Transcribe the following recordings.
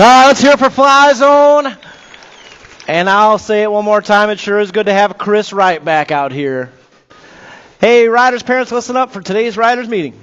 Let's hear it for Fly Zone. And I'll say it one more time. It sure is good to have Chris Wright back out here. Hey, riders, parents, listen up for today's riders meeting.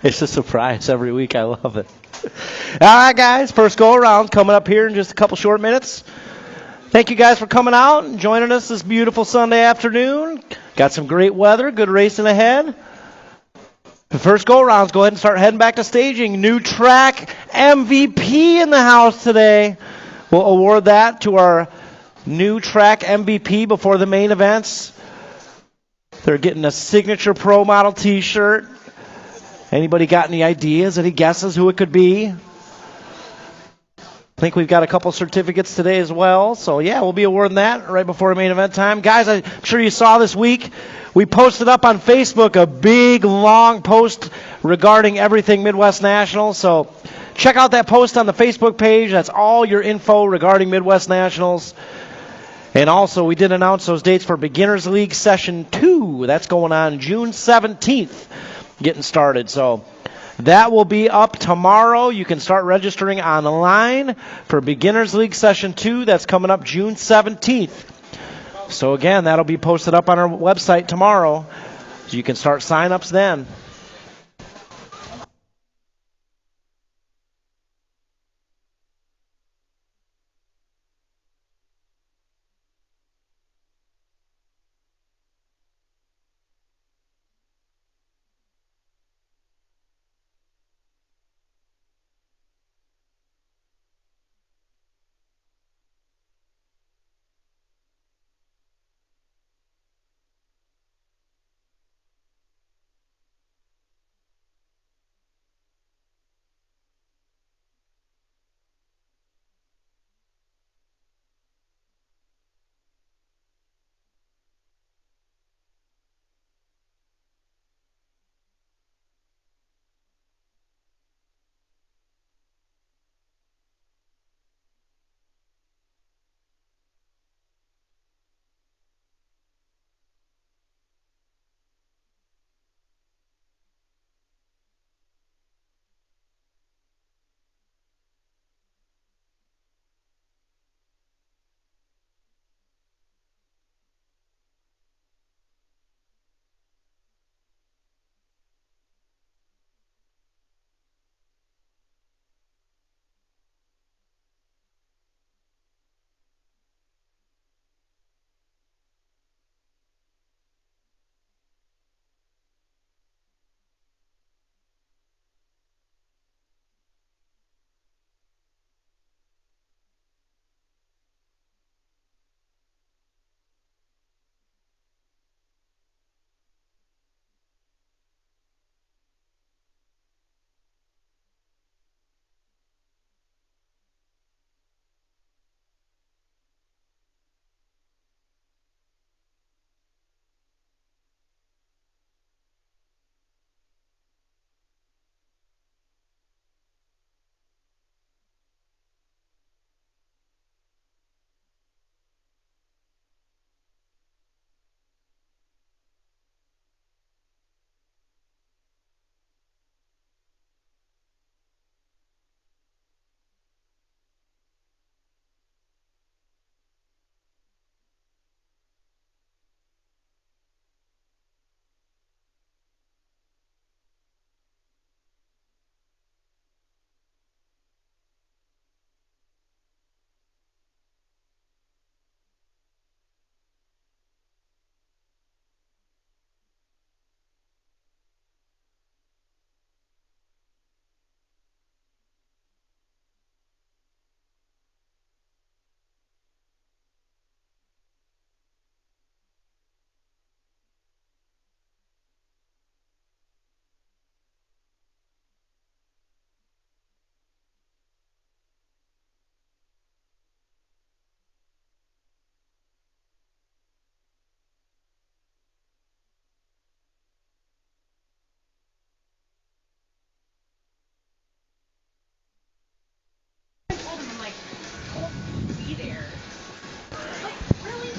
It's a surprise every week. I love it. All right, guys. First go around coming up here in just a couple short minutes. Thank you guys for coming out and joining us this beautiful Sunday afternoon. Got some great weather. Good racing ahead. The first go arounds, go ahead and start heading back to staging. New track MVP in the house today. We'll award that to our new track MVP before the main events. They're getting a signature pro model t-shirt. Anybody got any ideas, any guesses who it could be? I think we've got a couple certificates today as well. So, yeah, we'll be awarding that right before main event time. Guys, I'm sure you saw this week, we posted up on Facebook a big, long post regarding everything Midwest Nationals. So check out that post on the Facebook page. That's all your info regarding Midwest Nationals. And also, we did announce those dates for Beginners League Session 2. That's going on June 17th. Getting started. So that will be up tomorrow. You can start registering online for Beginners League Session 2. That's coming up June 17th. So again, that'll be posted up on our website tomorrow. So you can start sign-ups then.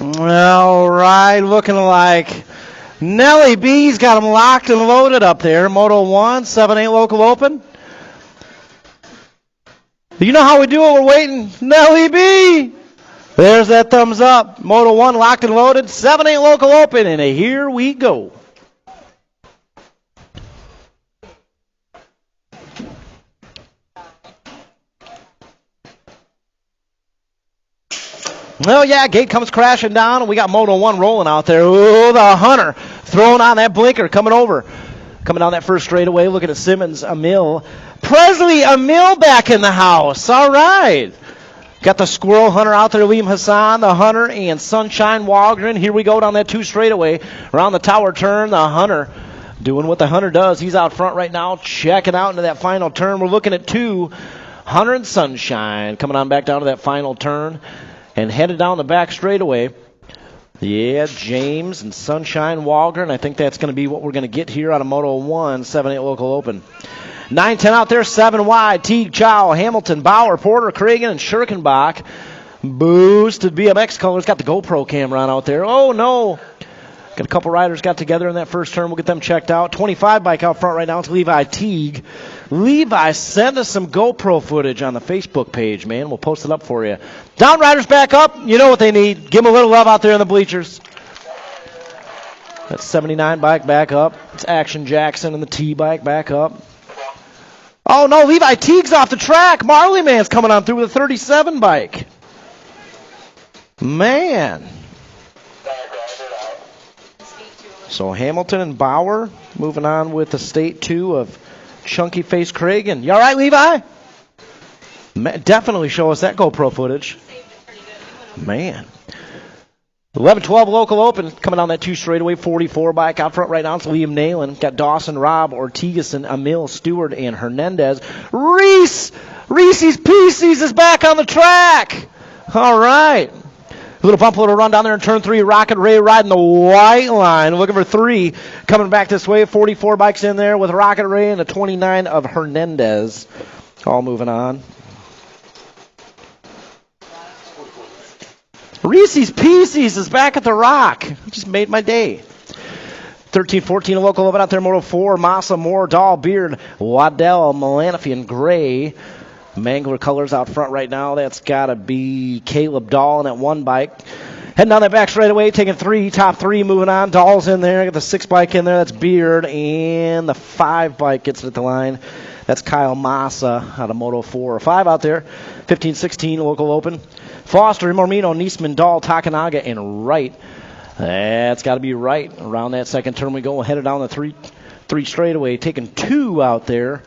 All right, looking like Nellie B's got them locked and loaded up there. Moto 1, 7-8 local open. You know how we do it, we're waiting. Nellie B! There's that thumbs up. Moto 1 locked and loaded, 7-8 local open, and here we go. Well, yeah, gate comes crashing down, and we got Moto 1 rolling out there. Ooh, the Hunter throwing on that blinker, coming over. Coming down that first straightaway, looking at Simmons, Emil. Presley, Emil back in the house. All right. Got the Squirrel Hunter out there, Liam Hassan, the Hunter, and Sunshine Waldron. Here we go down that 2 straightaway. Around the tower turn, the Hunter doing what the Hunter does. He's out front right now, checking out into that final turn. We're looking at 2, Hunter and Sunshine, coming on back down to that final turn. And headed down the back straightaway. Yeah, James and Sunshine Waldron. I think that's going to be what we're going to get here out of Moto 1, 7-8 local open. 9-10 out there, 7 wide. Teague, Chow, Hamilton, Bauer, Porter, Cragen, and Schirkenbach. Boosted BMX colors. Got the GoPro camera on out there. Oh, no. Got a couple riders got together in that first turn. We'll get them checked out. 25 bike out front right now. It's Levi Teague. Levi, send us some GoPro footage on the Facebook page, man. We'll post it up for you. Down riders back up. You know what they need. Give them a little love out there in the bleachers. That's 79 bike back up. It's Action Jackson and the T bike back up. Oh, no, Levi Teague's off the track. Marley Man's coming on through with a 37 bike. Man. So Hamilton and Bauer moving on with the state 2 of Chunky Face Cragen. You all right, Levi? Definitely show us that GoPro footage. Man. 11-12 local open. Coming down that 2 straightaway, 44 bike out front right now. It's Liam Nalen. Got Dawson, Rob, Ortigason, Emil, Stewart, and Hernandez. Reese's Pieces is back on the track. All right. A little bump, little run down there in turn 3. Rocket Ray riding the white line. Looking for 3. Coming back this way. 44 bikes in there with Rocket Ray and a 29 of Hernandez. All moving on. Reese's Pieces is back at the Rock. Just made my day. 13-14 local open out there. Moto 4. Massa, Moore, Dahl, Beard, Waddell, Melanofian, Gray. Mangler colors out front right now. That's got to be Caleb Dahl in that 1 bike. Heading down that back straightaway, taking 3, top 3, moving on. Dahl's in there. Got the 6 bike in there. That's Beard. And the 5 bike gets it at the line. That's Kyle Massa out of Moto 4 or 5 out there. 15-16 local open. Foster, Mormino, Niesman, Dahl, Takanaga, and Wright. That's got to be Wright. Around that second turn we go. Headed down the 3 straightaway, taking 2 out there.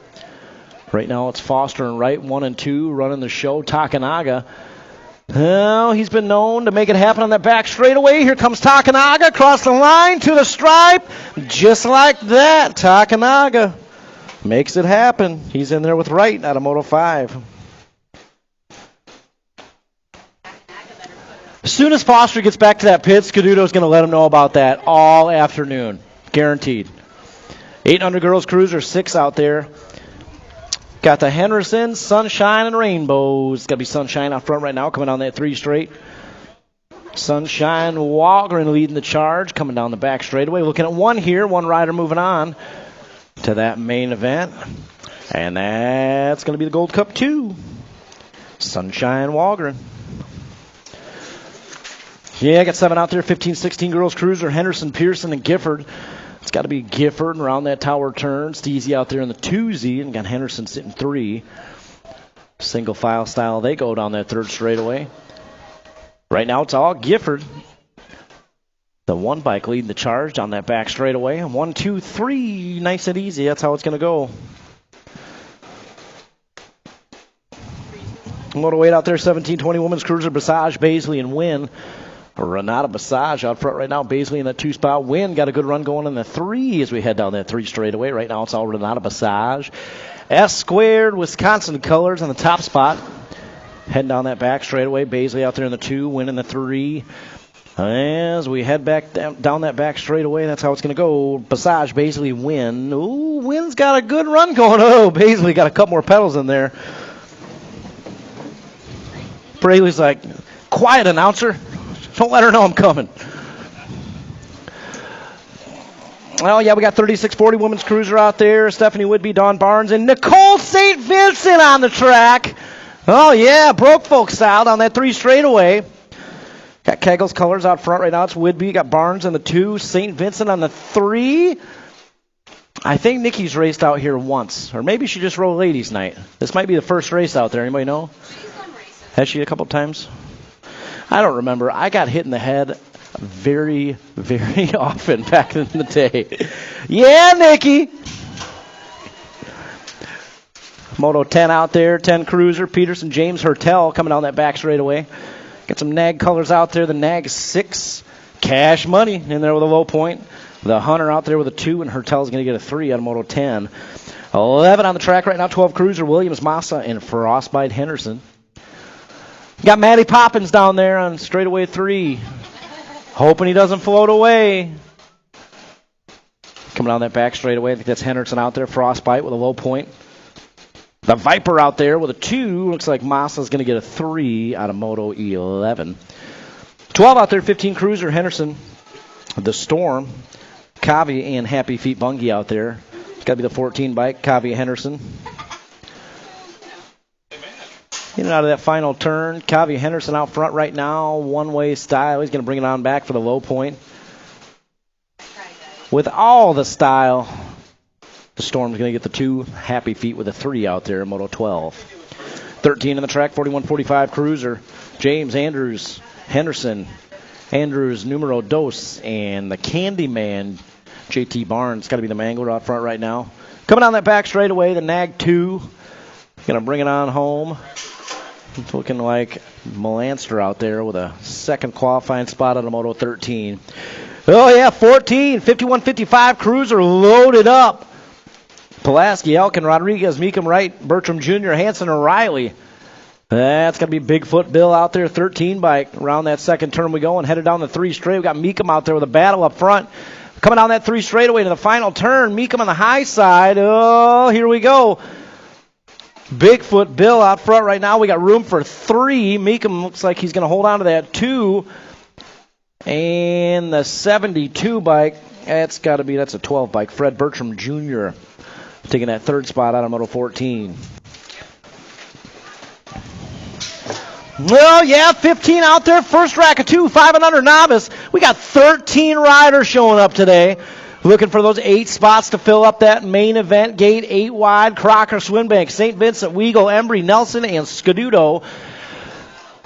Right now it's Foster and Wright, 1 and 2, running the show. Takanaga, well, he's been known to make it happen on that back straightaway. Here comes Takanaga across the line to the stripe. Just like that, Takanaga makes it happen. He's in there with Wright out of Moto 5. As soon as Foster gets back to that pit, Scaduto's going to let him know about that all afternoon. Guaranteed. 800 girls cruiser, 6 out there. Got the Henderson, Sunshine, and Rainbows. Got to be Sunshine out front right now, coming down that 3 straight. Sunshine Walgren leading the charge, coming down the back straightaway. Looking at 1 here, 1 rider moving on to that main event. And that's going to be the Gold Cup 2. Sunshine Walgren. Yeah, I got 7 out there, 15-16 girls cruiser, Henderson, Pearson, and Gifford. It's got to be Gifford around that tower turn. Steezy out there in the 2Z, and got Henderson sitting 3. Single file style, they go down that 3rd straightaway. Right now it's all Gifford. The 1 bike leading the charge down that back straightaway. 1, 2, 3, nice and easy. That's how it's going to go. Moto 8 out there, 17-20 women's cruiser, Basage, Baisley, and Wynn. Renata Basage out front right now. Baisley in that 2 spot. Wynn got a good run going in the 3 as we head down that 3 straightaway. Right now it's all Renata Basage. S-squared Wisconsin colors on the top spot. Heading down that back straightaway. Baisley out there in the 2. Wynn in the 3. As we head back down that back straightaway, that's how it's going to go. Basage, Baisley, Wynn. Ooh, Wynn's got a good run going. Oh, Baisley got a couple more pedals in there. Braley's like, quiet, announcer. Don't let her know I'm coming. Oh, yeah, we got 3640 Women's Cruiser out there. Stephanie Whitby, Dawn Barnes, and Nicole St. Vincent on the track. Oh, yeah, broke folk style on that 3 straightaway. Got Kegel's colors out front right now. It's Whitby. Got Barnes on the 2, St. Vincent on the 3. I think Nikki's raced out here once, or maybe she just rode ladies' night. This might be the first race out there. Anybody know? She's won races. Has she a couple times? I don't remember. I got hit in the head very, very often back in the day. Yeah, Nikki. Moto 10 out there, 10 Cruiser, Peterson, James Hertel coming down that back straightaway. Got some nag colors out there. The nag 6, Cash Money in there with a low point. The Hunter out there with a 2, and Hertel's going to get a 3 out of Moto 10. 11 on the track right now, 12 Cruiser, Williams, Massa, and Frostbite Henderson. Got Matty Poppins down there on straightaway 3. Hoping he doesn't float away. Coming down that back straightaway, I think that's Henderson out there, Frostbite with a low point. The Viper out there with a 2. Looks like Massa's going to get a 3 out of Moto 11. 12 out there, 15 Cruiser, Henderson. The Storm, Kavi, and Happy Feet Bungie out there. It's got to be the 14 bike, Kavi Henderson. In and out of that final turn. Kavi Henderson out front right now. One-way style. He's going to bring it on back for the low point. With all the style, the Storm's going to get the 2. Happy Feet with a 3 out there in Moto 12. 13 on the track, 41-45 Cruiser. James, Andrews, Henderson, Andrews, numero dos, and the Candyman, JT Barnes. Got to be the Mangler out front right now. Coming down that back straightaway, the Nag 2. Going to bring it on home. It's looking like Melanster out there with a second qualifying spot on a Moto 13. Oh, yeah, 14, 51-55 Cruiser loaded up. Pulaski, Elkin, Rodriguez, Meekum, Wright, Bertram Jr., Hanson, O'Reilly. That's going to be Bigfoot Bill out there, 13 bike. Around that second turn we go and headed down the 3 straight. We got Meekum out there with a battle up front. Coming down that 3 straightaway to the final turn. Meekum on the high side. Oh, here we go. Bigfoot Bill out front right now. We got room for 3. Meekum looks like he's going to hold on to that 2. And the 72 bike, that's a 12 bike. Fred Bertram Jr. taking that 3rd spot out of Moto 14. Well, yeah, 15 out there. First rack of 2, 5 and under novice. We got 13 riders showing up today. Looking for those 8 spots to fill up that main event gate. 8 wide, Crocker, Swinbank, St. Vincent, Weagle, Embry, Nelson, and Scududo.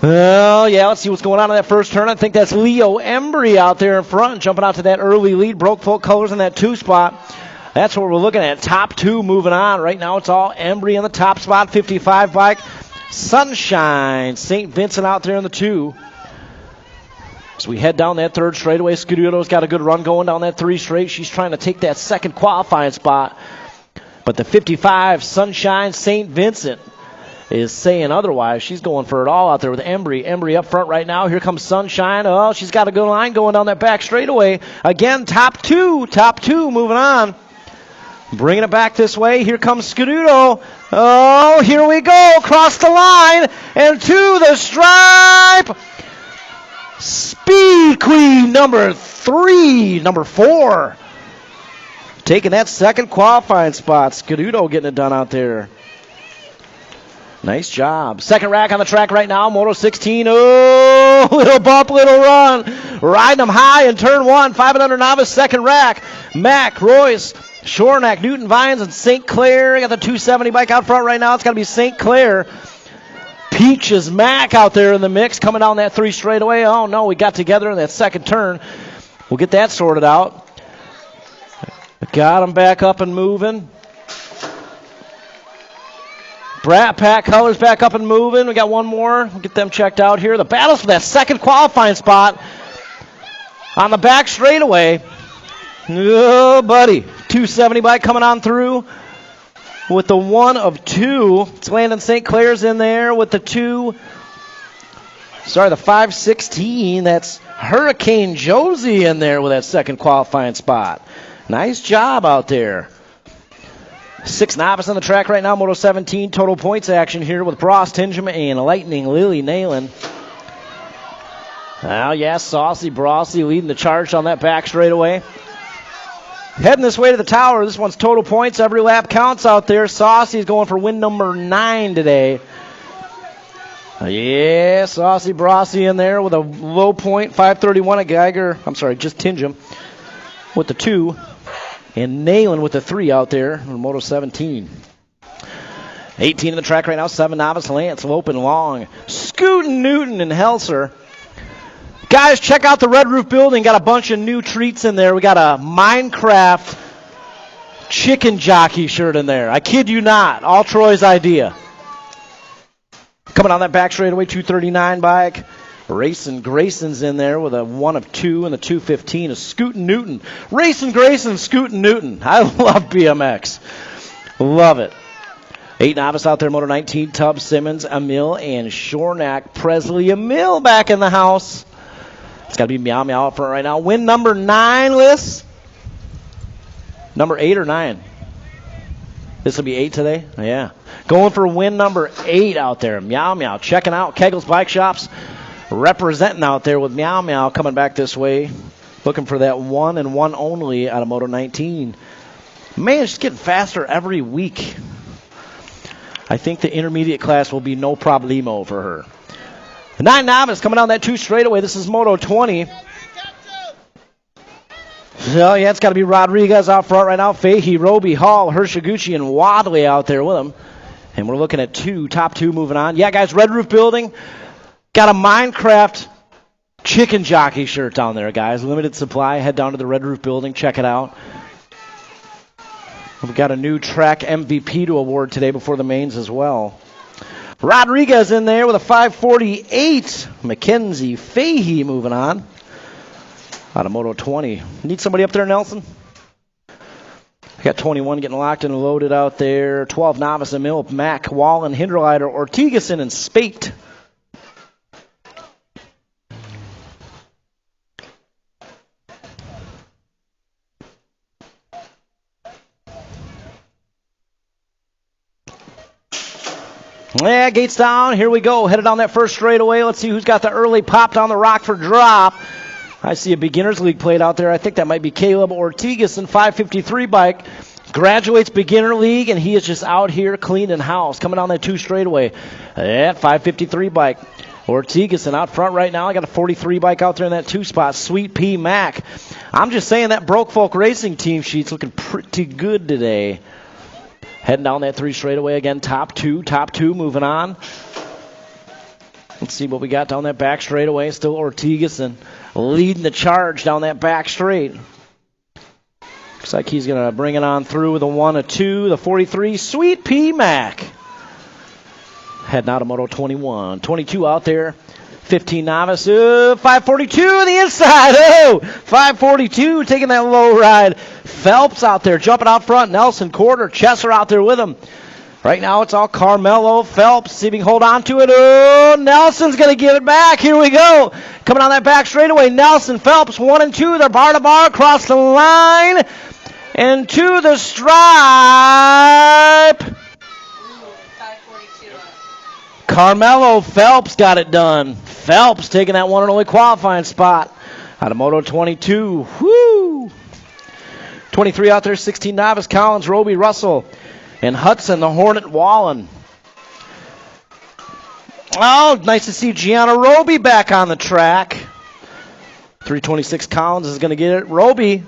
Well, yeah, let's see what's going on in that first turn. I think that's Leo Embry out there in front, jumping out to that early lead. Broke full colors in that 2 spot. That's what we're looking at. Top 2 moving on. Right now it's all Embry in the top spot, 55 bike. Sunshine, St. Vincent out there in the 2. So we head down that 3rd straightaway. Scududo's got a good run going down that 3 straight. She's trying to take that second qualifying spot. But the 55 Sunshine St. Vincent is saying otherwise. She's going for it all out there with Embry. Embry up front right now. Here comes Sunshine. Oh, she's got a good line going down that back straightaway. Again, top two moving on. Bringing it back this way. Here comes Scududo. Oh, here we go. Across the line and to the stripe. Speed Queen number 4. Taking that second qualifying spot. Scududo getting it done out there. Nice job. Second rack on the track right now. Moto 16. Oh, little bump, little run. Riding them high in turn 1. 5 and under novice. Second rack. Mack, Royce, Shornack, Newton Vines, and St. Clair. Got the 270 bike out front right now. It's got to be St. Clair. Peaches Mack out there in the mix. Coming down that 3 straightaway. Oh, no, we got together in that second turn. We'll get that sorted out. Got them back up and moving. Brat Pack colors back up and moving. We got one more. We'll get them checked out here. The battles for that second qualifying spot on the back straightaway. Oh, buddy. 270 bike coming on through with the 1 of 2. It's Landon St. Clair's in there with the 2. Sorry, the 516. That's Hurricane Josie in there with that second qualifying spot. Nice job out there. 6 novice on the track right now, Moto 17. Total points action here with Frost Hingham and Lightning Lily Nayland. Now, yes, Saucy Brossy leading the charge on that back straightaway. Heading this way to the tower. This one's total points. Every lap counts out there. Saucy's going for win number 9 today. Yeah, Saucy Brossy in there with a low point, 5:31 at Geiger. I'm sorry, just Tingham with the 2. And Nayland with the 3 out there in Moto 17. 18 in the track right now. 7 novice. Lance, Lope, and Long. Scootin' Newton and Helser. Guys, check out the Red Roof Building. Got a bunch of new treats in there. We got a Minecraft chicken jockey shirt in there. I kid you not. All Troy's idea. Coming on that back straightaway, 239 bike. Racing Grayson's in there with a 1 of 2 and the 215 is Scootin' Newton. Racing Grayson, Scootin' Newton. I love BMX. Love it. 8 novice out there, Moto 19, Tubbs, Simmons, Emil, and Shornack. Presley Emil back in the house. It's got to be Meow Meow up front right now. Win number 9, Liz. Number 8 or 9? This will be 8 today? Yeah. Going for win number 8 out there. Meow Meow. Checking out Kegel's Bike Shops. Representing out there with Meow Meow coming back this way. Looking for that 1 and 1 only out of Moto 19. Man, she's getting faster every week. I think the intermediate class will be no problemo for her. The 9 novice coming down that 2 straightaway. This is Moto 20. So, yeah, it's got to be Rodriguez out front right now. Fahey, Roby, Hall, Hirshiguchi, and Wadley out there with him. And we're looking at top 2 moving on. Yeah, guys, Red Roof Building. Got a Minecraft chicken jockey shirt down there, guys. Limited supply. Head down to the Red Roof Building. Check it out. We've got a new track MVP to award today before the mains as well. Rodriguez in there with a 5:48. Mackenzie Fahey moving on. Out of Moto 20. Need somebody up there, Nelson? I got 21 getting locked and loaded out there. 12 novice, Emil, Mack, Wallen, Hinderleiter, Ortigason, and Spate. Yeah, gates down. Here we go. Headed down that first straightaway. Let's see who's got the early pop down the Rockford drop. I see a beginner's league plate out there. I think that might be Caleb Ortigason, 553 bike. Graduates beginner league, and he is just out here cleaning house. Coming down that 2 straightaway. Yeah, 553 bike. Ortigason out front right now. I got a 43 bike out there in that 2 spot. Sweet P Mac. I'm just saying that Broke Folk Racing team sheet's looking pretty good today. Heading down that 3 straightaway again. Top 2 moving on. Let's see what we got down that back straightaway. Still Ortigason leading the charge down that back straight. Looks like he's going to bring it on through with a 1, a 2, the 43. Sweet P Mac. Heading out of Moto 21. 22 out there. 15 novice. 542 on the inside. 542 taking that low ride. Phelps out there jumping out front. Nelson, Quarter, Chesser out there with him. Right now it's all Carmelo, Phelps, see if he can hold on to it. Oh, Nelson's going to give it back. Here we go. Coming on that back straightaway. Nelson, Phelps, 1 and 2. They're bar to bar across the line. And to the stripe. Carmelo Phelps got it done. Phelps taking that 1 and only qualifying spot out of Moto 22. Woo! 23 out there, 16 novice, Collins, Roby, Russell, and Hudson, the Hornet, Wallen. Oh, nice to see Gianna Roby back on the track. 326 Collins is going to get it. Roby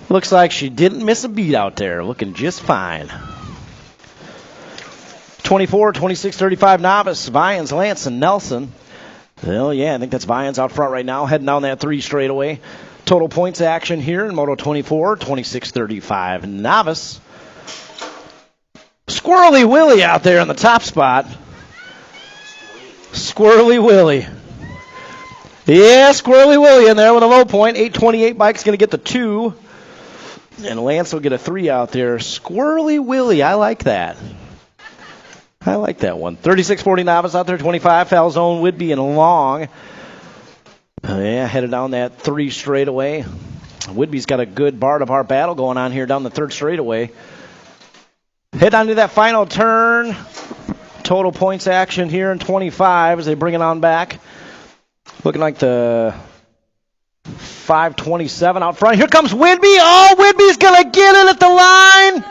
looks like she didn't miss a beat out there. Looking just fine. 24, 26, 35 novice, Vians, Lance, and Nelson. Well, yeah, I think that's Vians out front right now, heading down that 3 straightaway. Total points action here in Moto 24, 26, 35 novice. Squirrely Willie out there in the top spot. Squirrely Willie. Yeah, Squirrely Willie in there with a low point. 828 bike's going to get the 2. And Lance will get a 3 out there. Squirrely Willie, I like that. I like that one. 36-40 novice out there, 25. Falzone, Whitby, and Long. Yeah, headed down that 3 straightaway. Whitby's got a good bar-to-bar battle going on here down the 3rd straightaway. Head on to that final turn. Total points action here in 25 as they bring it on back. Looking like the 527 out front. Here comes Whidbey. Oh, Whidbey's going to get it at the line.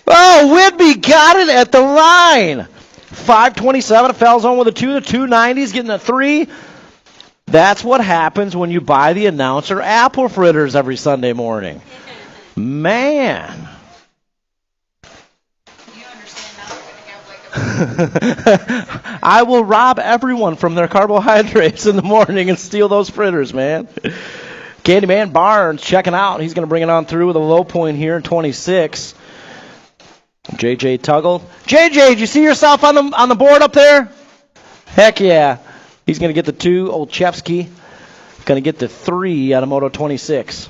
Oh, Whidbey got it at the line. 527, a foul zone with a 2. The 290's getting a 3. That's what happens when you buy the announcer apple fritters every Sunday morning. Man. I will rob everyone from their carbohydrates in the morning and steal those fritters, man. Candyman Barnes checking out. He's going to bring it on through with a low point here in 26. JJ Tuggle. JJ, did you see yourself on the board up there? Heck yeah. He's going to get the 2. Olszewski going to get the 3 out of Moto 26.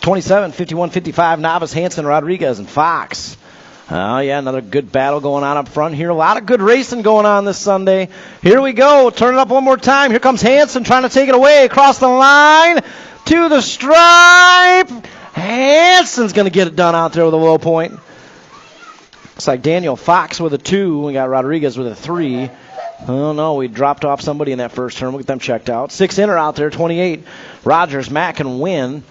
27, 51, 55, Navas, Hansen, Rodriguez, and Fox. Oh, yeah, another good battle going on up front here. A lot of good racing going on this Sunday. Here we go. Turn it up one more time. Here comes Hansen trying to take it away across the line to the stripe. Hansen's going to get it done out there with a low point. Looks like Daniel Fox with a 2. We got Rodriguez with a 3. Oh, no, we dropped off somebody in that first turn. We'll get them checked out. 6 inner out there, 28. Rogers, Matt can win.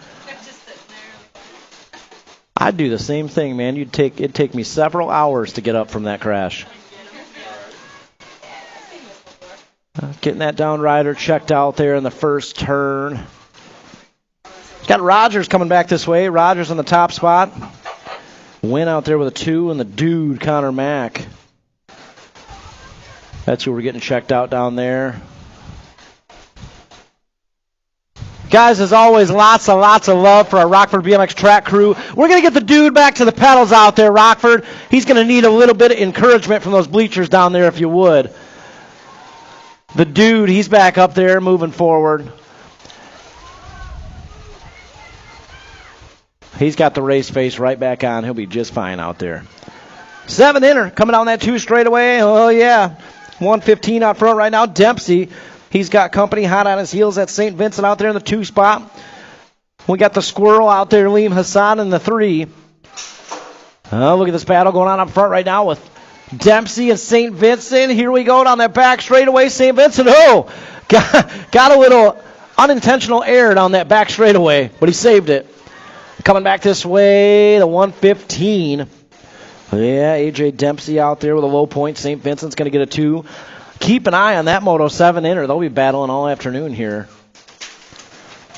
I'd do the same thing, man. It'd take me several hours to get up from that crash. Getting that down rider checked out there in the first turn. Got Rogers coming back this way. Rogers on the top spot. Win out there with a 2, and the dude, Connor Mack. That's who we're getting checked out down there. Guys, as always, lots of love for our Rockford BMX Track crew. We're going to get the dude back to the pedals out there, Rockford. He's going to need a little bit of encouragement from those bleachers down there, if you would. The dude, he's back up there, moving forward. He's got the race face right back on. He'll be just fine out there. 7 inner, coming down that 2 straightaway. Oh, yeah. 115 out front right now. Dempsey, he's got company hot on his heels at St. Vincent out there in the 2 spot. We got the squirrel out there, Liam Hassan in the 3. Oh, look at this battle going on up front right now with Dempsey and St. Vincent. Here we go down that back straightaway. St. Vincent, got a little unintentional error down that back straightaway, but he saved it. Coming back this way, the 115. Yeah, A.J. Dempsey out there with a low point. St. Vincent's going to get a 2. Keep an eye on that Moto 7 inner. They'll be battling all afternoon here.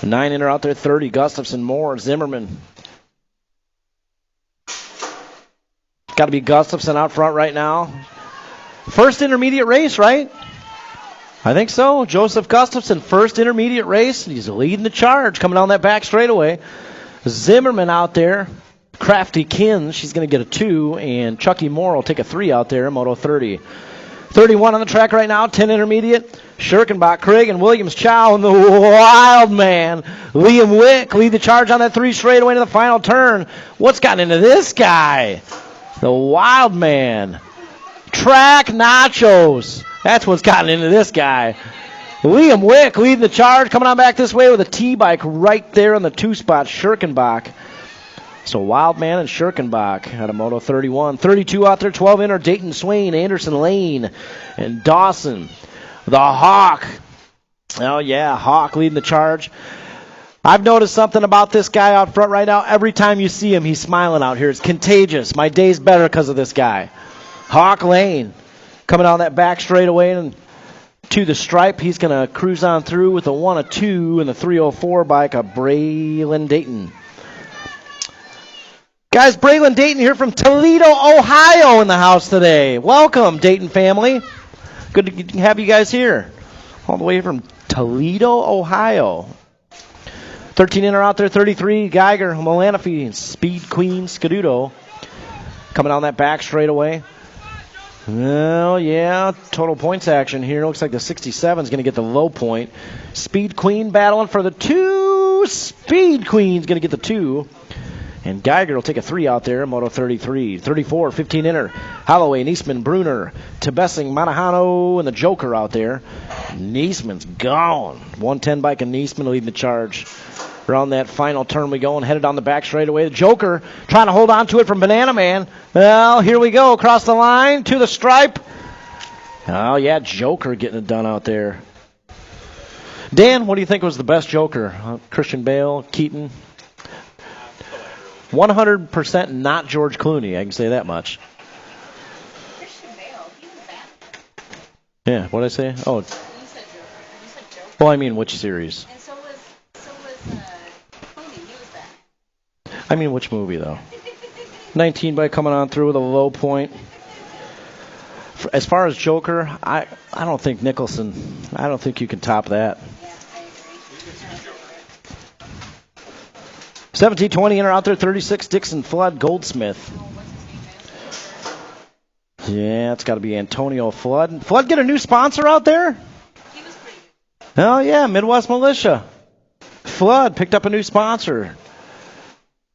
9 inner out there, 30. Gustafson, Moore, Zimmerman. Got to be Gustafson out front right now. First intermediate race, right? I think so. Joseph Gustafson, first intermediate race. He's leading the charge coming down that back straightaway. Zimmerman out there. Crafty Kins, she's going to get a 2. And Chucky Moore will take a 3 out there in Moto 30. 31 on the track right now, 10 intermediate. Schirkenbach, Craig, and Williams Chow, and the wild man, Liam Wick, lead the charge on that 3 straightaway to the final turn. What's gotten into this guy? The wild man. Track nachos. That's what's gotten into this guy. Liam Wick leading the charge, coming on back this way with a T-bike right there on the 2 spot, Schirkenbach. So Wildman and Schirkenbach out of Moto 31. 32 out there, 12 inner, Dayton Swain, Anderson Lane, and Dawson. The Hawk. Oh, yeah, Hawk leading the charge. I've noticed something about this guy out front right now. Every time you see him, he's smiling out here. It's contagious. My day's better because of this guy. Hawk Lane coming on that back straightaway and to the stripe. He's going to cruise on through with a 1, a 2, and the 304 bike of Braylon Dayton. Guys, Braylon Dayton here from Toledo, Ohio in the house today. Welcome, Dayton family. Good to have you guys here. All the way from Toledo, Ohio. 13 inner out there, 33. Geiger, Malanafi, Speed Queen, Scaduto. Coming down that back straightaway. Oh, yeah, total points action here. Looks like the 67 is going to get the low point. Speed Queen battling for the 2. Speed Queen's going to get the 2. And Geiger will take a 3 out there in Moto 33. 34, 15 inner. Holloway, Niesman, Bruner, Tebessing, Manahano, and the Joker out there. Niesman's gone. 110 bike and Niesman leading the charge. Around that final turn we go and headed on the back straightaway. The Joker trying to hold on to it from Banana Man. Well, here we go. Across the line to the stripe. Oh, yeah, Joker getting it done out there. Dan, what do you think was the best Joker? Christian Bale, Keaton? 100% not George Clooney, I can say that much. Christian Bale, he was Batman. Yeah, what did I say? Oh. You said Joker. Well, I mean, which series? And so was Clooney, he was Batman. I mean, which movie, though? 19 by coming on through with a low point. As far as Joker, I don't think Nicholson, I don't think you can top that. Yeah, I agree. 17-20 in or out there, 36, Dixon, Flood, Goldsmith. Yeah, it's got to be Antonio Flood. Flood get a new sponsor out there? He was pretty good. Oh, yeah, Midwest Militia. Flood picked up a new sponsor.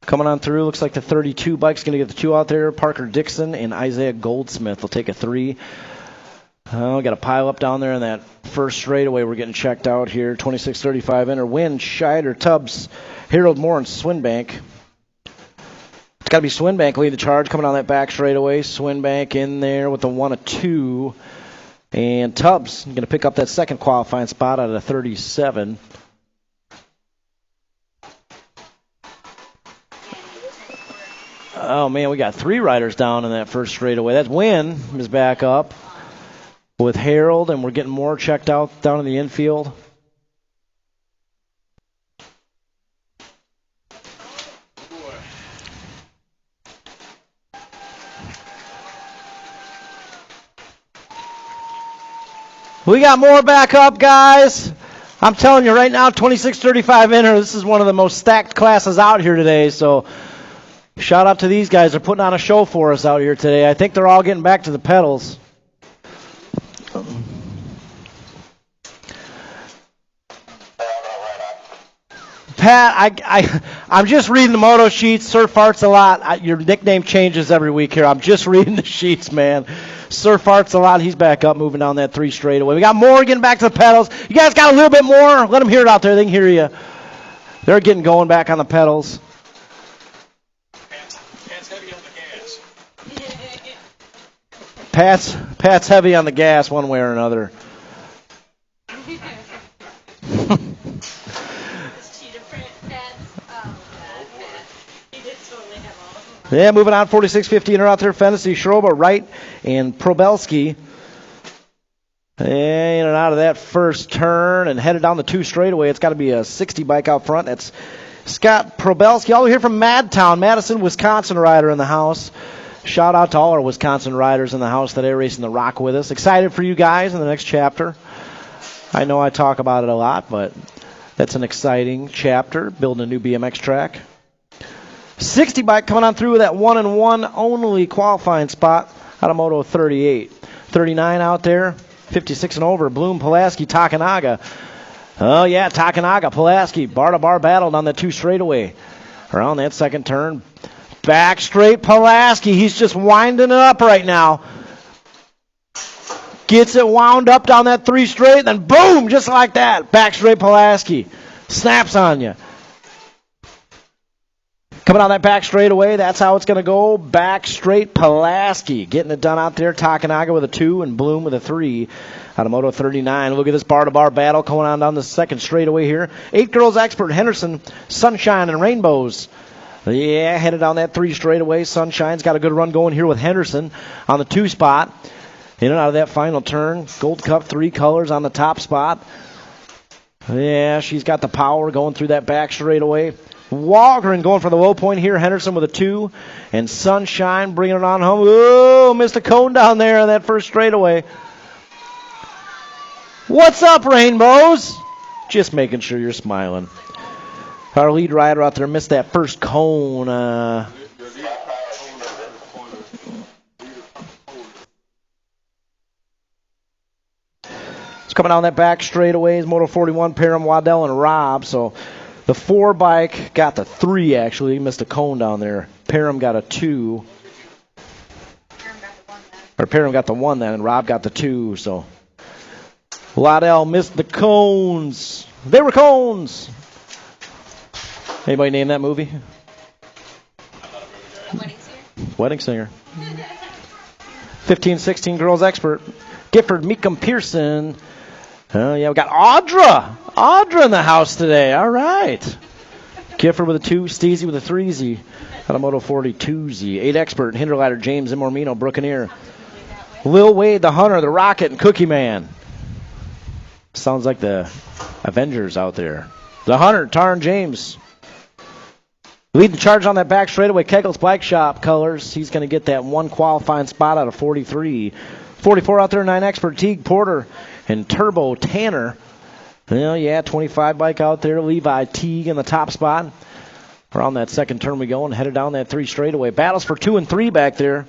Coming on through, looks like the 32 bike's going to get the 2 out there. Parker Dixon and Isaiah Goldsmith will take a 3. Oh, got a pile up down there in that first straightaway. We're getting checked out here. 26-35 inner. Wynn, Scheider, Tubbs, Harold Moore, and Swinbank. It's got to be Swinbank leading the charge coming on that back straightaway. Swinbank in there with the 1-2. And Tubbs going to pick up that second qualifying spot out of the 37. Oh, man, we got 3 riders down in that first straightaway. That's Wynn is back up with Harold, and we're getting more checked out down in the infield. We got more back up, guys. I'm telling you right now, 26-35 inner. This is one of the most stacked classes out here today, so shout out to these guys. They're putting on a show for us out here today. I think they're all getting back to the pedals. Pat, I'm just reading the moto sheets. Sir Farts a lot. Your nickname changes every week here. I'm just reading the sheets, man. Sir Farts a lot. He's back up, moving down that 3 straightaway. We got more getting back to the pedals. You guys got a little bit more? Let them hear it out there. They can hear you. They're getting going back on the pedals. Pat's heavy on the gas. Pat's heavy on the gas one way or another. Yeah, moving on, 46-50 in or out there, Fennessy, Schroba, Wright, and Probelski. In and out of that first turn and headed down the 2 straightaway. It's got to be a 60 bike out front. That's Scott Probelski, all the way here from Madtown, Madison, Wisconsin rider in the house. Shout out to all our Wisconsin riders in the house today racing the Rock with us. Excited for you guys in the next chapter. I know I talk about it a lot, but that's an exciting chapter, building a new BMX track. 60 bike coming on through with that 1-1 only qualifying spot out of Moto 38. 39 out there, 56 and over, Bloom, Pulaski, Takanaga. Oh, yeah, Takanaga, Pulaski, bar-to-bar battle down that 2 straightaway. Around that second turn, back straight Pulaski. He's just winding it up right now. Gets it wound up down that 3 straight, then boom, just like that. Back straight Pulaski. Snaps on you. Coming on that back straightaway, that's how it's going to go. Back straight Pulaski. Getting it done out there. Takanaga with a 2 and Bloom with a 3 out of Moto 39. Look at this bar-to-bar battle going on down the second straightaway here. 8 girls expert, Henderson, Sunshine, and Rainbows. Yeah, headed down that 3 straightaway. Sunshine's got a good run going here with Henderson on the 2 spot. In and out of that final turn. Gold Cup 3 colors on the top spot. Yeah, she's got the power going through that back straightaway. Walgren going for the low point here. Henderson with a 2. And Sunshine bringing it on home. Oh, missed a cone down there on that first straightaway. What's up, Rainbows? Just making sure you're smiling. Our lead rider out there missed that first cone. It's coming down that back straightaway. It's Moto 41, Parham, Waddell, and Robb. So the 4 bike got the 3, actually. He missed a cone down there. Parham got a 2. Parham got the 1 then, and Robb got the 2. So Waddell missed the cones. They were cones. Anybody name that movie? Wedding Singer. Wedding Singer. 15-16 girls expert. Gifford Meekum Pearson. Yeah, we got Audra in the house today. All right. Gifford with a 2, Steezy with a 3Z. Out of Moto 42Z. 8 Expert, Hinderlighter, James Imormino, Brookeneer. Lil Wade, the Hunter, the Rocket, and Cookie Man. Sounds like the Avengers out there. The Hunter, Tarn James. Leading the charge on that back straightaway, Kegel's Bike Shop colors. He's going to get that one qualifying spot out of 43. 44 out there, 9 Expert, Teague Porter, and Turbo Tanner. Well, yeah, 25 bike out there, Levi Teague in the top spot. Around that second turn we go and headed down that 3 straightaway. Battles for 2 and 3 back there.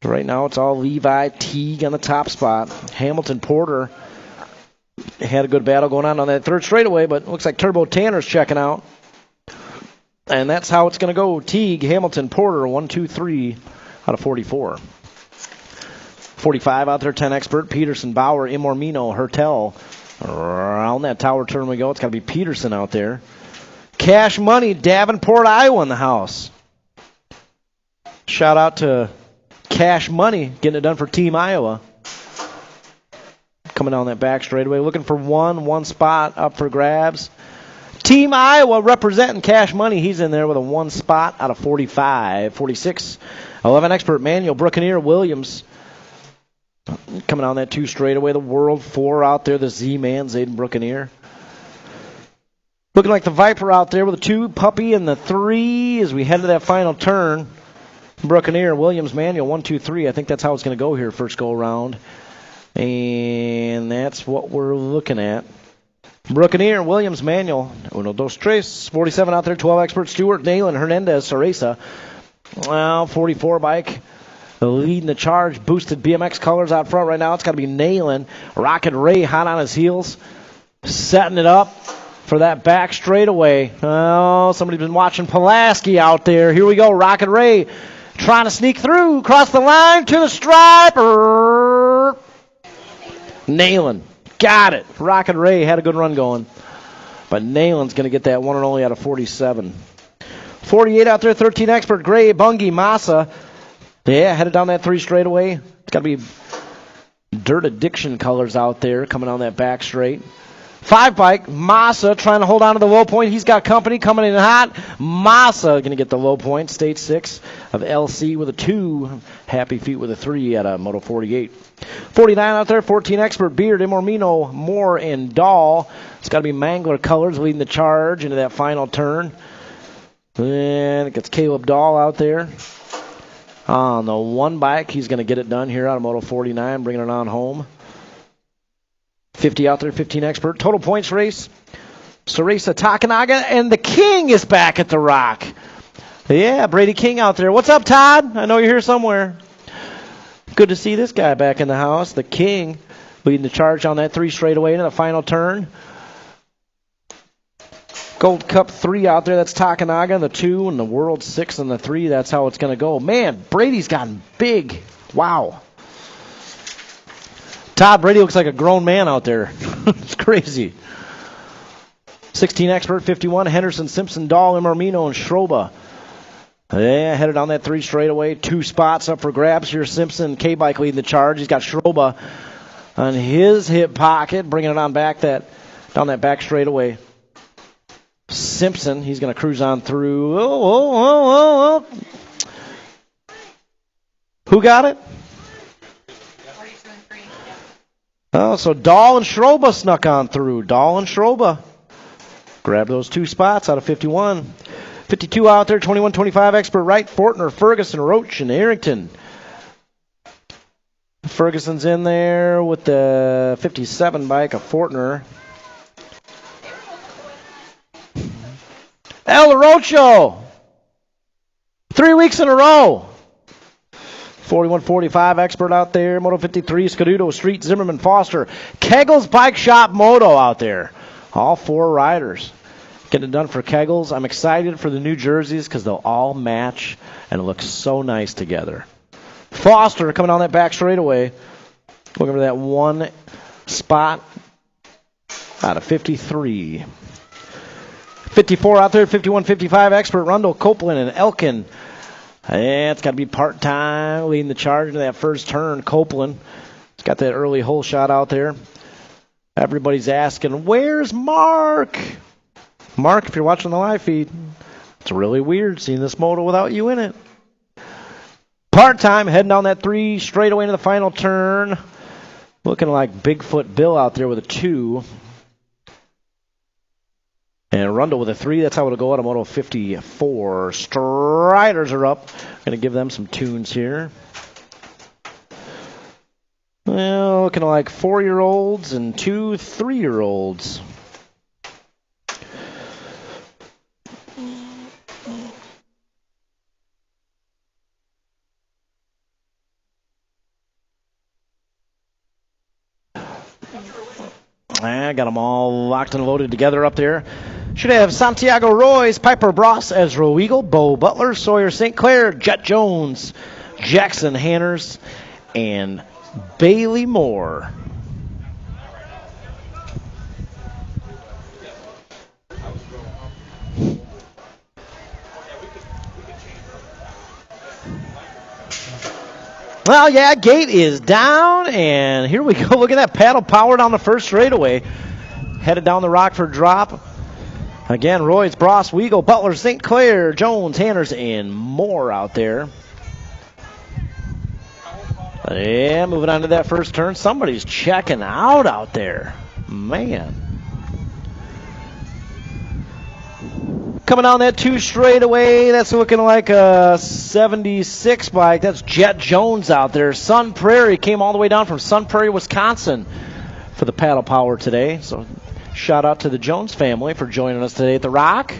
Right now it's all Levi Teague on the top spot. Hamilton Porter had a good battle going on that 3rd straightaway, but it looks like Turbo Tanner's checking out. And that's how it's going to go. Teague, Hamilton, Porter, 1, 2, 3 out of 44. 45 out there, 10 Expert, Peterson, Bauer, Imormino, Hertel. Around that tower turn we go. It's got to be Peterson out there. Cash Money, Davenport, Iowa in the house. Shout out to Cash Money getting it done for Team Iowa. Coming down that back straightaway, looking for one spot up for grabs. Team Iowa representing Cash Money. He's in there with a 1 spot out of 45. 46, 11 Expert, Manuel, Brookeneer, Williams. Coming down that 2 straightaway, the World 4 out there, the Z-Man, Zayden Brookeneer. Looking like the Viper out there with a 2, Puppy, and the 3 as we head to that final turn. Brookeneer, Williams, Manuel, 1, 2, 3. I think that's how it's going to go here first go around. And that's what we're looking at. Brookeneer, Williams, Manuel, 1, 2, 3. 47 out there, 12 Expert, Stewart, Nayland, Hernandez, Cereza. Well, 44 bike. Leading the charge, boosted BMX colors out front right now. It's got to be Nayland. Rocket Ray hot on his heels. Setting it up for that back straightaway. Oh, somebody's been watching Pulaski out there. Here we go. Rocket Ray trying to sneak through. Across the line to the stripe. Nayland. Got it. Rocket Ray had a good run going. But Nayland's going to get that one and only out of 47. 48 out there. 13 Expert. Gray, Bungie, Massa. Yeah, headed down that 3 straightaway. It's got to be Dirt Addiction colors out there coming on that back straight. 5 bike, Massa trying to hold on to the low point. He's got company coming in hot. Massa going to get the low point. Stage 6 of LC with a 2. Happy Feet with a 3 at a Moto 48. 49 out there, 14 Expert, Beard, Imormino, Moore, and Dahl. It's got to be Mangler colors leading the charge into that final turn. And it gets Caleb Dahl out there. On the 1 bike, he's going to get it done here out of Moto 49, bringing it on home. 50 out there, 15 Expert. Total points race. Cereza Takanaga, and the King is back at the Rock. Yeah, Brady King out there. What's up, Todd? I know you're here somewhere. Good to see this guy back in the house. The King leading the charge on that 3 straightaway into the final turn. Gold Cup 3 out there, that's Takanaga, the 2, and the World 6 and the 3. That's how it's going to go. Man, Brady's gotten big. Wow. Todd Brady looks like a grown man out there. It's crazy. 16 Expert, 51, Henderson, Simpson, Dahl, Imormino, and Schroba. Yeah, headed on that 3 straightaway. 2 spots up for grabs here. Simpson, K-Bike leading the charge. He's got Schroba on his hip pocket, bringing it on back down that back straightaway. Simpson, he's going to cruise on through. Oh. Who got it? 42 and 3. Yeah. Oh, so Dahl and Schroba snuck on through. Dahl and Schroba grab those 2 spots out of 51. 52 out there, 21, 25 Expert, Wright, Fortner, Ferguson, Roach, and Arrington. Ferguson's in there with the 57 bike of Fortner. El Rocho, 3 weeks in a row. 41-45 Expert out there. Moto 53, Scuduto, Street, Zimmerman, Foster. Kegel's Bike Shop Moto out there. All 4 riders. Getting it done for Kegels. I'm excited for the new jerseys because they'll all match and it looks so nice together. Foster coming on that back straightaway. Looking for that 1 spot out of 53. 54 out there, 51-55 Expert, Rundle, Copeland, and Elkin. And it's got to be part-time, leading the charge into that first turn. Copeland. He's got that early hole shot out there. Everybody's asking, where's Mark? Mark, if you're watching the live feed, it's really weird seeing this moto without you in it. Part-time, heading down that 3 straight away into the final turn. Looking like Bigfoot Bill out there with a 2. And Rundle with a 3. That's how it'll go out of Moto 54. Striders are up. Going to give them some tunes here. Well, looking like 4-year-olds and 2 3-year-olds. I got them all locked and loaded together up there. Should have Santiago Royce, Piper Bross, Ezra Weagle, Bo Butler, Sawyer St. Clair, Jet Jones, Jackson Hanners, and Bailey Moore. Well, yeah, gate is down, and here we go. Look at that paddle power down the first straightaway. Headed down the Rockford drop. Again, Royce, Bross, Weagle, Butler, St. Clair, Jones, Hanners, and more out there. Yeah, moving on to that first turn. Somebody's checking out there. Man. Coming down that 2 straightaway, that's looking like a 76 bike. That's Jet Jones out there. Sun Prairie came all the way down from Sun Prairie, Wisconsin for the paddle power today. So shout out to the Jones family for joining us today at the Rock.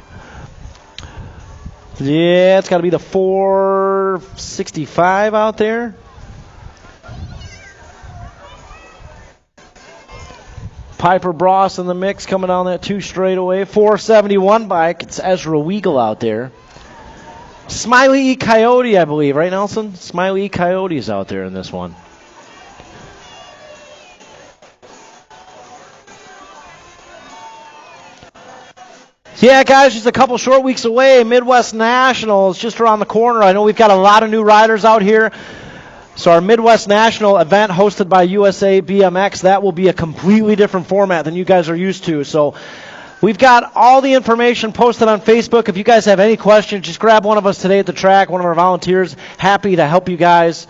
Yeah, it's got to be the 465 out there. Piper Bross in the mix coming down that 2 straightaway. 471 bike. It's Ezra Weagle out there. Smiley E. Coyote, I believe. Right, Nelson? Smiley E. Coyote is out there in this one. Yeah, guys, just a couple short weeks away. Midwest Nationals just around the corner. I know we've got a lot of new riders out here. So our Midwest National event hosted by USA BMX, that will be a completely different format than you guys are used to. So we've got all the information posted on Facebook. If you guys have any questions, just grab one of us today at the track, one of our volunteers. Happy to help you guys.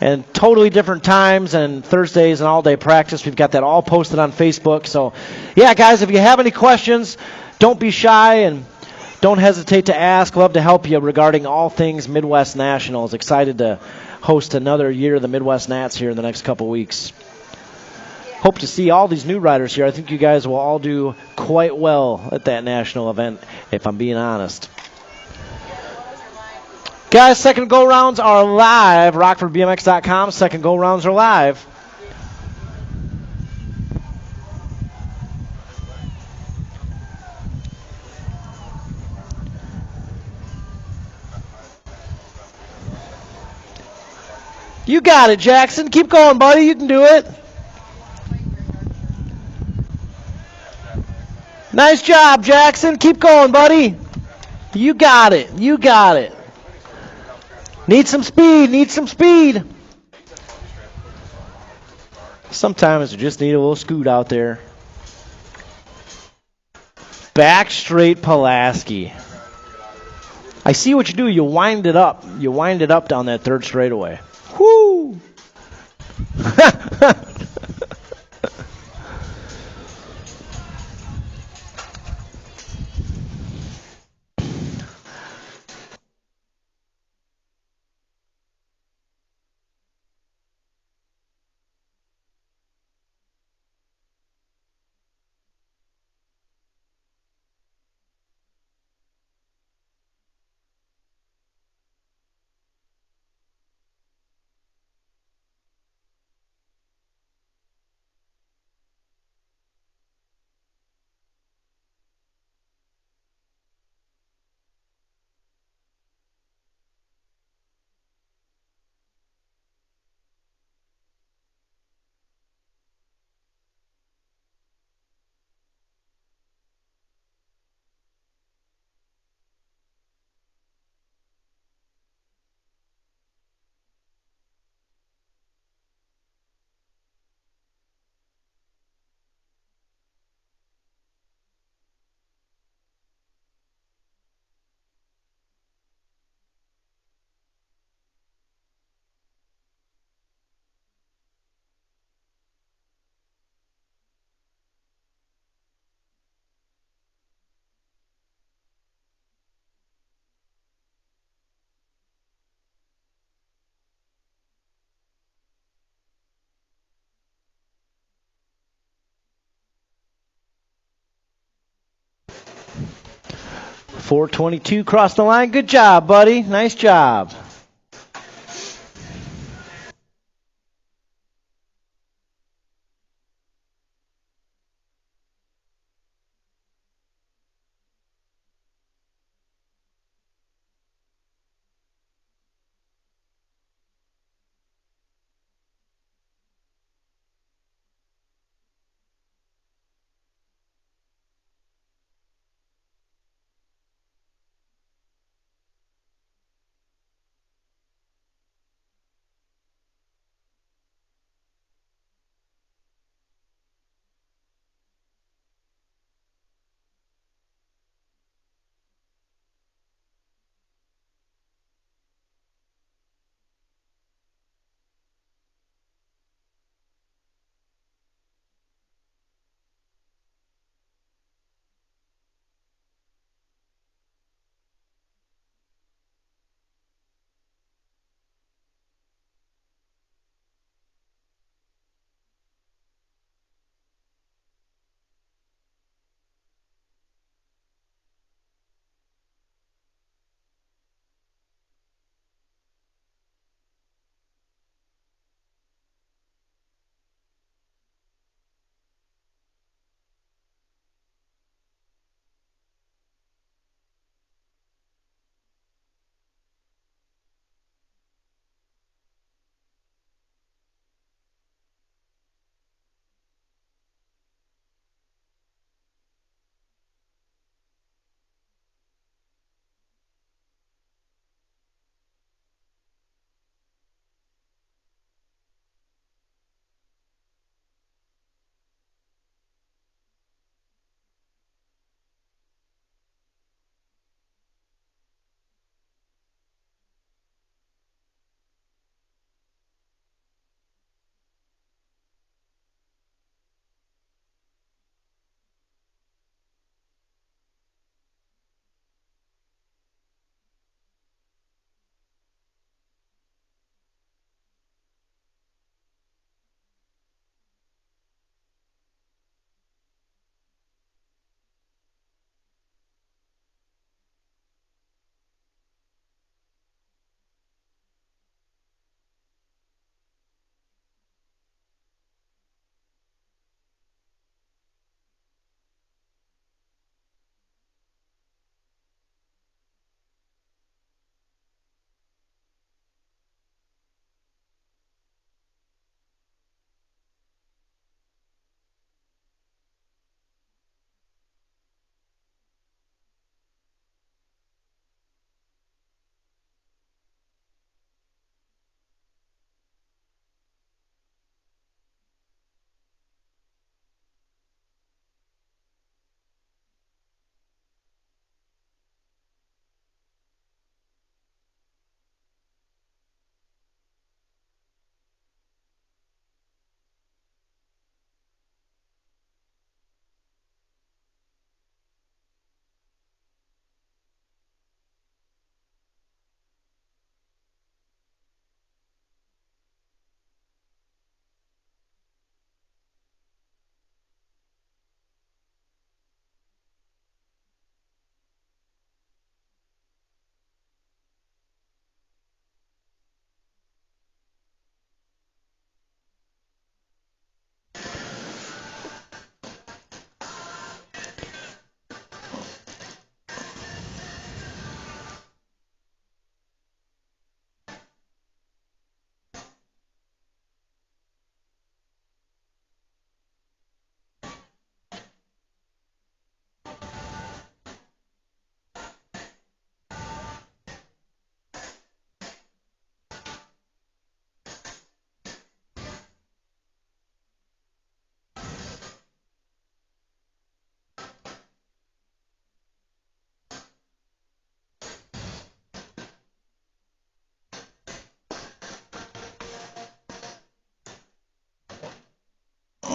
And totally different times and Thursdays and all-day practice. We've got that all posted on Facebook. So, yeah, guys, if you have any questions, don't be shy and don't hesitate to ask. Love to help you regarding all things Midwest Nationals. Excited to host another year of the Midwest Nats here in the next couple weeks. Hope to see all these new riders here. I think you guys will all do quite well at that national event, if I'm being honest. Guys, second go-rounds are live. RockfordBMX.com. Second go-rounds are live. You got it, Jackson. Keep going, buddy. You can do it. Nice job, Jackson. Keep going, buddy. You got it. You got it. Need some speed. Need some speed. Sometimes you just need a little scoot out there. Back straight Pulaski. I see what you do. You wind it up. You wind it up down that 3rd straightaway. Whoo! 422 crossed the line. Good job, buddy. Nice job.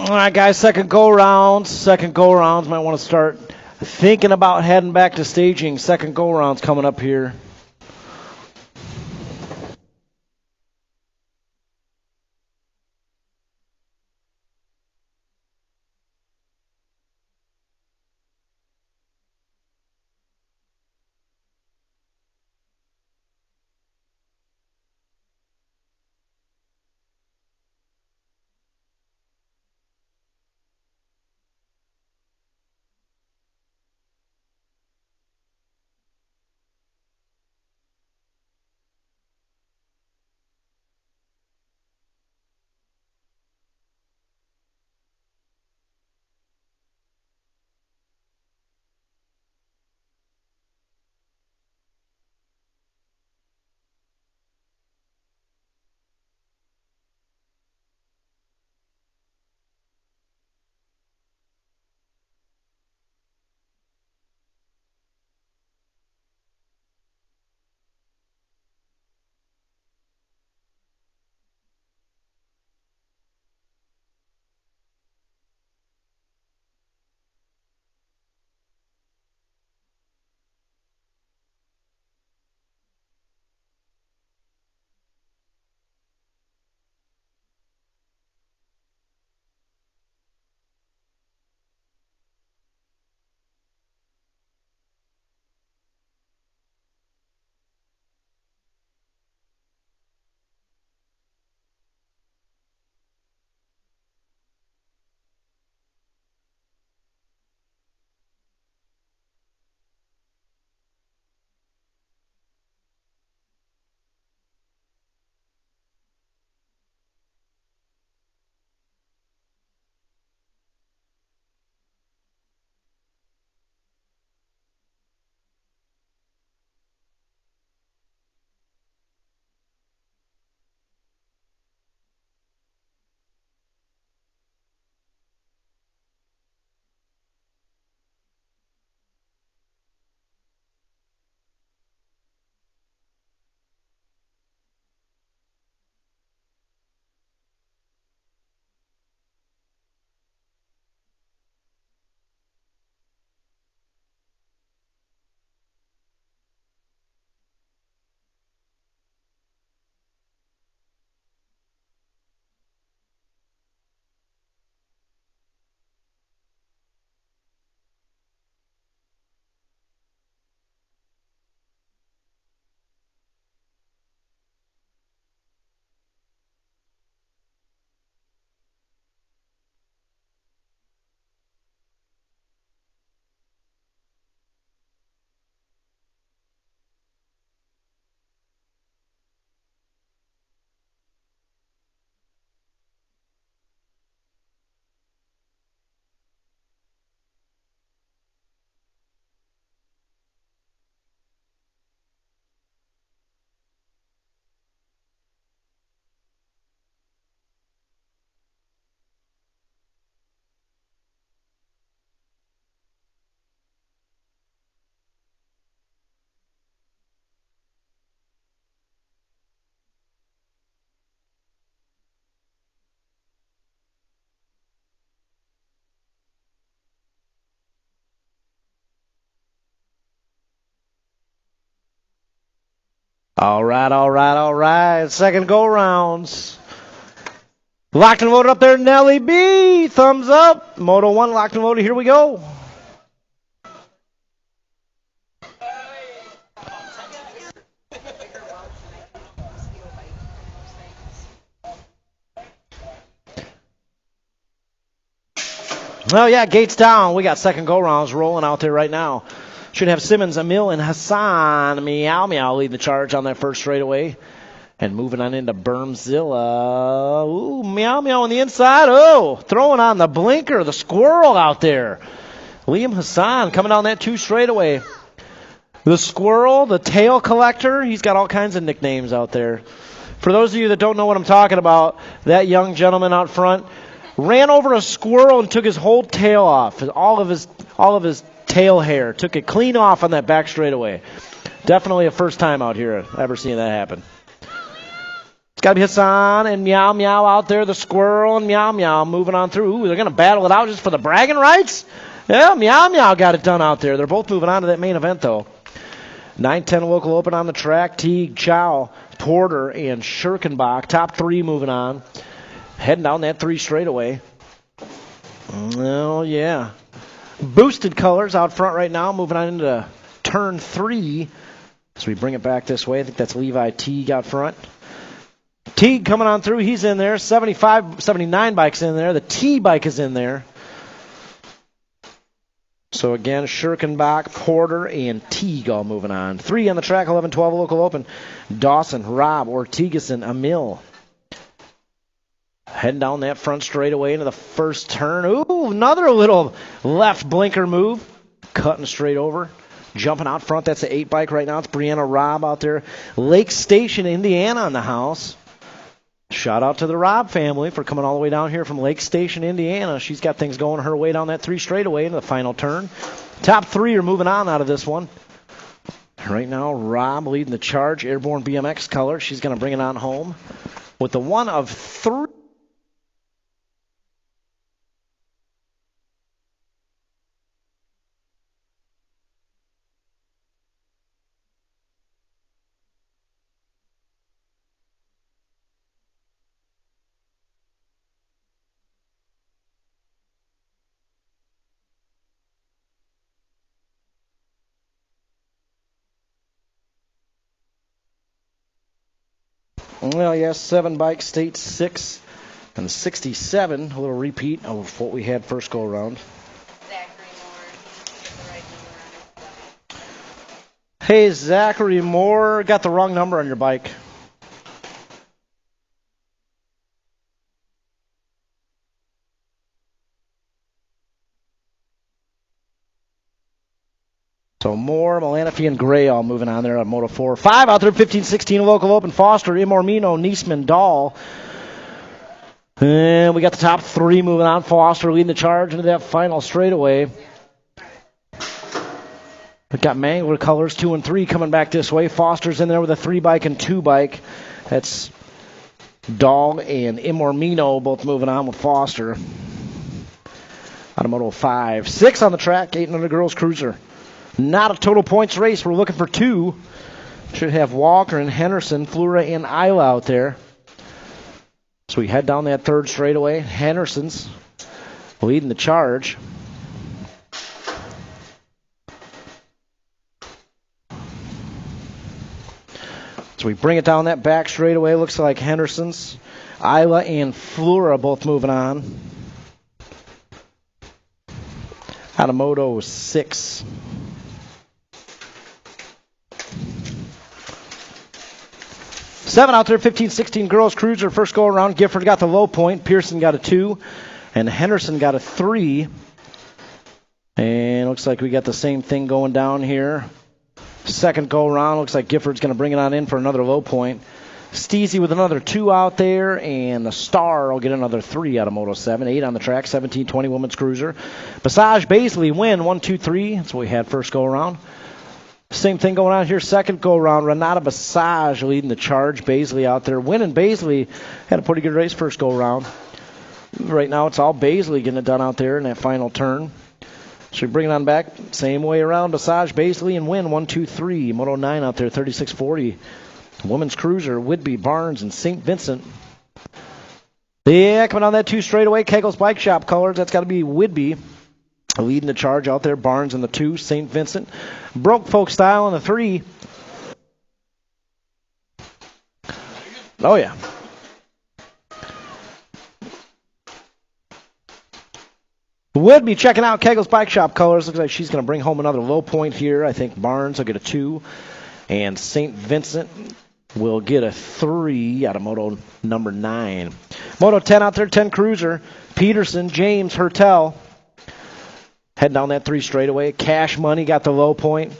All right, guys, second go rounds. Second go rounds. Might want to start thinking about heading back to staging. Second go rounds coming up here. All right, all right, all right. Second go rounds. Locked and loaded up there, Nelly B. Thumbs up. Moto 1, locked and loaded. Here we go. Oh, yeah, gates down. We got second go rounds rolling out there right now. Should have Simmons, Emil, and Hassan. Meow Meow lead the charge on that first straightaway. And moving on into Bermzilla. Ooh, Meow Meow on the inside. Oh, throwing on the blinker, the squirrel out there. Liam Hassan coming down that 2 straightaway. The squirrel, the tail collector. He's got all kinds of nicknames out there. For those of you that don't know what I'm talking about, that young gentleman out front ran over a squirrel and took his whole tail off. All of his tail hair. Took it clean off on that back straightaway. Definitely a first time out here ever seeing that happen. It's got to be Hassan and Meow Meow out there, the squirrel and Meow Meow moving on through. Ooh, they're going to battle it out just for the bragging rights? Yeah, Meow Meow got it done out there. They're both moving on to that main event, though. 9-10 local open on the track. Teague, Chow, Porter, and Schirkenbach. Top 3 moving on. Heading down that 3 straightaway. Oh, yeah. Boosted colors out front right now, moving on into turn 3. So we bring it back this way. I think that's Levi Teague out front. Teague coming on through. He's in there. 79 bikes in there. The T bike is in there. So again, Schirkenbach, Porter, and Teague all moving on. 3 on the track, 11-12 local open. Dawson, Rob, Ortigason, Emil. Heading down that front straightaway into the first turn. Ooh, another little left blinker move. Cutting straight over. Jumping out front, that's the 8 bike right now. It's Brianna Robb out there. Lake Station, Indiana on the house. Shout out to the Robb family for coming all the way down here from Lake Station, Indiana. She's got things going her way down that 3 straightaway into the final turn. Top 3 are moving on out of this one. Right now, Robb leading the charge. Airborne BMX color. She's going to bring it on home with the 1 of 3. Well, yes, 7 bike, state 6, and 67. A little repeat of what we had first go around. Hey, Zachary Moore, got the wrong number on your bike. So Moore, Malanafi, and Gray all moving on there on Moto 4. 5 out there, 15-16 local open. Foster, Imormino, Niesman, Dahl. And we got the top 3 moving on. Foster leading the charge into that final straightaway. We've got Mangler colors 2 and 3 coming back this way. Foster's in there with a 3 bike and 2 bike. That's Dahl and Imormino both moving on with Foster. Out of Moto 5. 6 on the track, 800 girls cruiser. Not a total points race. We're looking for 2. Should have Walker and Henderson, Flora and Isla out there. So we head down that 3rd straightaway. Henderson's leading the charge. So we bring it down that back straightaway. Looks like Henderson's, Isla and Flora both moving on. Out of Moto 6. 7 out there, 15-16 girls cruiser. First go around, Gifford got the low point. Pearson got a 2. And Henderson got a 3. And looks like we got the same thing going down here. Second go around, looks like Gifford's going to bring it on in for another low point. Steezy with another 2 out there. And the Star will get another 3 out of Moto 7. 8 on the track, 17-20 women's cruiser. Passage, Baisley win, 1, 2, 3. That's what we had first go around. Same thing going on here, second go-around. Renata Basage leading the charge. Baisley out there winning. Baisley had a pretty good race first go-around. Right now it's all Baisley getting it done out there in that final turn. So we bring it on back, same way around. Basage, Baisley, and win. 1, 2, 3. Moto 9 out there, 36-40. Women's cruiser, Whitby, Barnes, and St. Vincent. Yeah, coming on that 2 straightaway, Kegel's Bike Shop colors. That's got to be Whitby leading the charge out there. Barnes in the 2, St. Vincent. Broke folk style in the 3. Oh, yeah. Whitby checking out Kegel's Bike Shop colors. Looks like she's going to bring home another low point here. I think Barnes will get a 2. And St. Vincent will get a 3 out of Moto number 9. Moto 10 out there, 10 cruiser. Peterson, James, Hertel. Heading down that 3 straightaway. Cash Money got the low point.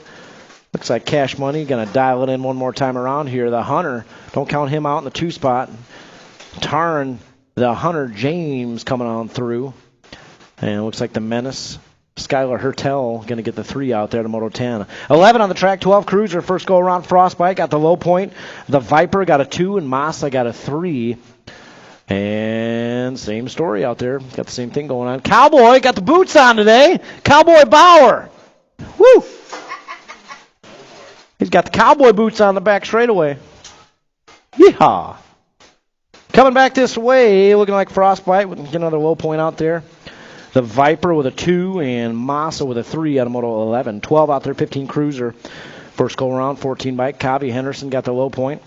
Looks like Cash Money going to dial it in one more time around here. The Hunter, don't count him out in the 2 spot. Tarn, the Hunter, James coming on through. And it looks like the Menace, Skylar Hertel, going to get the 3 out there to Moto 10. 11 on the track, 12 cruiser. First go around, Frostbite got the low point. The Viper got a 2, and Massa got a 3. And same story out there. Got the same thing going on. Cowboy got the boots on today. Cowboy Bauer. Woo! He's got the cowboy boots on the back straightaway. Yeehaw! Coming back this way, looking like Frostbite. We can get another low point out there. The Viper with a 2 and Massa with a 3 out of Moto 11. 12 out there, 15 cruiser. First go around, 14 bike. Kavi Henderson got the low point.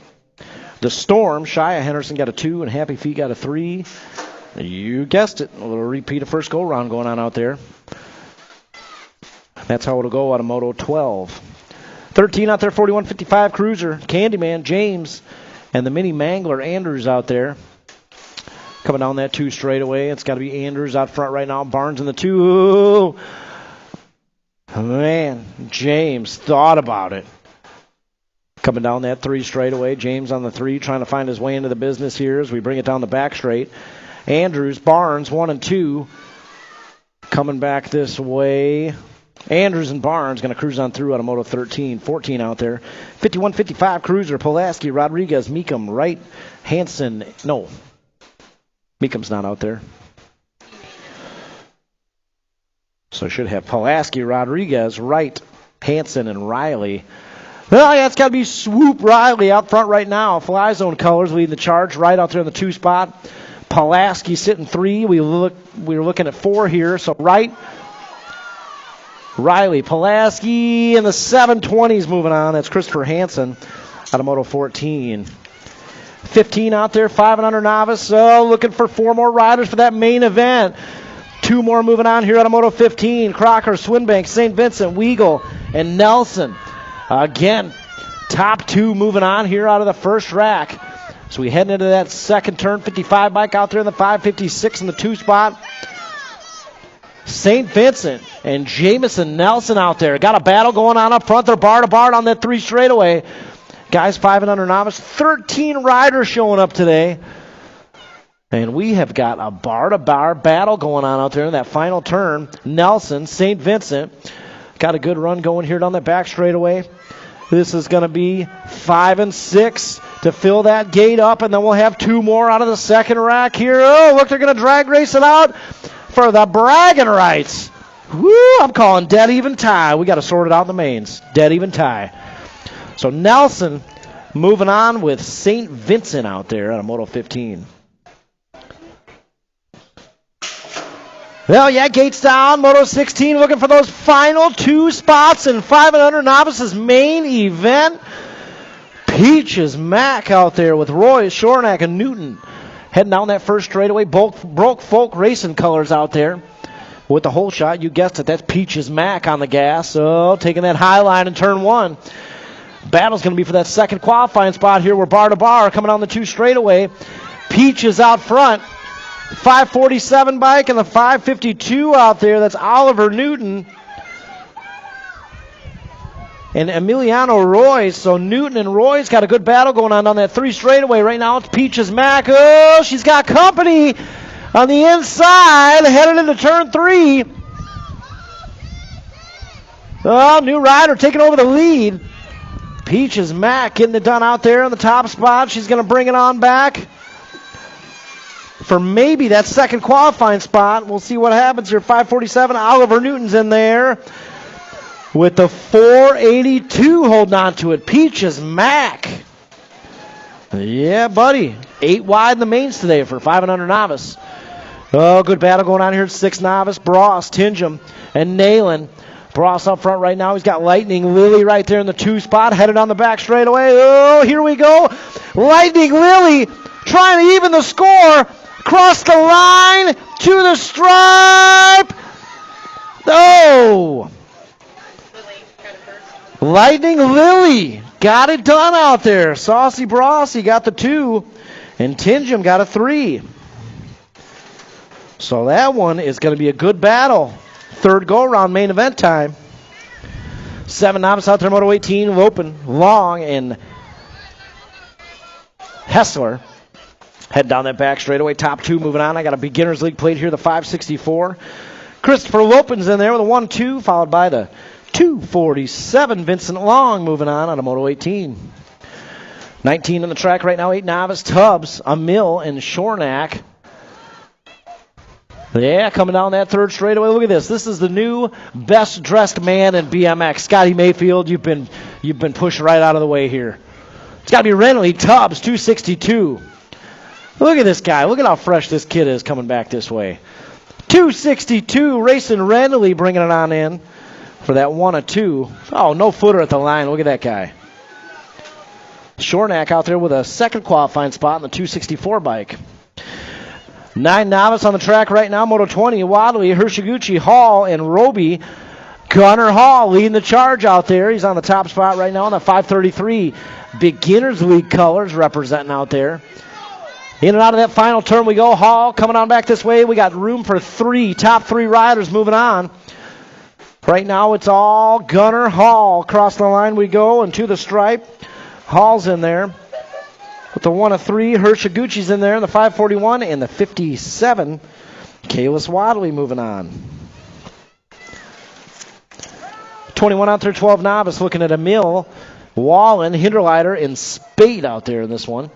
The Storm, Shia Henderson got a 2 and Happy Feet got a 3. You guessed it. A little repeat of first go around going on out there. That's how it'll go out of Moto 12. 13 out there, 41.55 cruiser. Candyman, James, and the Mini Mangler, Andrews out there. Coming down that 2 straightaway. It's got to be Andrews out front right now. Barnes in the 2. Man, James thought about it. Coming down that 3 straightaway. James on the 3, trying to find his way into the business here as we bring it down the back straight. Andrews, Barnes, 1 and 2. Coming back this way. Andrews and Barnes going to cruise on through out of Moto 13. 14 out there. 51.55 cruiser. Pulaski, Rodriguez, Meekum, Wright, Hansen. No. Meekum's not out there. So should have Pulaski, Rodriguez, Wright, Hansen, and Riley. Well, yeah, it's got to be Swoop Riley out front right now. Fly Zone colors leading the charge. Right out there in the 2 spot. Pulaski sitting 3. We were looking at 4 here. So Wright, Riley, Pulaski, and the 720s moving on. That's Christopher Hansen out of Moto 14. 15 out there, 5 and under novice. So looking for 4 more riders for that main event. 2 more moving on here out of Moto 15. Crocker, Swinbank, St. Vincent, Weagle, and Nelson. Again, top 2 moving on here out of the first rack. So we head into that second turn. 55 bike out there in the 556 in the 2 spot. St. Vincent and Jamison Nelson out there. Got a battle going on up front. They're bar to bar on that 3 straightaway. Guys 5 and under novice. 13 riders showing up today. And we have got a bar-to-bar battle going on out there in that final turn. Nelson, St. Vincent. Got a good run going here down that back straightaway. This is going to be 5 and 6 to fill that gate up. And then we'll have 2 more out of the second rack here. Oh, look, they're going to drag race it out for the bragging rights. Woo, I'm calling dead even tie. We got to sort it out in the mains. Dead even tie. So Nelson moving on with St. Vincent out there on a Moto 15. Well, yeah, gates down. Moto 16 looking for those final 2 spots in 5 and under novices main event. Peaches Mac out there with Roy, Shornack, and Newton. Heading down that first straightaway. Broke Folk Racing colors out there with the whole shot. You guessed it. That's Peaches Mac on the gas. So taking that high line in turn 1. Battle's going to be for that second qualifying spot here. We're bar to bar coming on the 2 straightaway. Peaches out front. 547 bike and the 552 out there. That's Oliver Newton and Emiliano Royce. So Newton and Royce got a good battle going on that 3 straightaway. Right now it's Peaches Mac. Oh, she's got company on the inside headed into turn 3. Oh, new rider taking over the lead. Peaches Mac getting it done out there in the top spot. She's going to bring it on back for maybe that second qualifying spot. We'll see what happens here. 547, Oliver Newton's in there with the 482 holding on to it. Peaches Mac Yeah, buddy. 8 wide in the mains today for 500 novice. Oh, good battle going on here at 6 novice. Bross, Tingham, and Nayland. Bross up front right now. He's got Lightning Lily right there in the 2 spot. Headed on the back straightaway. Oh, here we go. Lightning Lily trying to even the score. Across the line to the stripe. Oh. Lightning Lily got it done out there. Saucy Brossy got the 2, and Tingham got a 3. So that one is going to be a good battle. 3rd go-around, main event time. 7 novice out there, Moto 18, Lopin, Long, and Hessler. Head down that back straightaway, top 2 moving on. I got a beginner's league plate here, the 564. Christopher Lopin's in there with a 1-2, followed by the 247. Vincent Long moving on a Moto 18. 19 on the track right now, 8 novice. Tubbs, Emil, and Shornack. Yeah, coming down that 3rd straightaway. Look at this. This is the new best dressed man in BMX. Scotty Mayfield, you've been pushed right out of the way here. It's got to be Renly. Tubbs, 262. Look at this guy. Look at how fresh this kid is coming back this way. 262, racing Renly, bringing it on in for that 1-2. Oh, no footer at the line. Look at that guy. Shornack out there with a 2nd qualifying spot on the 264 bike. 9 novice on the track right now. Moto 20, Wadley, Hirshiguchi, Hall, and Roby. Gunnar Hall leading the charge out there. He's on the top spot right now on the 533. Beginners League colors representing out there. In and out of that final turn we go. Hall coming on back this way. We got room for 3. Top 3 riders moving on. Right now it's all Gunnar Hall. Across the line we go and to the stripe. Hall's in there. With the 1-3, Hirshiguchi's in there in the 541 and the 57. Kalis Wadley moving on. 21 out there, 12 novice. Looking at Emil, Wallen, Hinderleiter, and Spade out there in this one.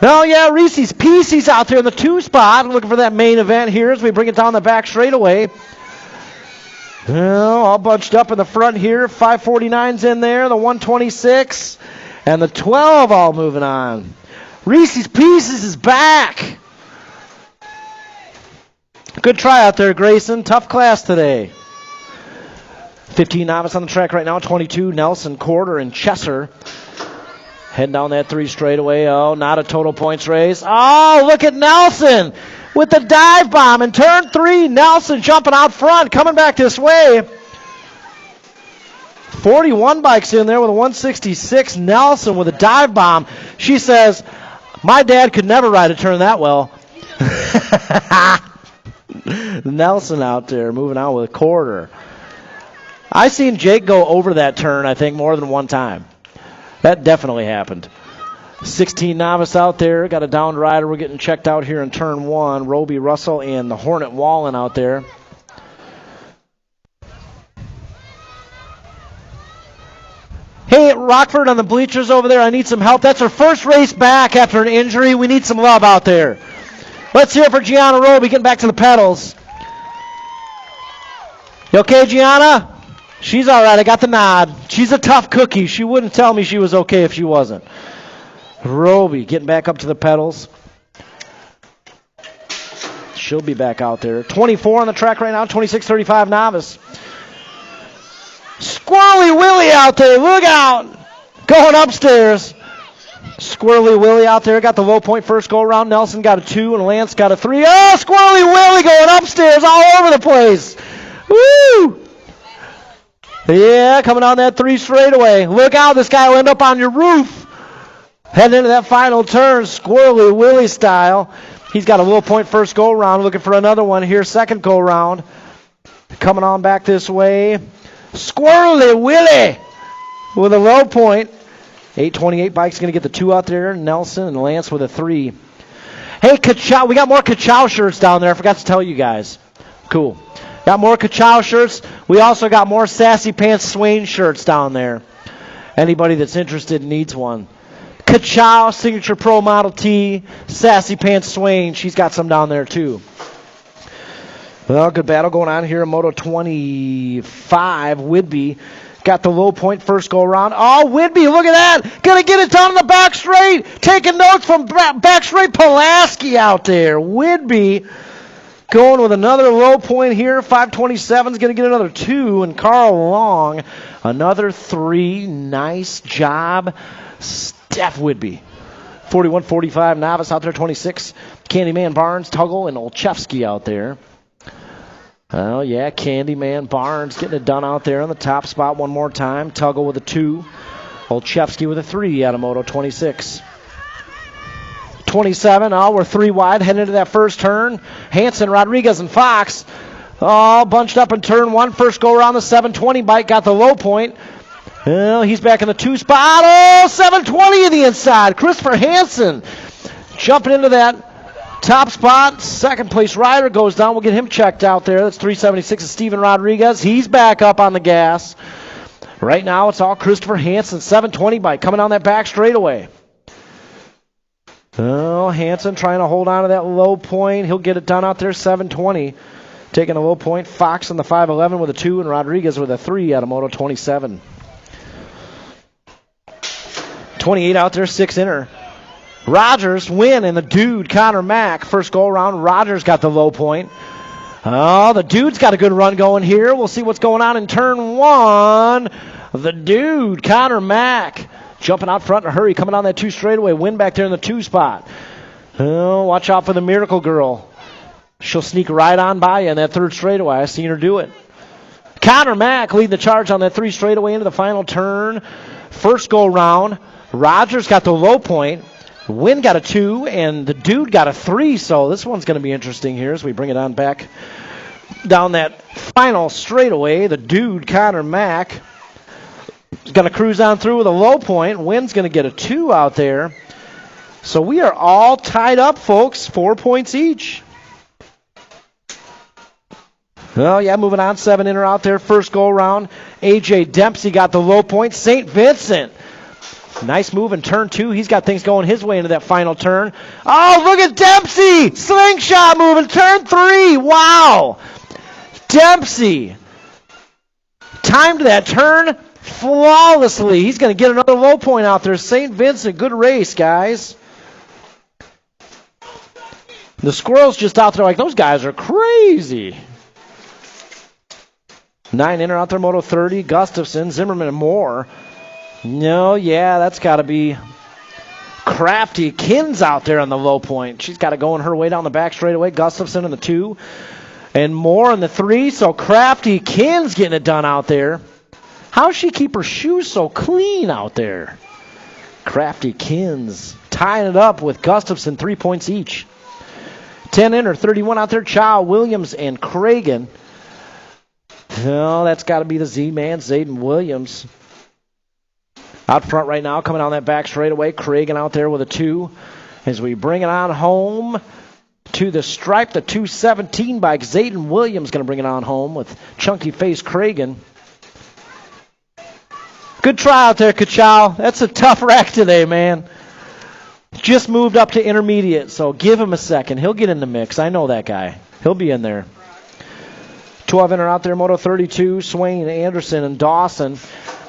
Oh, yeah, Reese's Pieces out there in the 2 spot. Looking for that main event here as we bring it down the back straightaway. Well, all bunched up in the front here. 549's in there, the 126, and the 12 all moving on. Reese's Pieces is back. Good try out there, Grayson. Tough class today. 15 novice on the track right now. 22, Nelson, Quarter, and Chesser. Heading down that 3 straightaway. Oh, not a total points race. Oh, look at Nelson with the dive bomb in turn 3. Nelson jumping out front, coming back this way. 41 bikes in there with a 166. Nelson with a dive bomb. She says, my dad could never ride a turn that well. Nelson out there moving out with a Quarter. I seen Jake go over that turn, I think, more than one time. That definitely happened. 16 novice out there. Got a downed rider. We're getting checked out here in turn 1. Roby Russell and the Hornet Wallen out there. Hey, Rockford on the bleachers over there. I need some help. That's her first race back after an injury. We need some love out there. Let's hear it for Gianna Roby getting back to the pedals. You okay, Gianna? She's all right. I got the nod. She's a tough cookie. She wouldn't tell me she was okay if she wasn't. Roby getting back up to the pedals. She'll be back out there. 24 on the track right now. 26-35 novice. Squirrely Willie out there. Look out. Going upstairs. Squirrely Willie out there. Got the low point first go around. Nelson got a 2 and Lance got a 3. Oh, Squirrely Willie going upstairs all over the place. Woo! Yeah, coming on that 3 straightaway. Look out, this guy will end up on your roof. Heading into that final turn, Squirrely Willie style. He's got a low point first go round. Looking for another one here, second go round. Coming on back this way. Squirrely Willie with a low point. 828 bike's going to get the 2 out there. Nelson and Lance with a 3. Hey, Kachow, we got more Kachow shirts down there. I forgot to tell you guys. Cool. Got more Kachow shirts. We also got more Sassy Pants Swain shirts down there. Anybody that's interested needs one. Kachow Signature Pro Model T, Sassy Pants Swain. She's got some down there too. Well, good battle going on here in Moto 25. Whidbey got the low point first go around. Oh, Whitby, look at that. Going to get it down in the back straight. Taking notes from back straight. Pulaski out there. Whitby going with another low point here. 527 is going to get another 2. And Carl Long, another 3. Nice job, Steph Whitby. 41-45 novice out there, 26. Candyman Barnes, Tuggle, and Olszewski out there. Oh, yeah, Candyman Barnes getting it done out there on the top spot one more time. Tuggle with a 2. Olszewski with a 3 out of Moto 26. 27, we're 3 wide, heading into that first turn. Hansen, Rodriguez, and Fox all bunched up in turn 1. First go around the 720 bike, got the low point. Well, he's back in the 2 spot. Oh, 720 in the inside. Christopher Hansen jumping into that top spot. Second place rider goes down. We'll get him checked out there. That's 376 of Steven Rodriguez. He's back up on the gas. Right now it's all Christopher Hansen. 720 bike coming down that back straightaway. Oh, Hansen trying to hold on to that low point. He'll get it done out there. 720. Taking a low point. Fox on the 511 with a 2 and Rodriguez with a 3 out of Moto 27. 28 out there, 6 inner. Rogers win, and the dude, Connor Mack, first go around. Rogers got the low point. Oh, the dude's got a good run going here. We'll see what's going on in turn 1. The dude, Connor Mack, jumping out front in a hurry, coming on that 2 straightaway. Win back there in the 2 spot. Oh, watch out for the Miracle Girl. She'll sneak right on by you in that 3rd straightaway. I've seen her do it. Connor Mack leading the charge on that 3 straightaway into the final turn. First go around. Rogers got the low point. Wynn got a 2, and the dude got a 3. So this one's going to be interesting here as we bring it on back down that final straightaway. The dude, Connor Mack, is going to cruise on through with a low point. Wynn's going to get a 2 out there. So we are all tied up, folks. 4 points each. Oh, yeah, moving on. 7 inner out there. First go around. A.J. Dempsey got the low point. St. Vincent. Nice move in turn 2. He's got things going his way into that final turn. Oh, look at Dempsey! Slingshot move in turn 3. Wow! Dempsey timed that turn flawlessly. He's going to get another low point out there. St. Vincent, good race, guys. The squirrels just out there like, those guys are crazy. 9 inner out there, Moto 30. Gustafson, Zimmerman, and Moore. No, yeah, that's got to be Crafty. Kins out there on the low point. She's got it going her way down the back straightaway. Gustafson in the 2. And Moore in the 3. So Crafty Kins getting it done out there. How does she keep her shoes so clean out there? Crafty Kins tying it up with Gustafson, 3 points each. 10 inner, 31 out there. Chow, Williams, and Cragen. No, that's got to be the Z-Man, Zayden Williams. Out front right now, coming on that back straightaway. Cragen out there with a 2. As we bring it on home to the stripe, the 217 bike. Zayden Williams going to bring it on home with chunky face Cragen. Good try out there, Kachow. That's a tough rack today, man. Just moved up to intermediate, so give him a second. He'll get in the mix. I know that guy. He'll be in there. 12 inner out there, Moto 32, Swain, Anderson, and Dawson.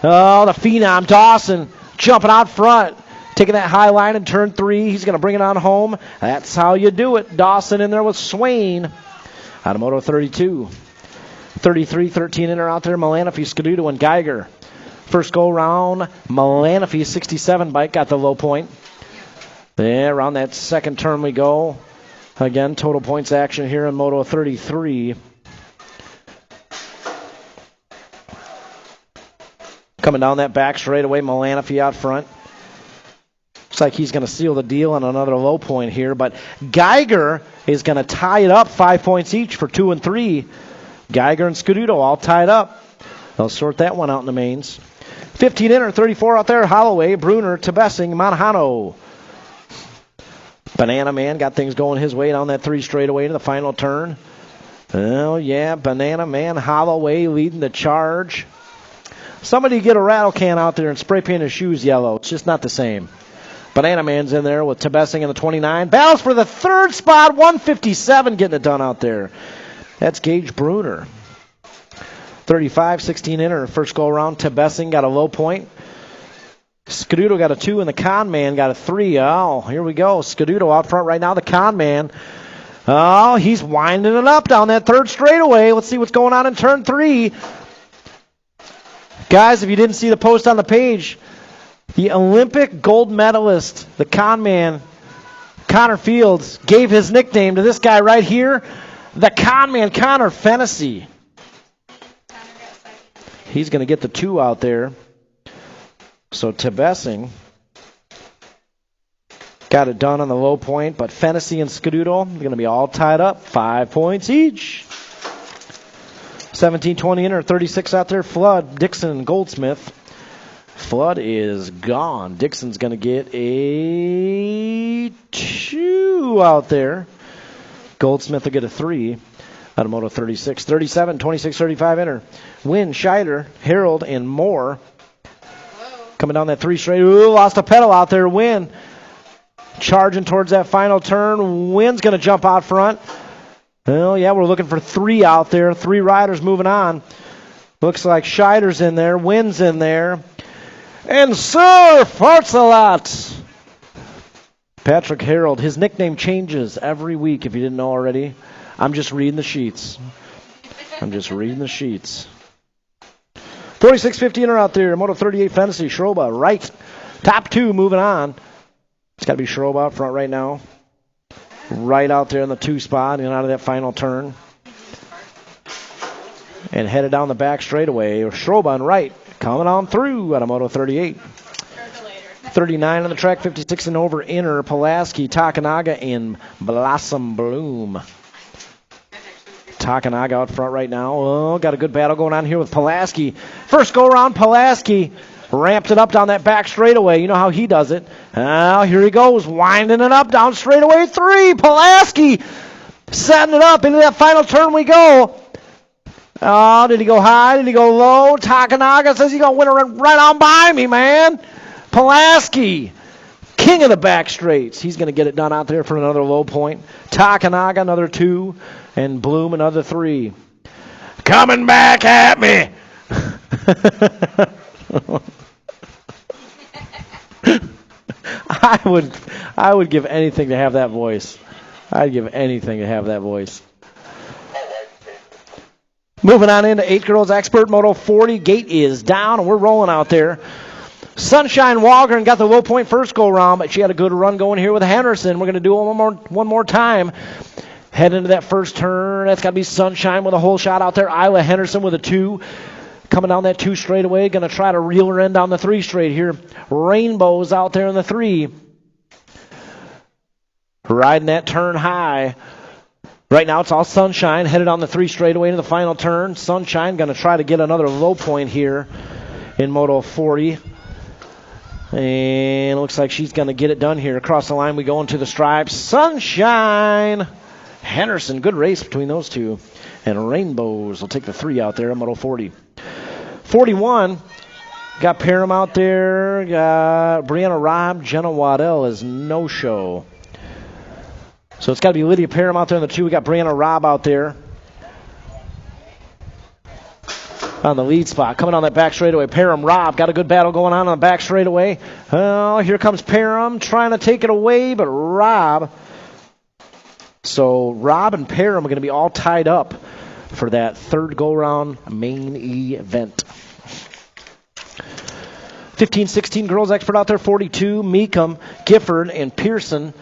Oh, the Phenom, Dawson, jumping out front. Taking that high line in turn 3. He's going to bring it on home. That's how you do it. Dawson in there with Swain out of Moto 32. 33, 13 inner out there, Milanofi, Scaduto, and Geiger. First go round, Milanofi, 67 bike, got the low point. There, around that second turn we go. Again, total points action here in Moto 33. Coming down that back straightaway, Milanofi out front. Looks like he's going to seal the deal on another low point here, but Geiger is going to tie it up, 5 points each for 2 and 3. Geiger and Scaduto all tied up. They'll sort that one out in the mains. 15 inner, 34 out there, Holloway, Bruner, Tebessing, Manhano. Banana Man got things going his way down that 3 straightaway to the final turn. Oh, yeah, Banana Man, Holloway leading the charge. Somebody get a rattle can out there and spray paint his shoes yellow. It's just not the same. Banana Man's in there with Tebessing in the 29. Battles for the 3rd spot, 157 getting it done out there. That's Gage Bruner. 35, 16 inner, first go around. Tebessing got a low point. Scuduto got a 2, and the Con Man got a 3. Oh, here we go. Scuduto out front right now. The Con Man. Oh, he's winding it up down that third straightaway. Let's see what's going on in turn 3. Guys, if you didn't see the post on the page, the Olympic gold medalist, the Con Man, Connor Fields, gave his nickname to this guy right here, the Con Man, Connor Fennessy. He's going to get the 2 out there. So Tebessing got it done on the low point, but Fennessy and Scuduto are going to be all tied up. 5 points each. 17, 20 inner, 36 out there. Flood, Dixon, and Goldsmith. Flood is gone. Dixon's going to get a 2 out there. Goldsmith will get a 3 out of Moto 36. 37, 26, 35 inner. Wynn, Scheider, Harold, and Moore. Coming down that 3 straight. Ooh, lost a pedal out there. Wynn charging towards that final turn. Wynn's going to jump out front. Well, yeah, we're looking for 3 out there. 3 riders moving on. Looks like Scheider's in there. Wynn's in there. And Sir Fartsalot. Patrick Harold. His nickname changes every week if you didn't know already. I'm just reading the sheets. 46, 50 inner out there. Moto 38 Fantasy. Schroba right. Top 2 moving on. It's got to be Schroba out front right now. Right out there in the 2 spot and out of that final turn. And headed down the back straightaway. Schroba on right. Coming on through out of Moto 38. 39 on the track. 56 and over inner. Pulaski, Takanaga, and Blossom Bloom. Takanaga out front right now. Oh, got a good battle going on here with Pulaski. First go around, Pulaski ramped it up down that back straightaway. You know how he does it. Now here he goes, winding it up down straightaway 3. Pulaski setting it up into that final turn we go. Oh, did he go high? Did he go low? Takanaga says he's going to win it right on by me, man. Pulaski, king of the back straights. He's going to get it done out there for another low point. Takanaga, another 2. And Bloom, another 3. Coming back at me. I would give anything to have that voice. I'd give anything to have that voice. Moving on into 8 Girls Expert Moto 40. Gate is down, and we're rolling out there. Sunshine Walgren got the low point first go round, but she had a good run going here with Henderson. We're going to do it one more time. Head into that first turn. That's got to be Sunshine with a whole shot out there. Isla Henderson with a 2. Coming down that 2 straightaway. Going to try to reel her in down the 3 straight here. Rainbow's out there in the 3. Riding that turn high. Right now it's all Sunshine. Headed on the 3 straightaway into the final turn. Sunshine going to try to get another low point here in Moto 40. And it looks like she's going to get it done here. Across the line we go into the stripes. Sunshine Henderson, good race between those 2. And Rainbows will take the 3 out there in Moto 40. 41, got Parham out there. Got Brianna Robb. Jenna Waddell is no-show. So it's got to be Lydia Parham out there in the 2. We got Brianna Robb out there on the lead spot. Coming on that back straightaway, Parham, Robb. Got a good battle going on the back straightaway. Oh, here comes Parham trying to take it away, but Robb. So Robb and Parham are going to be all tied up for that third go-round main event. 15, 16 Girls Expert out there, 42. Meekum, Gifford, and Pearson.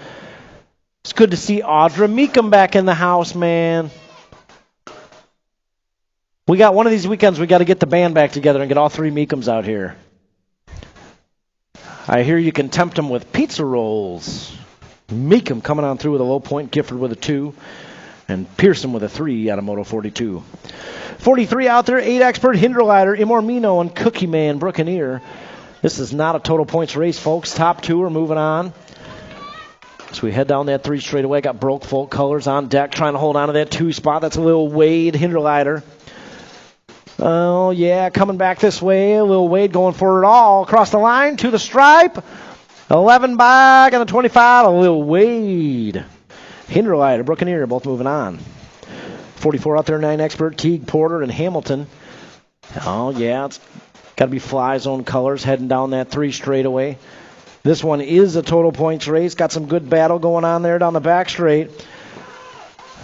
It's good to see Audra Meekum back in the house, man. We got one of these weekends, we got to get the band back together and get all 3 Meekums out here. I hear you can tempt them with pizza rolls. Meekum coming on through with a low point, Gifford with a 2, and Pearson with a 3 out of Moto 42. 43 out there, 8 Expert, Hinderleiter, Imormino, and Cookie Man, Brookeneer. This is not a total points race, folks. Top 2 are moving on. So we head down that 3 straightaway. Got Broke Folk Colors on deck, trying to hold on to that 2 spot. That's a little Wade Hinderleiter. Oh, yeah, coming back this way. A little Wade going for it all. Across the line to the stripe. 11 back and the 25. A little Wade. Hinderleiter, Brookeneer, both moving on. 44 out there, 9 Expert, Teague, Porter, and Hamilton. Oh, yeah, it's got to be Fly Zone colors heading down that 3 straightaway. This one is a total points race. Got some good battle going on there down the back straight.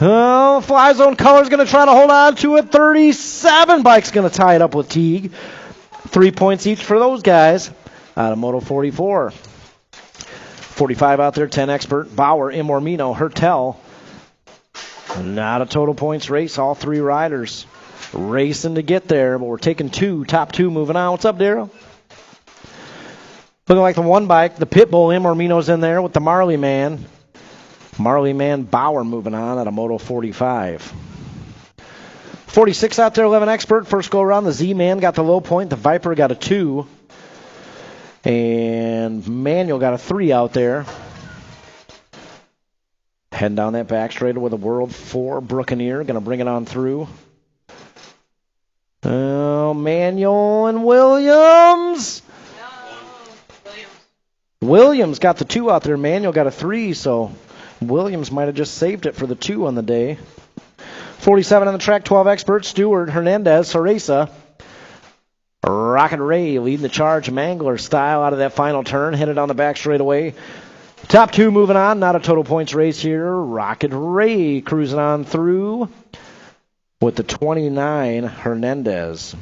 Oh, Fly Zone colors going to try to hold on to it. 37 bike's going to tie it up with Teague. 3 points each for those guys out of Moto 44. 45 out there, 10 expert. Bauer, Imormino, Hertel. Not a total points race. All 3 riders racing to get there, but we're taking 2, top 2 moving on. What's up, Daryl? Looking like the one bike, the Pitbull, Imormino's in there with the Marley Man. Marley Man Bauer moving on at a Moto 45. 46 out there, 11 expert. First go around, the Z-Man got the low point. The Viper got a 2. And Manuel got a 3 out there. Heading down that back straight with a World 4 Buccaneer. Going to bring it on through. Oh, Manuel and Williams. Williams got the 2 out there. Manuel got a 3, so Williams might have just saved it for the 2 on the day. 47 on the track, 12 expert. Stewart, Hernandez, Cereza. Rocket Ray leading the charge, Mangler style out of that final turn. Headed on the back straightaway. Top 2 moving on. Not a total points race here. Rocket Ray cruising on through with the 29, Hernandez.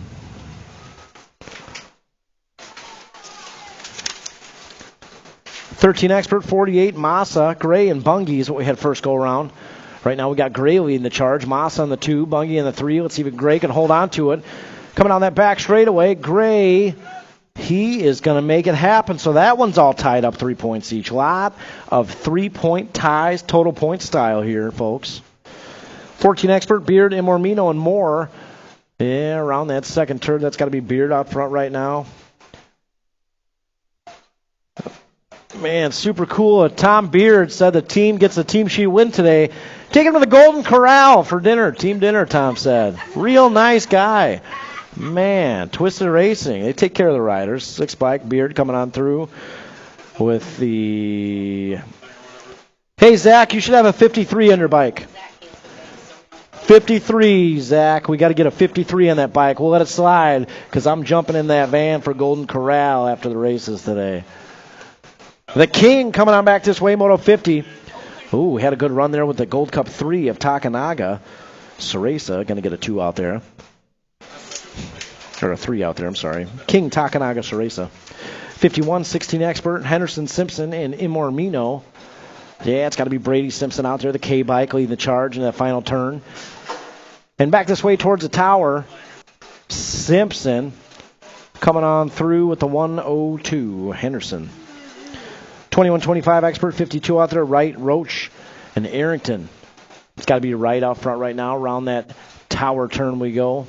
$13 expert, 48, Massa, Gray, and Bungie is what we had first go around. Right now we got Gray leading the charge, Massa on the 2, Bungie in the 3. Let's see if Gray can hold on to it. Coming on that back straightaway, Gray, he is going to make it happen. So that one's all tied up 3 points each. Lot of 3-point ties, total point style here, folks. 14 expert, Beard, Imormino, and more. Yeah, around that second turn, that's got to be Beard out front right now. Man, super cool. Tom Beard said the team gets a team sheet win today. Take him to the Golden Corral for dinner. Team dinner, Tom said. Real nice guy. Man, Twisted Racing. They take care of the riders. 6 bike, Beard coming on through with the... Hey, Zach, you should have a 53 on your bike. 53, Zach. We got to get a 53 on that bike. We'll let it slide because I'm jumping in that van for Golden Corral after the races today. The King coming on back this way, Moto 50. Ooh, had a good run there with the Gold Cup 3 of Takanaga. Cereza going to get a 2 out there. Or a 3 out there, I'm sorry. King, Takanaga, Cereza. 51, 16 expert, Henderson, Simpson, and Imormino. Yeah, it's got to be Brady Simpson out there, the K-bike leading the charge in that final turn. And back this way towards the tower, Simpson coming on through with the 102, Henderson. 21-25 expert, 52 out there, Wright, Roach, and Arrington. It's got to be Wright out front right now. Around that tower turn we go.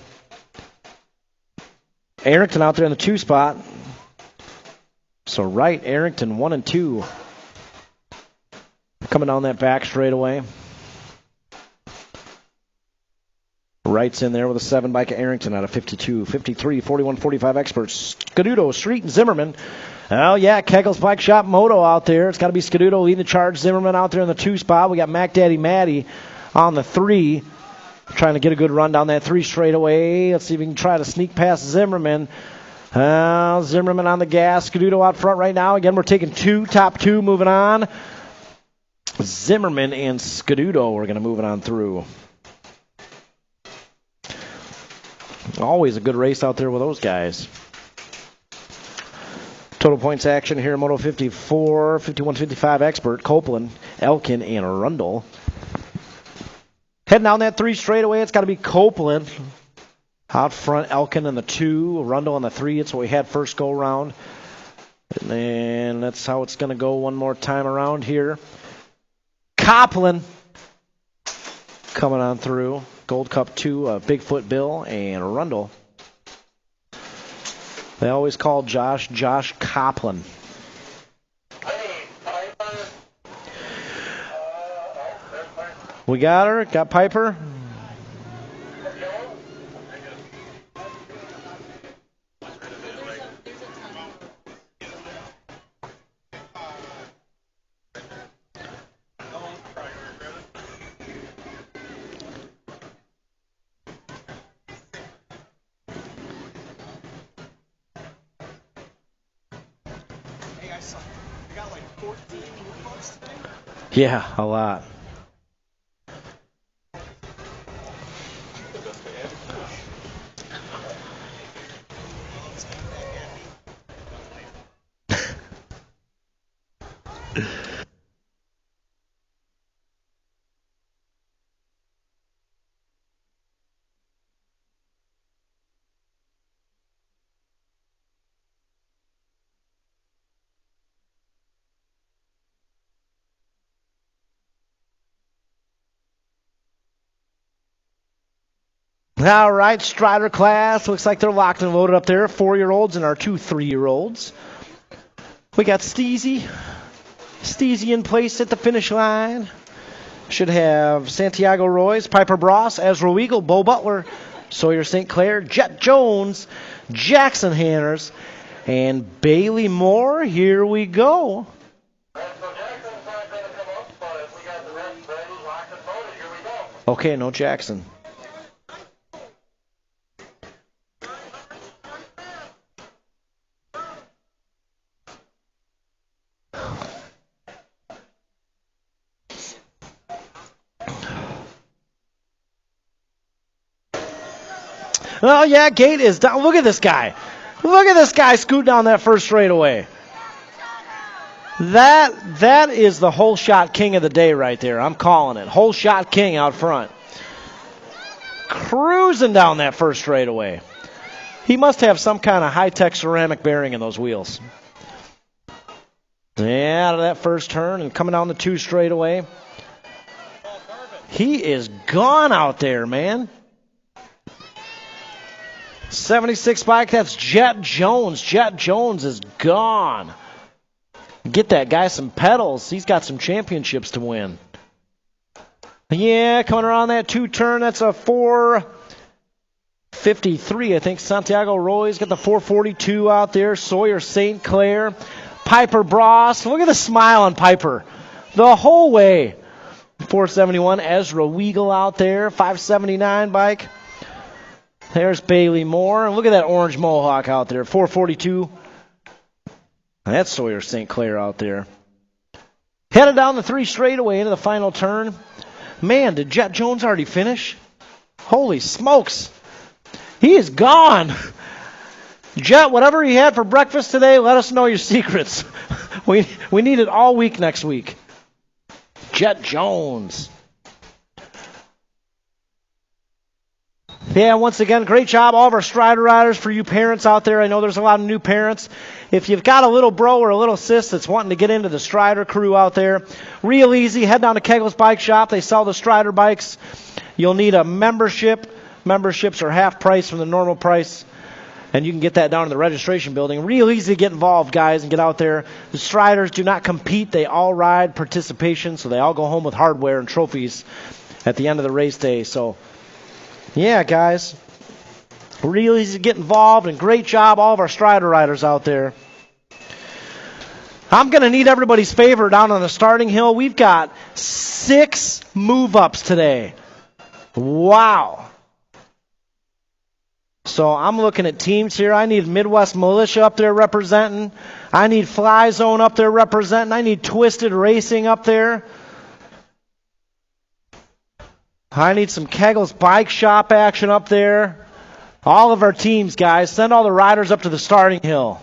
Arrington out there in the 2 spot. So Wright, Arrington, 1 and 2. Coming down that back straightaway. Wright's in there with a 7 bike of Arrington out of 52. 53, 41, 45 experts. Scaduto, Street, and Zimmerman. Oh, yeah, Kegel's Bike Shop Moto out there. It's got to be Scaduto leading the charge. Zimmerman out there in the 2 spot. We got Mac Daddy Matty on the 3. Trying to get a good run down that 3 straightaway. Let's see if we can try to sneak past Zimmerman. Zimmerman on the gas. Scaduto out front right now. Again, we're taking 2, top 2 moving on. Zimmerman and Scaduto are going to move it on through. Always a good race out there with those guys. Total points action here, Moto 54, 51, 55 expert, Copeland, Elkin, and Rundle. Heading down that 3 straightaway, it's got to be Copeland. Out front, Elkin in the 2, Rundle on the 3. It's what we had first go around. And that's how it's going to go one more time around here. Copeland coming on through. Gold Cup 2, Bigfoot Bill, and Rundle. They always call Josh Copeland. We got her. Got Piper. We got like 14 movements today. Yeah, a lot. All right, Strider class. Looks like they're locked and loaded up there. 4-year-olds and our 2 3-year-olds. We got Steezy in place at the finish line. Should have Santiago Royce, Piper Bross, Ezra Weagle, Bo Butler, Sawyer St. Clair, Jet Jones, Jackson Hanners, and Bailey Moore. Here we go. Okay, no Jackson. Oh, yeah, Gate is down. Look at this guy. Look at this guy scoot down that first straightaway. That is the hole shot king of the day right there. I'm calling it. Hole shot king out front. Cruising down that first straightaway. He must have some kind of high-tech ceramic bearing in those wheels. Yeah, out of that first turn and coming down the 2 straightaway. He is gone out there, man. 76 bike, that's Jet Jones. Jet Jones is gone. Get that guy some pedals. He's got some championships to win. Yeah, coming around that 2 turn, that's a 4:53. I think Santiago Roy's got the 4:42 out there. Sawyer St. Clair. Piper Bross. Look at the smile on Piper the whole way. 471. Ezra Weagle out there. 579 bike. There's Bailey Moore. And look at that orange mohawk out there. 442. That's Sawyer St. Clair out there. Headed down the 3 straightaway into the final turn. Man, did Jet Jones already finish? Holy smokes. He is gone. Jet, whatever he had for breakfast today, let us know your secrets. We need it all week next week. Jet Jones. Yeah, once again, great job, all of our Strider riders. For you parents out there, I know there's a lot of new parents. If you've got a little bro or a little sis that's wanting to get into the Strider crew out there, real easy. Head down to Kegel's Bike Shop. They sell the Strider bikes. You'll need a membership. Memberships are half price from the normal price, and you can get that down in the registration building. Real easy to get involved, guys, and get out there. The Striders do not compete. They all ride participation, so they all go home with hardware and trophies at the end of the race day. So, yeah, guys, real easy to get involved, and great job, all of our Strider riders out there. I'm going to need everybody's favor down on the starting hill. We've got 6 move-ups today. Wow. So I'm looking at teams here. I need Midwest Militia up there representing. I need Fly Zone up there representing. I need Twisted Racing up there. I need some Kegel's Bike Shop action up there. All of our teams, guys. Send all the riders up to the starting hill.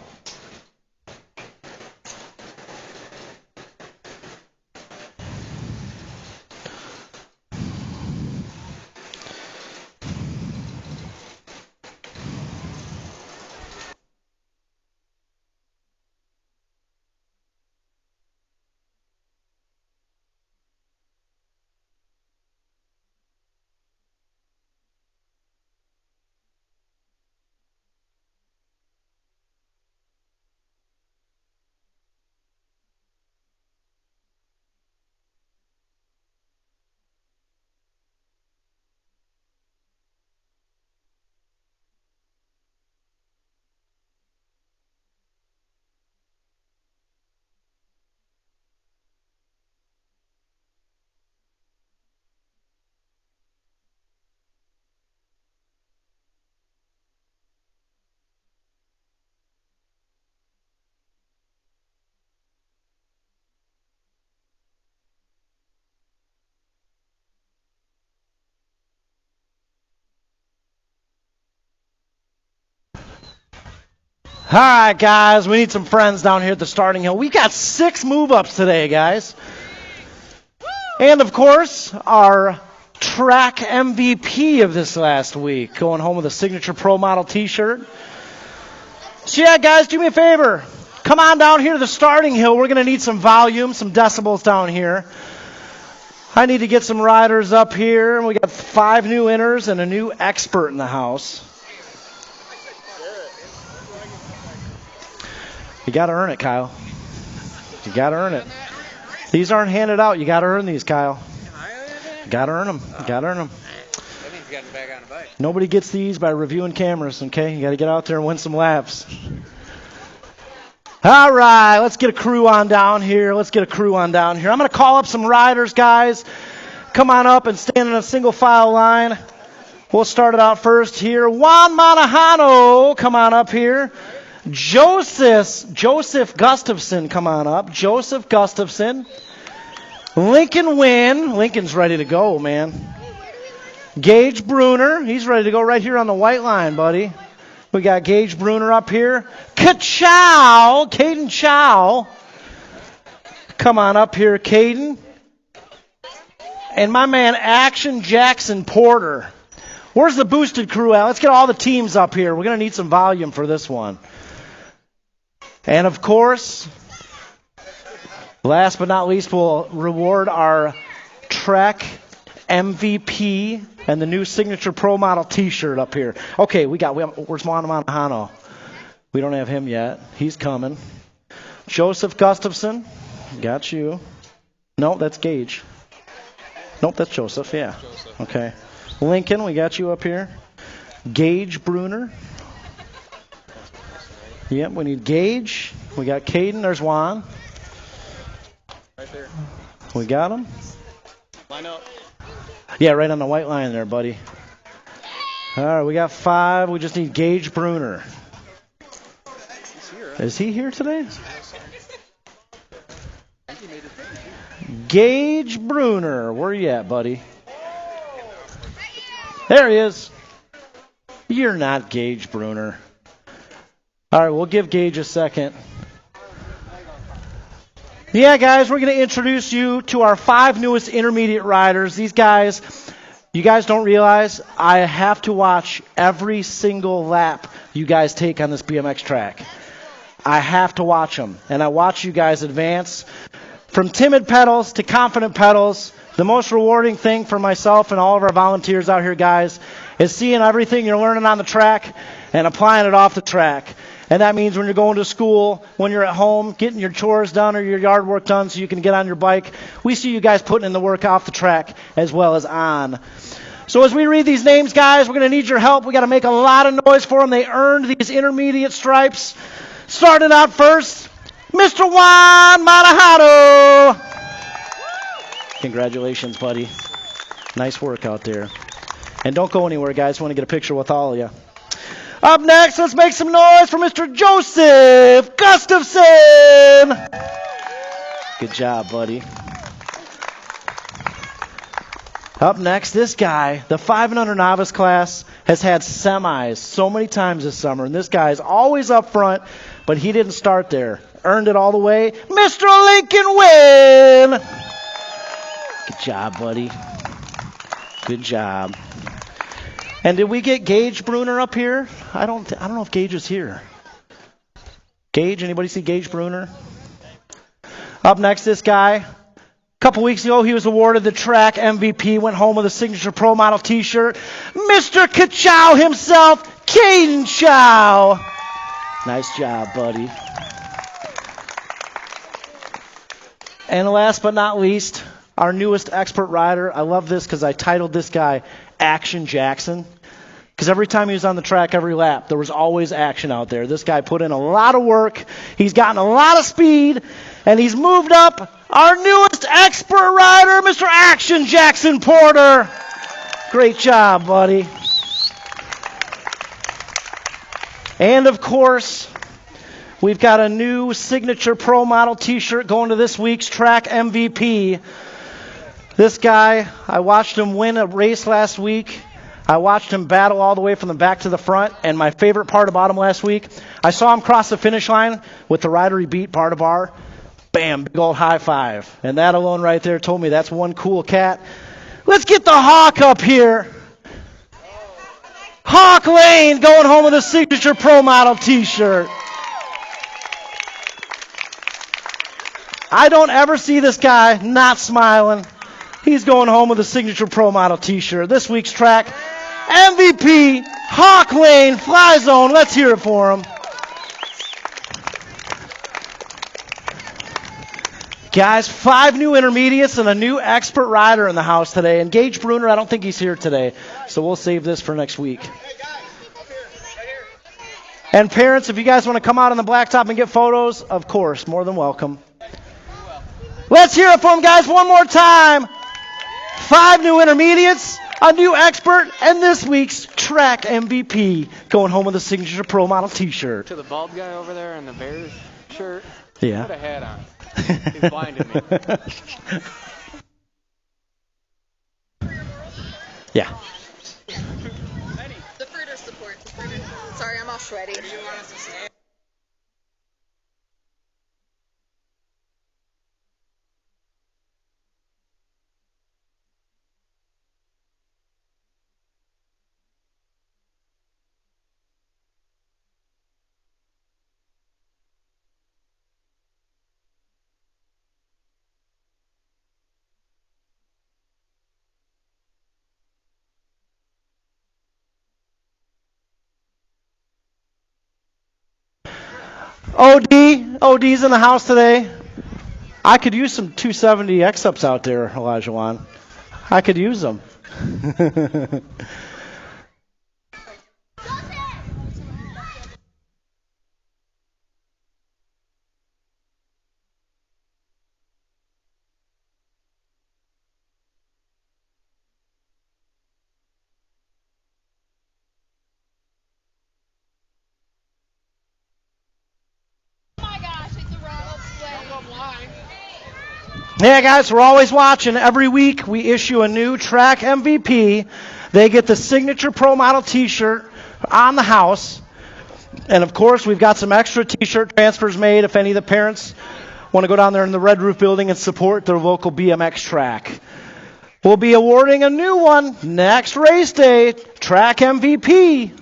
All right, guys, we need some friends down here at the starting hill. We got 6 move-ups today, guys. And, of course, our track MVP of this last week, going home with a Signature Pro Model T-shirt. So, yeah, guys, do me a favor. Come on down here to the starting hill. We're going to need some volume, some decibels down here. I need to get some riders up here. We got 5 new inners and a new expert in the house. You got to earn it, Kyle. You got to earn it. These aren't handed out. You got to earn these, Kyle. You got to earn them. You got to earn them. That means getting back on the bike. Nobody gets these by reviewing cameras, okay? You got to get out there and win some laps. All right, let's get a crew on down here. I'm going to call up some riders, guys. Come on up and stand in a single file line. We'll start it out first here. Juan Manajano, come on up here. Joseph Gustafson, come on up. Joseph Gustafson. Lincoln Wynn. Lincoln's ready to go, man. Gage Bruner. He's ready to go right here on the white line, buddy. We got Gage Bruner up here. Caden Chow. Come on up here, Caden. And my man, Action Jackson Porter. Where's the boosted crew at? Let's get all the teams up here. We're going to need some volume for this one. And, of course, last but not least, we'll reward our track MVP and the new Signature Pro Model T-shirt up here. Okay, where's Juan Manajano? We don't have him yet. He's coming. Joseph Gustafson, got you. No, that's Gage. Nope, that's Joseph, yeah. Okay. Lincoln, we got you up here. Gage Bruner. Yep, we need Gage. We got Caden. There's Juan. Right there. We got him. Line up. Yeah, right on the white line there, buddy. All right, we got 5. We just need Gage Bruner. He's here. Right? Is he here today? Gage Bruner. Where you at, buddy? There he is. You're not Gage Bruner. All right, we'll give Gage a second. Yeah, guys, we're going to introduce you to our 5 newest intermediate riders. These guys, you guys don't realize, I have to watch every single lap you guys take on this BMX track. I have to watch them, and I watch you guys advance. From timid pedals to confident pedals, the most rewarding thing for myself and all of our volunteers out here, guys, is seeing everything you're learning on the track and applying it off the track. And that means when you're going to school, when you're at home, getting your chores done or your yard work done so you can get on your bike. We see you guys putting in the work off the track as well as on. So as we read these names, guys, we're going to need your help. We got to make a lot of noise for them. They earned these intermediate stripes. Starting out first, Mr. Juan Manajano. Congratulations, buddy. Nice work out there. And don't go anywhere, guys. I want to get a picture with all of you. Up next, let's make some noise for Mr. Joseph Gustafson. Good job, buddy. Up next, this guy, the 5 and under novice class, has had semis so many times this summer. And this guy is always up front, but he didn't start there. Earned it all the way. Mr. Lincoln Wynn. Good job, buddy. Good job. And did we get Gage Bruner up here? I don't know if Gage is here. Gage, anybody see Gage Bruner? Up next, this guy. A couple weeks ago, he was awarded the track MVP, went home with a Signature Pro Model T-shirt. Mr. Kachow himself, Caden Chow. Nice job, buddy. And last but not least, our newest expert rider. I love this because I titled this guy Action Jackson. Because every time he was on the track, every lap, there was always action out there. This guy put in a lot of work. He's gotten a lot of speed. And he's moved up our newest expert rider, Mr. Action Jackson Porter. Great job, buddy. And, of course, we've got a new Signature Pro Model T-shirt going to this week's track MVP. This guy, I watched him win a race last week. I watched him battle all the way from the back to the front, and my favorite part about him last week, I saw him cross the finish line with the rider he beat, part of bar. Bam, big old high five. And that alone right there told me that's one cool cat. Let's get the Hawk up here. Hawk Lane going home with a signature Pro Model t-shirt. I don't ever see this guy not smiling. He's going home with a signature Pro Model t-shirt. This week's track MVP, Hawk Lane, Fly Zone. Let's hear it for him. Guys, 5 new intermediates and a new expert rider in the house today. And Gage Bruner, I don't think he's here today, so we'll save this for next week. And parents, if you guys want to come out on the blacktop and get photos, of course, more than welcome. Let's hear it for them, guys, one more time. 5 new intermediates, a new expert, and this week's track MVP going home with a signature Pro Model t-shirt. To the bald guy over there in the Bears shirt. Yeah. Put a hat on. He's blinding me. Yeah. The fruiter support. Sorry, I'm all sweaty. OD's in the house today. I could use some 270 X-ups out there, Elijah Wan. I could use them. Yeah, guys, we're always watching. Every week we issue a new track MVP. They get the signature Pro Model t-shirt on the house. And, of course, we've got some extra t-shirt transfers made if any of the parents want to go down there in the Red Roof building and support their local BMX track. We'll be awarding a new one next race day, track MVP.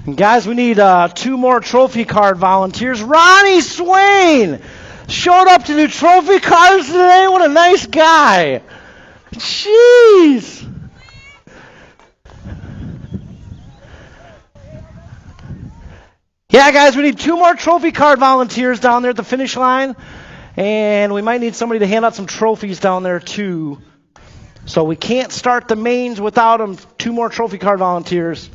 And guys, we need 2 more trophy card volunteers. Ronnie Swain showed up to do trophy cards today. What a nice guy. Jeez. Yeah, guys, we need 2 more trophy card volunteers down there at the finish line. And we might need somebody to hand out some trophies down there, too. So we can't start the mains without them. 2 more trophy card volunteers.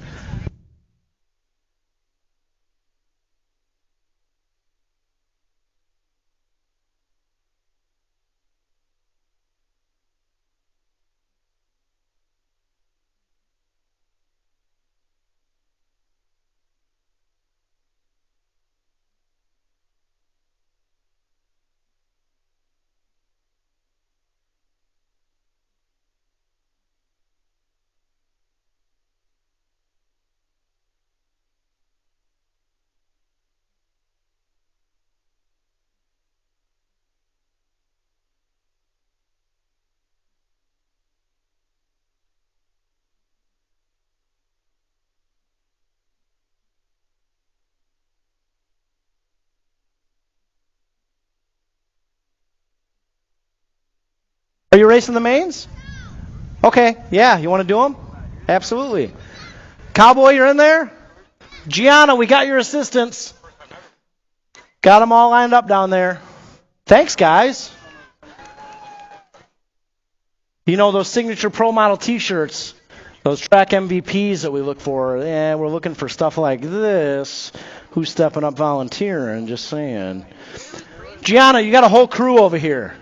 Are you racing the mains? Okay, yeah, you want to do them? Absolutely. Cowboy, you're in there? Gianna, we got your assistants. Got them all lined up down there. Thanks, guys. You know those signature pro model t-shirts, those track MVPs that we look for? Yeah, we're looking for stuff like this. Who's stepping up volunteering? Just saying. Gianna, you got a whole crew over here.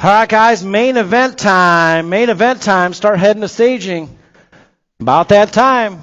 All right, guys, main event time. Main event time. Start heading to staging. About that time.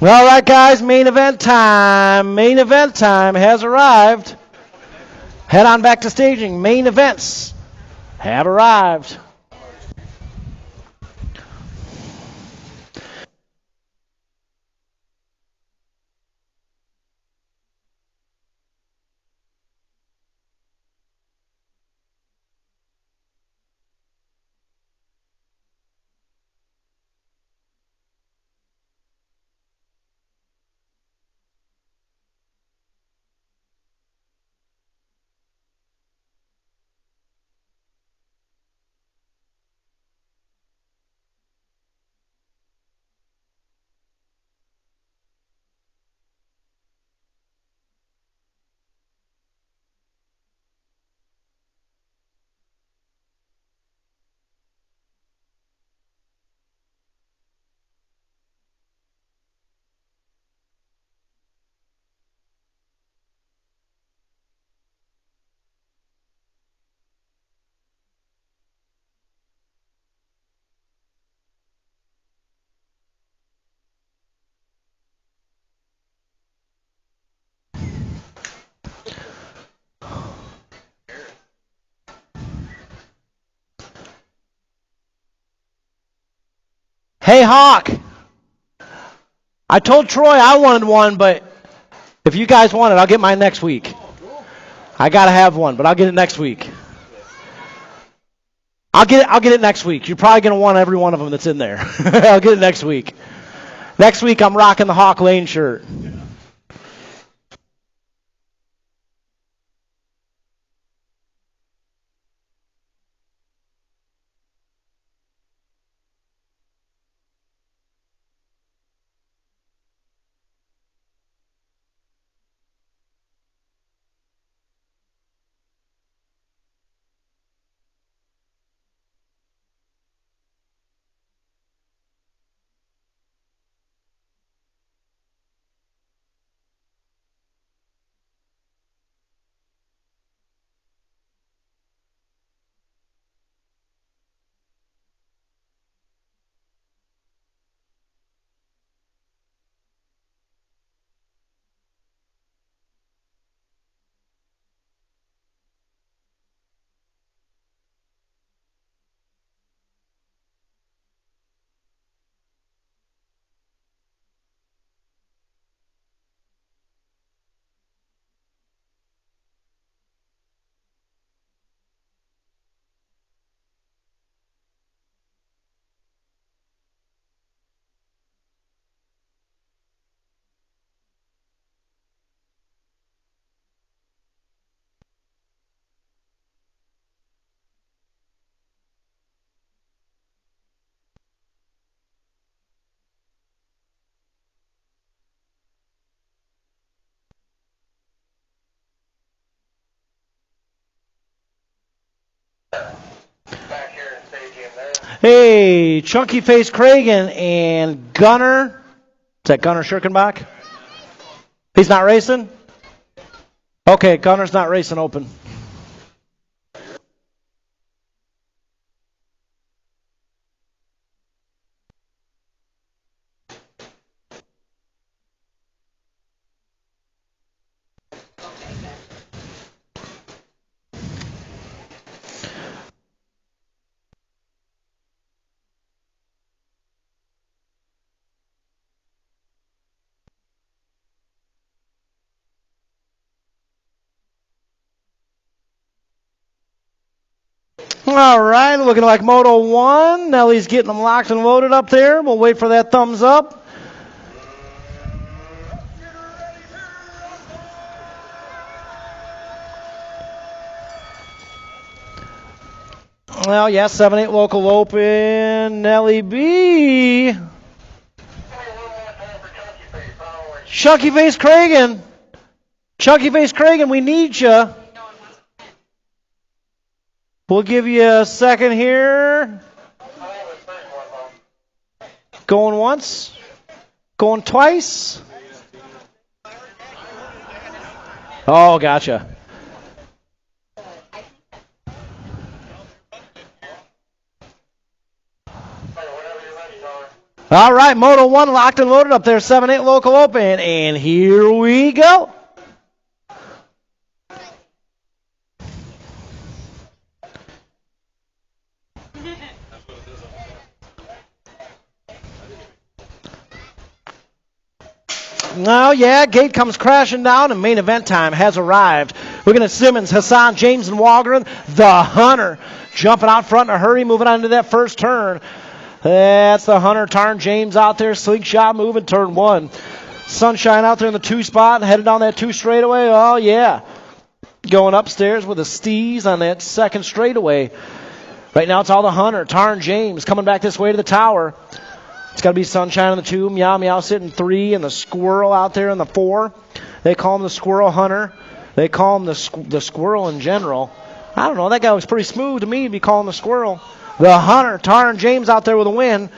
All right, guys, main event time. Main event time has arrived. Head on back to staging. Main events have arrived. Hey, Hawk. I told Troy I wanted one, but if you guys want it, I'll get mine next week. I got to have one, but I'll get it next week. I'll get it next week. You're probably going to want every one of them that's in there. I'll get it next week. Next week, I'm rocking the Hawk Lane shirt. Hey, Chunky Face Cragen and Gunner. Is that Gunner Schirkenbach? He's not racing? Okay, Gunner's not racing open. All right, looking like Moto 1. Nellie's getting them locked and loaded up there. We'll wait for that thumbs up. Well, yeah, 7-8 local open. Nellie B. Chunky Face Cragen. Chunky Face Cragen, we need you. We'll give you a second here. Going once. Going twice. Oh, gotcha. All right, Moto 1 locked and loaded up there, 7-8 local open, and here we go. Oh, yeah, gate comes crashing down, and main event time has arrived. Looking at Simmons, Hassan, James, and Walgren. The Hunter jumping out front in a hurry, moving on to that first turn. That's the Hunter. Tarn James out there, slingshot moving, turn 1. Sunshine out there in the 2 spot, headed down that 2 straightaway. Oh, yeah. Going upstairs with a Steez on that second straightaway. Right now it's all the Hunter. Tarn James coming back this way to the tower. It's got to be Sunshine in the 2, Meow Meow sitting 3, and the Squirrel out there in the 4. They call him the Squirrel Hunter. They call him the Squirrel in general. I don't know. That guy was pretty smooth to me to be calling the Squirrel. The Hunter. Tarn James out there with a win.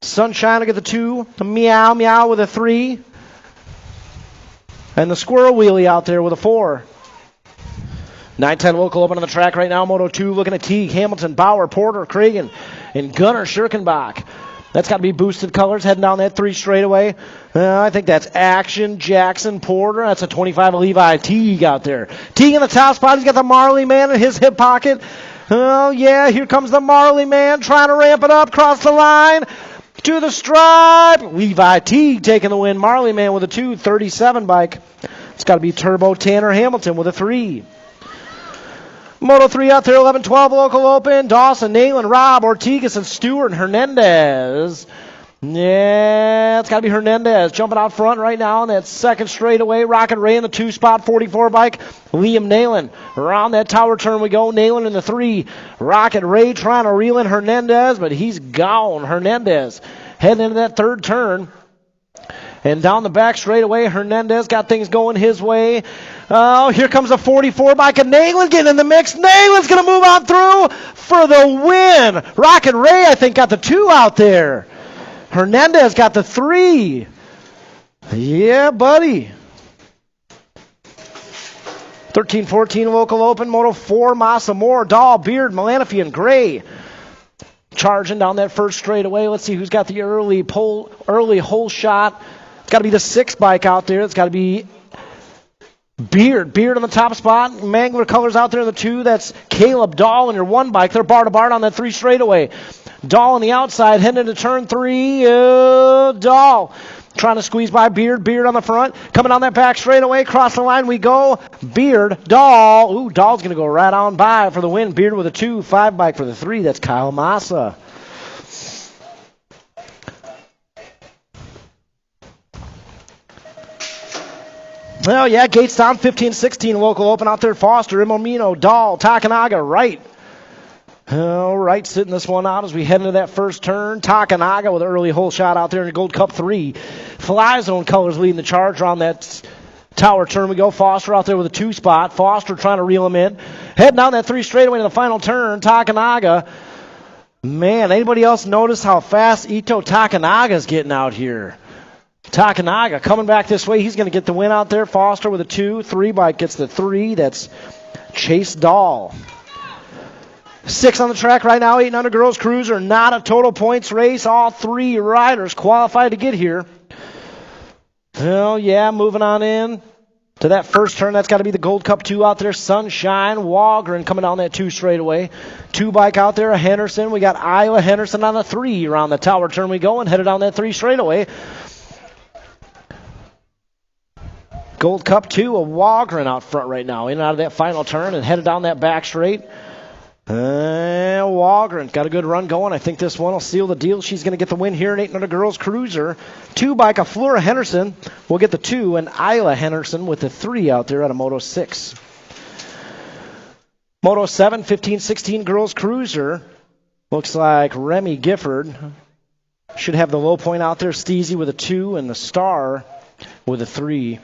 Sunshine will get the 2. The Meow Meow with a 3. And the Squirrel Wheelie out there with a 4. 9-10 local open on the track right now. Moto 2 looking at Teague, Hamilton, Bauer, Porter, Cragen, and Gunnar Schirkenbach. That's got to be boosted colors heading down that 3 straightaway. I think that's Action, Jackson, Porter. That's a 25 Levi. Teague out there. Teague in the top spot. He's got the Marley man in his hip pocket. Oh, yeah, here comes the Marley man trying to ramp it up, cross the line, to the stripe. Levi Teague taking the win. Marley man with a 237 bike. It's got to be Turbo Tanner Hamilton with a 3. Moto 3 out there, 11-12 local open. Dawson, Nayland, Robb, Ortigas, and Stewart, Hernandez. Yeah, it's got to be Hernandez jumping out front right now on that second straightaway. Rocket Ray in the 2 spot, 44 bike. Liam Nayland. Around that tower turn we go. Nayland in the 3. Rocket Ray trying to reel in Hernandez, but he's gone. Hernandez heading into that 3rd turn. And down the back straightaway, Hernandez got things going his way. Oh, here comes a 44 bike, and Nayland getting in the mix. Nayland's going to move on through for the win. Rocket Ray, I think, got the 2 out there. Hernandez got the 3. Yeah, buddy. 13-14 local open. Moto 4, Massa Moore, Dahl, Beard, Malanafi, and Gray. Charging down that first straightaway. Let's see who's got the early hole shot. It's got to be the 6 bike out there. It's got to be Beard on the top spot. Mangler colors out there in the 2. That's Caleb Dahl in your 1 bike. They're bar to bar on that 3 straightaway. Dahl on the outside heading into turn 3. Dahl trying to squeeze by Beard on the front. Coming on that back straightaway. Cross the line we go. Beard, Dahl. Ooh, Dahl's going to go right on by for the win. Beard with a 2, 5 bike for the 3. That's Kyle Massa. Well, yeah, gates down, 15-16 local open out there. Foster, Imomino, Dahl, Takanaga, Wright. All right, sitting this one out as we head into that first turn. Takanaga with an early hole shot out there in the Gold Cup 3. Fly Zone colors leading the charge around that tower turn we go. Foster out there with a 2 spot. Foster trying to reel him in. Heading down that 3 straightaway to the final turn. Takanaga. Man, anybody else notice how fast Ito Takanaga's getting out here? Takanaga coming back this way. He's going to get the win out there. Foster with a 2. 3 bike gets the 3. That's Chase Dahl. 6 on the track right now. 8 under girls cruiser. Not a total points race. All 3 riders qualified to get here. Well, yeah, moving on in to that first turn. That's got to be the Gold Cup 2 out there. Sunshine, Walgren coming down that 2 straightaway. 2 bike out there. A Henderson. We got Isla Henderson on the 3. Around the tower turn we go and headed down that 3 straightaway. Gold Cup 2, a Walgren out front right now. In and out of that final turn and headed down that back straight. Walgren got a good run going. I think this one will seal the deal. She's going to get the win here in 800 girls cruiser. 2 bike, a Flora Henderson will get the 2, and Isla Henderson with the 3 out there at a Moto 6. Moto 7, 15-16 girls cruiser. Looks like Remy Gifford should have the low point out there. Steezy with a 2 and the Star with a 3.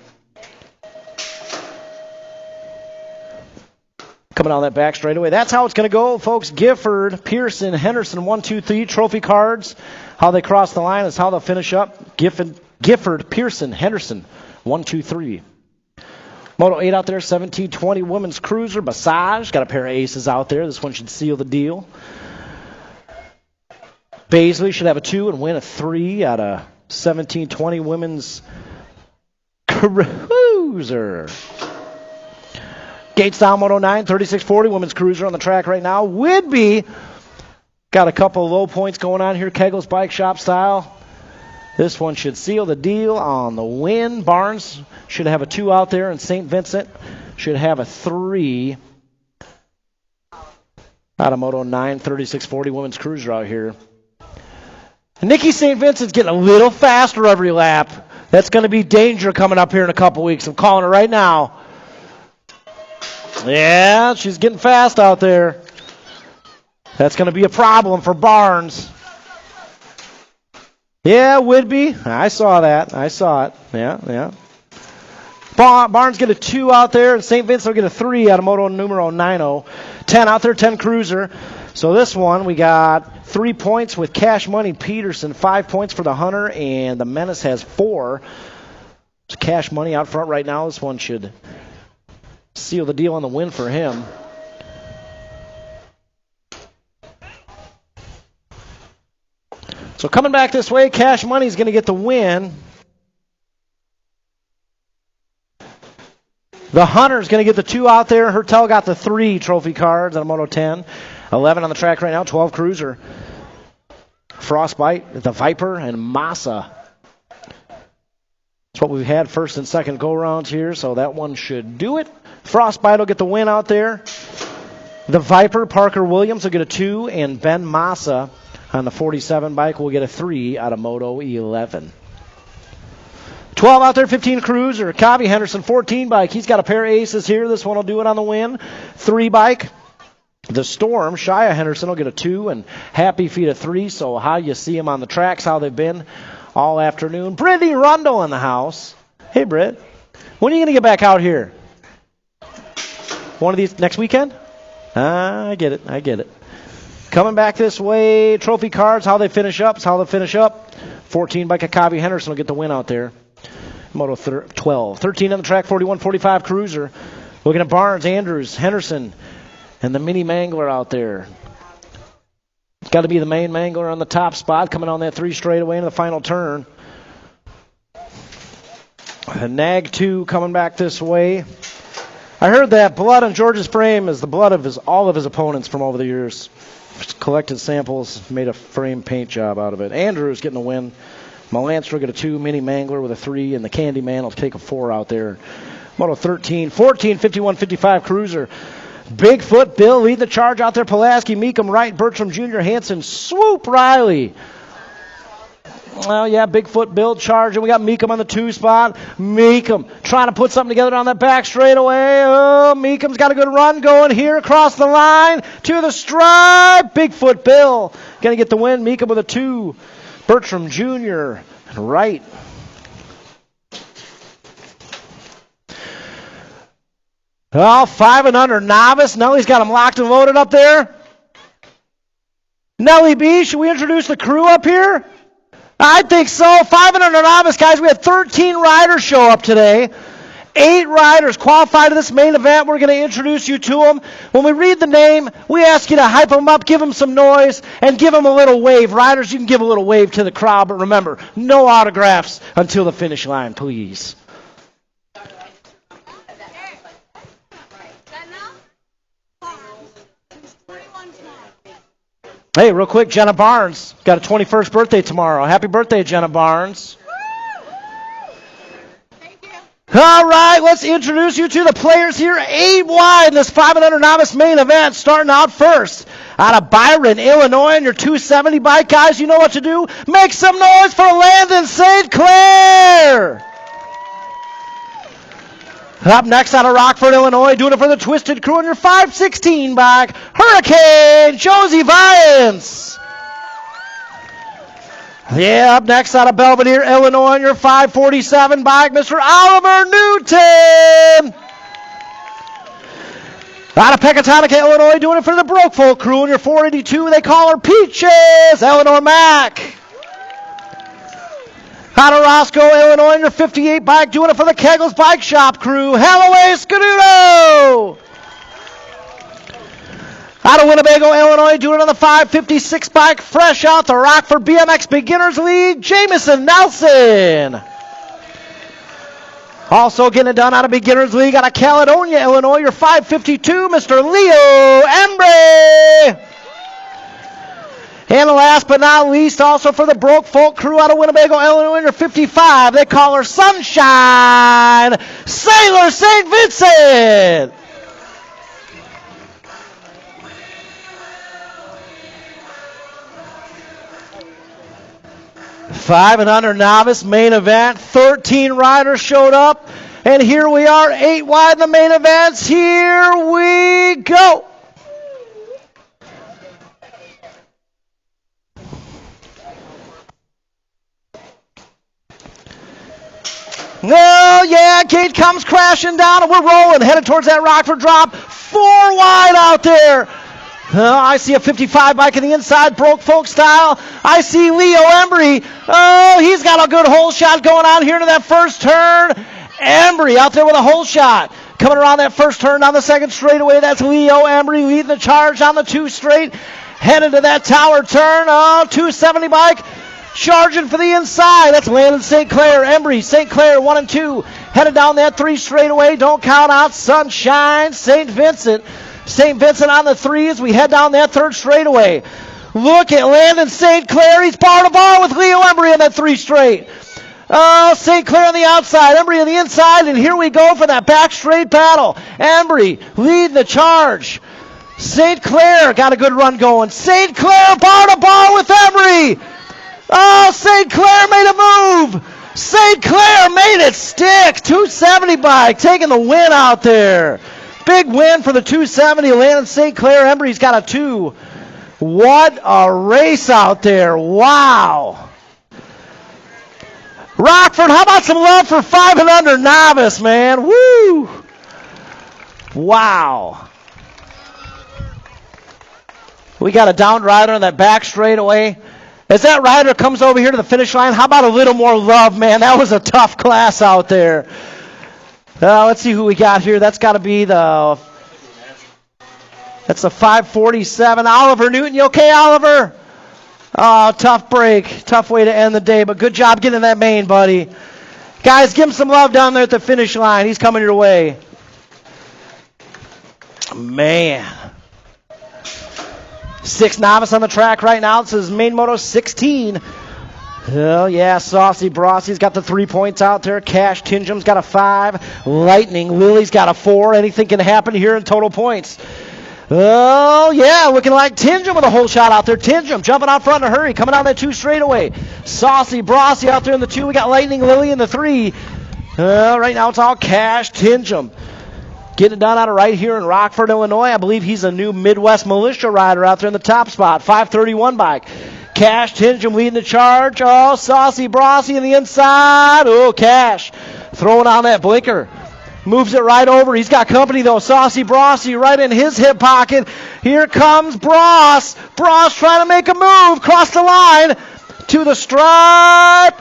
Coming on that back straightaway. That's how it's going to go, folks. Gifford, Pearson, Henderson, 1, 2, 3. Trophy cards. How they cross the line is how they'll finish up. Gifford, Pearson, Henderson, 1, 2, 3. Moto 8 out there, 17-20 women's cruiser. Basage got a pair of aces out there. This one should seal the deal. Baisley should have a 2 and win a 3 out of 1720 women's cruiser. Gatestown Moto 9, 3640 women's cruiser on the track right now. Whidbey got a couple of low points going on here, Kegel's Bike Shop style. This one should seal the deal on the win. Barnes should have a 2 out there, and St. Vincent should have a 3 out of Moto 9, 3640 women's cruiser out here. Nikki St. Vincent's getting a little faster every lap. That's going to be danger coming up here in a couple weeks. I'm calling it right now. Yeah, she's getting fast out there. That's going to be a problem for Barnes. Yeah, Whidbey. I saw that. I saw it. Yeah. Barnes get a 2 out there, and St. Vincent will get a 3 out of Moto numero 90. 10 out there, 10 cruiser. So this one, we got 3 points with Cash Money Peterson, 5 points for the Hunter, and the Menace has 4. So Cash Money out front right now. This one should seal the deal on the win for him. So coming back this way, Cash Money's going to get the win. The Hunter's going to get the 2 out there. Hertel got the 3 trophy cards on a Moto 10. 11 on the track right now, 12 cruiser. Frostbite, the Viper, and Massa. That's what we've had first and second go-rounds here, so that one should do it. Frostbite will get the win out there. The Viper, Parker Williams, will get a 2, and Ben Massa on the 47 bike will get a 3 out of Moto 11. 12 out there, 15 cruiser. Cobby Henderson, 14 bike. He's got a pair of aces here. This one will do it on the win. 3 bike. The Storm, Shia Henderson will get a 2, and Happy Feet a 3. So how you see them on the tracks, how they've been all afternoon. Brittany Rundle in the house. Hey, Britt. When are you going to get back out here? One of these next weekend? I get it. Coming back this way, trophy cards, how they finish up. 14 bike of Cobby Henderson will get the win out there. Moto 12. 13 on the track, 41-45 cruiser. Looking at Barnes, Andrews, Henderson, and the mini Mangler out there. It's got to be the main Mangler on the top spot, coming on that 3 straightaway into the final turn. The Nag 2 coming back this way. I heard that blood on George's frame is the blood of all of his opponents from over the years. Just collected samples, made a frame paint job out of it. Andrews getting the win. Melanster will get a 2, Mini Mangler with a 3, and the Candyman will take a 4 out there. Moto 13, 14, 51-55 cruiser. Bigfoot Bill leading the charge out there. Pulaski, Meekum, Wright, Bertram Jr., Hanson, Swoop, Riley. Well, yeah, Bigfoot Bill charging. We got Meekum on the 2 spot. Meekum trying to put something together on that back straightaway. Oh, Meekum's got a good run going here across the line to the stripe. Bigfoot Bill going to get the win. Meekum with a 2. Bertram Jr. and Wright. Well, 5 and under novice. Nellie's got him locked and loaded up there. Nellie B, should we introduce the crew up here? I think so. 5 and under novice, guys. We had 13 riders show up today. 8 riders qualified to this main event. We're going to introduce you to them. When we read the name, we ask you to hype them up, give them some noise, and give them a little wave. Riders, you can give a little wave to the crowd, but remember, no autographs until the finish line, please. Hey, real quick, Jenna Barnes got a 21st birthday tomorrow. Happy birthday, Jenna Barnes. All right, let's introduce you to the players here. 8 wide in this 5 and under novice main event. Starting out first, out of Byron, Illinois, on your 270 bike, guys, you know what to do. Make some noise for Landon St. Clair. Up next, out of Rockford, Illinois, doing it for the Twisted Crew on your 516 bike, Hurricane Josie Viance. Yeah, up next out of Belvedere, Illinois, on your 547 bike, Mr. Oliver Newton. Out of Pecatonica, Illinois, doing it for the Brokefolk crew on your 482. They call her Peaches, Eleanor Mack. Out of Roscoe, Illinois, on your 58 bike, doing it for the Kegels Bike Shop crew, Halloway Scanuto. Out of Winnebago, Illinois, doing it on the 556 bike, fresh out the Rockford BMX Beginners League, Jamison Nelson. Also getting it done out of Beginners League out of Caledonia, Illinois, your 552, Mr. Leo Embry. And last but not least, also for the Broke Folk crew out of Winnebago, Illinois, your 55, they call her Sunshine, Sailor St. Vincent. 5 and under novice main event. 13 riders showed up. And here we are, 8 wide in the main events. Here we go. Oh, yeah, gate comes crashing down, and we're rolling, headed towards that Rockford drop. 4 wide out there. I see a 55 bike in the inside, Broke Folk style. I see Leo Embry. Oh, he's got a good hole shot going on here to that first turn. Embry out there with a hole shot. Coming around that first turn down the second straightaway. That's Leo Embry leading the charge on the 2 straight. Headed to that tower turn. Oh, 270 bike. Charging for the inside. That's Landon St. Clair. Embry, St. Clair, 1 and 2. Headed down that 3 straightaway. Don't count out Sunshine, St. Vincent. St. Vincent on the 3 as we head down that 3rd straightaway. Look at Landon St. Clair. He's bar to bar with Leo Embry on that 3 straight. Oh, St. Clair on the outside, Embry on the inside, and here we go for that back straight battle. Embry leading the charge. St. Clair got a good run going. St. Clair bar to bar with Embry. Oh, St. Clair made a move. St. Clair made it stick. 270 bike taking the win out there. Big win for the 270. Landon St. Clair. Embry's got a 2. What a race out there. Wow. Rockford, how about some love for 5 and under novice, man? Woo. Wow. We got a downed rider on that back straightaway. As that rider comes over here to the finish line, how about a little more love, man? That was a tough class out there. Let's see who we got here. That's got to be that's the 547. Oliver Newton. You okay, Oliver? Oh, tough break. Tough way to end the day, but good job getting that main, buddy. Guys, give him some love down there at the finish line. He's coming your way. Man. 6 novice on the track right now. This is main moto 16. Oh, yeah, Saucy Brossi's got the 3 points out there. Cash Tinjum's got a 5. Lightning Lily's got a 4. Anything can happen here in total points. Oh, yeah, looking like Tinjum with a whole shot out there. Tinjum jumping out front in a hurry, coming out that 2 straightaway. Saucy Brossi out there in the 2. We got Lightning Lily in the 3. Right now it's all Cash Tinjum. Getting it done out of right here in Rockford, Illinois. I believe he's a new Midwest militia rider out there in the top spot. 531 bike. Cash Tinjum leading the charge. Oh, Saucy Brossi in the inside. Oh, Cash throwing on that blinker. Moves it right over. He's got company, though. Saucy Brossi right in his hip pocket. Here comes Bross. Bross trying to make a move. Cross the line to the stripe.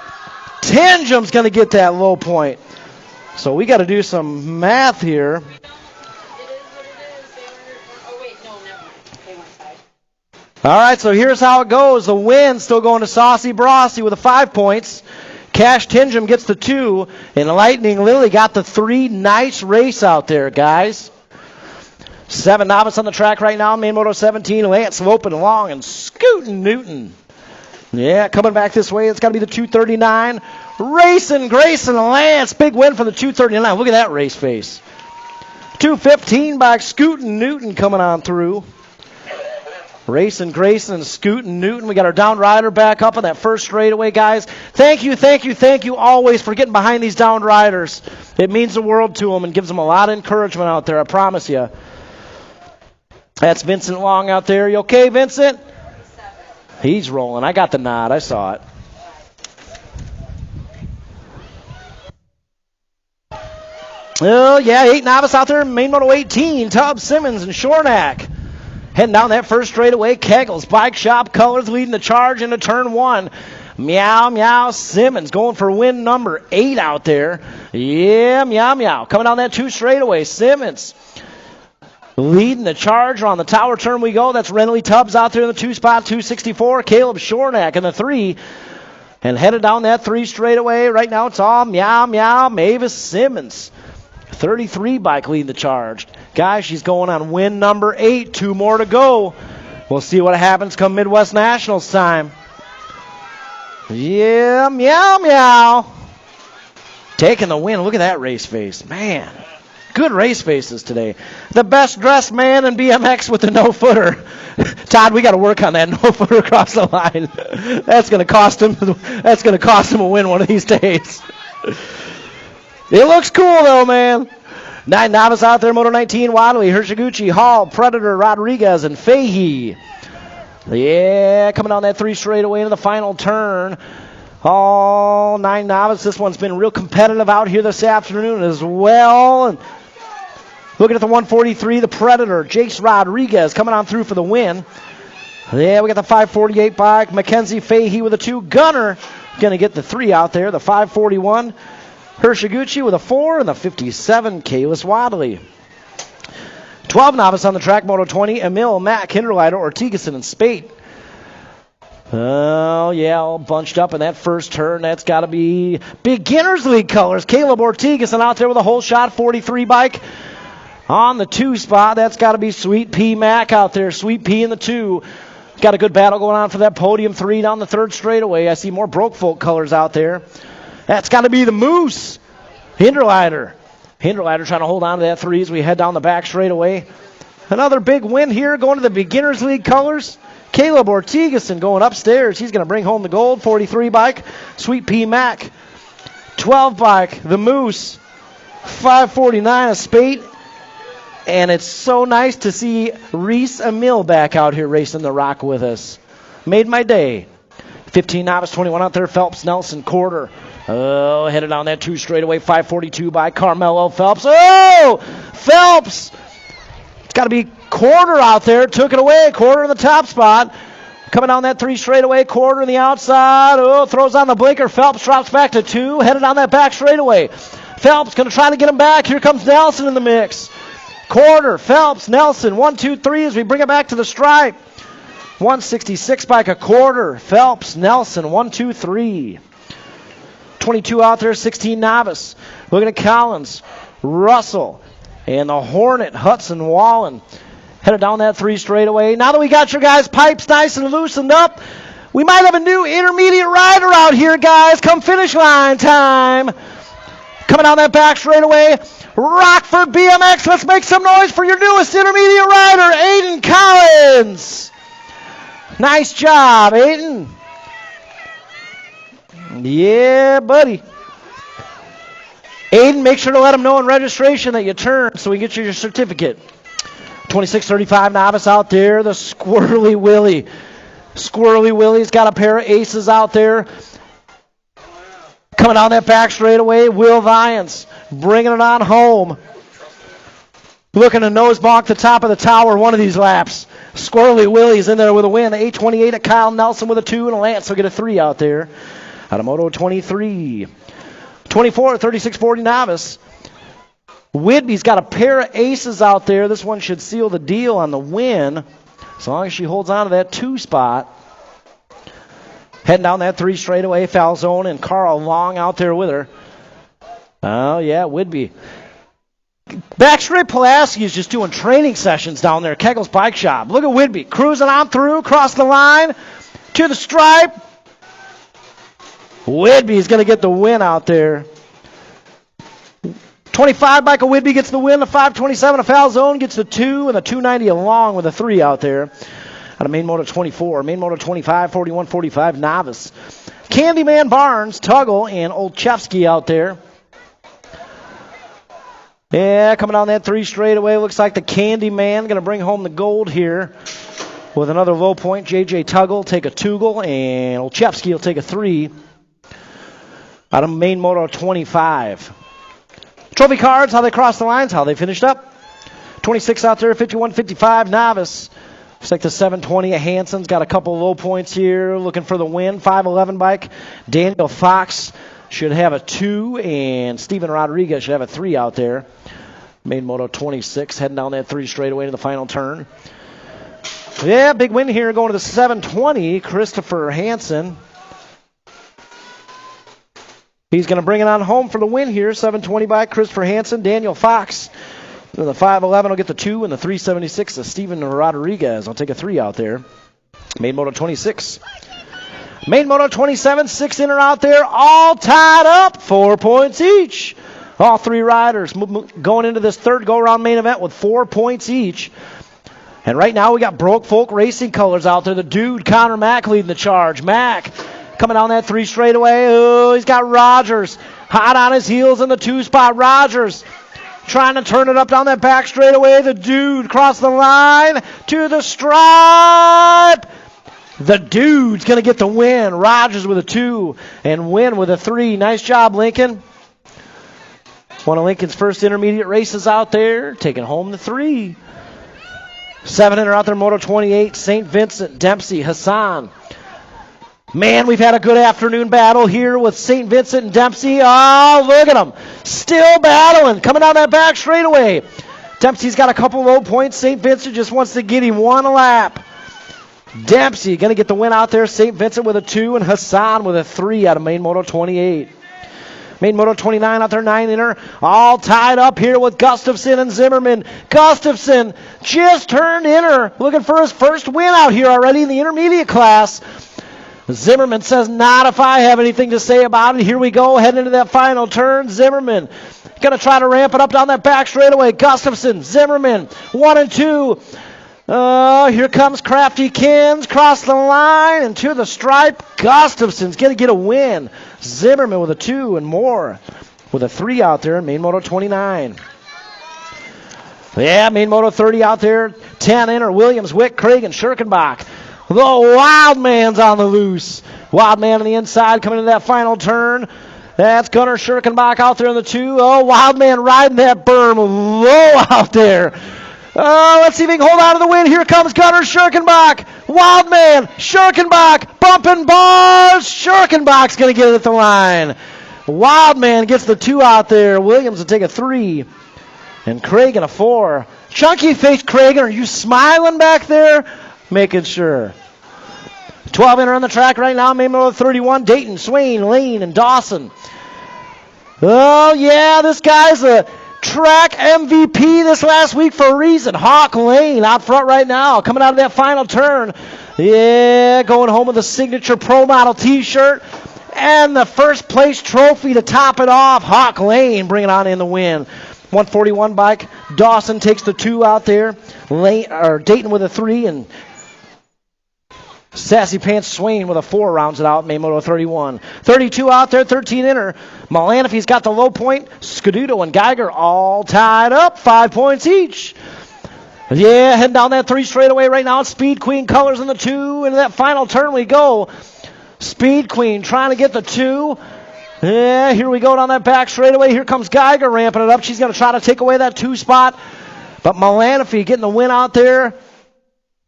Tinjum's going to get that low point. So we got to do some math here. All right, so here's how it goes. The win still going to Saucy Brossi with the 5 points. Cash Tinjum gets the 2, and Lightning Lily got the 3. Nice race out there, guys. 7 novice on the track right now. Main moto 17. Lance sloping along and scooting Newton. Yeah, coming back this way. It's got to be the 239. Racing Grayson Lance. Big win for the 239. Look at that race face. 215 by Scootin' Newton coming on through. Racing Grayson and Scootin' Newton. We got our down rider back up on that first straightaway, guys. Thank you always for getting behind these down riders. It means the world to them and gives them a lot of encouragement out there, I promise you. That's Vincent Long out there. You okay, Vincent? He's rolling. I got the nod. I saw it. Oh, yeah, 8 novice out there. Main moto 18. Tubbs, Simmons, and Shornack. Heading down that first straightaway. Keggles, Bike Shop Colors leading the charge into turn 1. Meow, meow, Simmons going for win number 8 out there. Yeah, meow, meow. Coming down that 2 straightaway. Simmons Leading the charge on the tower turn we go. That's Renly Tubbs out there in the 2 spot, 264. Caleb Shornack in the 3. And headed down that 3 straightaway. Right now it's all meow, meow, Mavis Simmons. 33 bike leading the charge. Guys, she's going on win number 8. 2 more to go. We'll see what happens come Midwest Nationals time. Yeah, meow, meow. Taking the win. Look at that race face. Man, good race faces today. The best dressed man in BMX with the no-footer. Todd, we got to work on that no-footer across the line. That's going to cost him. That's going to cost him a win one of these days. It looks cool though, man. 9 novice out there, Moto 19, Wadley, Hirshiguchi, Hall, Predator, Rodriguez, and Fahey. Yeah, coming down that 3 straightaway into the final turn. All 9 novice. This one's been real competitive out here this afternoon as well. And looking at the 143, the Predator, Jace Rodriguez coming on through for the win. Yeah, we got the 548 bike, Mackenzie Fahey with a 2. Gunner going to get the 3 out there, the 541. Hirshiguchi with a 4 and the 57, Kalis Wadley. 12 novice on the track, Moto 20, Emil, Matt, Kinderleiter, Ortigason, and Spate. Oh, yeah, all bunched up in that first turn. That's got to be Beginners League colors. Caleb Ortigason out there with a whole shot, 43 bike. On the 2 spot, that's got to be Sweet P Mac out there. Sweet P in the 2. Got a good battle going on for that podium 3 down the 3rd straightaway. I see more Broke Folk colors out there. That's got to be the Moose. Hinderleiter trying to hold on to that 3 as we head down the back straightaway. Another big win here going to the Beginners League colors. Caleb Ortigason going upstairs. He's going to bring home the gold. 43 bike. Sweet P Mac. 12 bike. The Moose. 549 a Spate. And it's so nice to see Reese Emil back out here racing the rock with us. Made my day. 15 novice, 21 out there. Phelps, Nelson, Quarter. Oh, headed on that 2 straightaway. 542 by Carmelo Phelps. Oh, Phelps. It's got to be Quarter out there. Took it away. Quarter in the top spot. Coming down that 3 straightaway. Quarter in the outside. Oh, throws on the blinker. Phelps drops back to 2. Headed on that back straightaway. Phelps going to try to get him back. Here comes Nelson in the mix. Quarter, Phelps, Nelson, 1, 2, 3 as we bring it back to the stripe. 166 bike a Quarter, Phelps, Nelson, 1, 2, 3. 22 out there, 16 novice. Looking at Collins, Russell, and the Hornet, Hudson Wallen. Headed down that 3 straightaway. Now that we got your guys' pipes nice and loosened up, we might have a new intermediate rider out here, guys. Come finish line time. Coming down that back straightaway, Rockford BMX. Let's make some noise for your newest intermediate rider, Aiden Collins. Nice job, Aiden. Yeah, buddy. Aiden, make sure to let him know in registration that you turned so we can get you your certificate. 2635 novice out there, the Squirrely Willie. Squirrely Willie's got a pair of aces out there. Coming down that back straightaway, Will Viance bringing it on home. Looking to nose bonk the top of the tower one of these laps. Squirrely Willie's in there with a win. 828 at Kyle Nelson with a 2, and a Lance will get a 3 out there. Out of Moto 23. 24 at 3640 novice. Whitby's got a pair of aces out there. This one should seal the deal on the win, as long as she holds on to that 2 spot. Heading down that 3 straightaway, Falzone and Carl Long out there with her. Oh, yeah, Whitby. Backstreet Pulaski is just doing training sessions down there at Kegel's Bike Shop. Look at Whitby cruising on through, across the line, to the stripe. Whitby's going to get the win out there. 25 Michael Whitby gets the win. The 527 of Falzone gets the 2, and the 290 along with a 3 out there. Out of Main Moto 24, Main Moto 25, 41, 45 novice. Candyman Barnes, Tuggle, and Olchevsky out there. Yeah, coming down that 3 straightaway. Looks like the Candyman going to bring home the gold here with another low point. JJ Tuggle take a 2, and Olchevsky will take a 3. Out of Main Moto 25. Trophy cards, how they crossed the lines, how they finished up. 26 out there, 51, 55 novice. Looks like the 720 of Hansen's got a couple low points here, looking for the win. 511 bike. Daniel Fox should have a 2, and Steven Rodriguez should have a 3 out there. Main Moto 26 heading down that 3 straightaway to the final turn. Yeah, big win here going to the 720, Christopher Hansen. He's going to bring it on home for the win here. 720 by Christopher Hansen. Daniel Fox. The 511 will get the 2, and the 376 is Steven Rodriguez. I'll take a 3 out there. Main Moto 26. Main Moto 27, 6 inner out there, all tied up, 4 points each. All 3 riders going into this third go-around main event with 4 points each. And right now we got Broke Folk Racing colors out there. The dude, Connor Mack, leading the charge. Mack coming down that 3 straightaway. Oh, he's got Rogers hot on his heels in the 2 spot. Rogers trying to turn it up down that back straightaway. The dude crossed the line to the stripe. The dude's going to get the win. Rogers with a 2 and Win with a 3. Nice job, Lincoln. One of Lincoln's first intermediate races out there, taking home the 3. 7 inner out there, Moto 28, St. Vincent, Dempsey, Hassan. Man, we've had a good afternoon battle here with St. Vincent and Dempsey. Oh, look at them. Still battling. Coming down that back straightaway. Dempsey's got a couple low points. St. Vincent just wants to get him one lap. Dempsey going to get the win out there. St. Vincent with a 2 and Hassan with a 3 out of Main Moto 28. Main Moto 29 out there, 9 inner. All tied up here with Gustafson and Zimmerman. Gustafson just turned inner. Looking for his first win out here already in the intermediate class. Zimmerman says, not if I have anything to say about it. Here we go, heading into that final turn. Zimmerman going to try to ramp it up down that back straightaway. Gustafson, Zimmerman, 1 and 2. Here comes Crafty Kins, cross the line and to the stripe. Gustafson's going to get a win. Zimmerman with a 2 and more with a 3 out there in Main Moto 29. Yeah, Main Moto 30 out there. 10 inner, Williams, Wick, Craig, and Schirkenbach. The Wild Man's on the loose. Wild Man on the inside coming into that final turn. That's Gunnar Schirkenbach out there in the 2. Oh, Wild Man riding that berm low out there. Oh, let's see if he can hold on to the win. Here comes Gunnar Schirkenbach. Wild Man, Schirkenbach, bumping bars. Schirkenbach's going to get it at the line. Wild Man gets the 2 out there. Williams will take a 3. And Craig a 4. Chunky face Craig, are you smiling back there? Making sure. 12 inner on the track right now. Main Moto 31. Dayton, Swain, Lane, and Dawson. Oh, yeah, this guy's a track MVP this last week for a reason. Hawk Lane out front right now. Coming out of that final turn. Yeah, going home with a signature Pro Model t-shirt. And the first place trophy to top it off. Hawk Lane bringing on in the win. 141 bike. Dawson takes the 2 out there. Dayton with a 3 and Sassy Pants Swain with a 4 rounds it out. Main Moto 31. 32 out there, 13 inner. Malanafy's got the low point. Scuduto and Geiger all tied up. 5 points each. Yeah, heading down that 3 straightaway right now. Speed Queen colors in the 2. Into that final turn we go. Speed Queen trying to get the 2. Yeah, here we go down that back straightaway. Here comes Geiger ramping it up. She's going to try to take away that 2 spot. But Malanafy getting the win out there.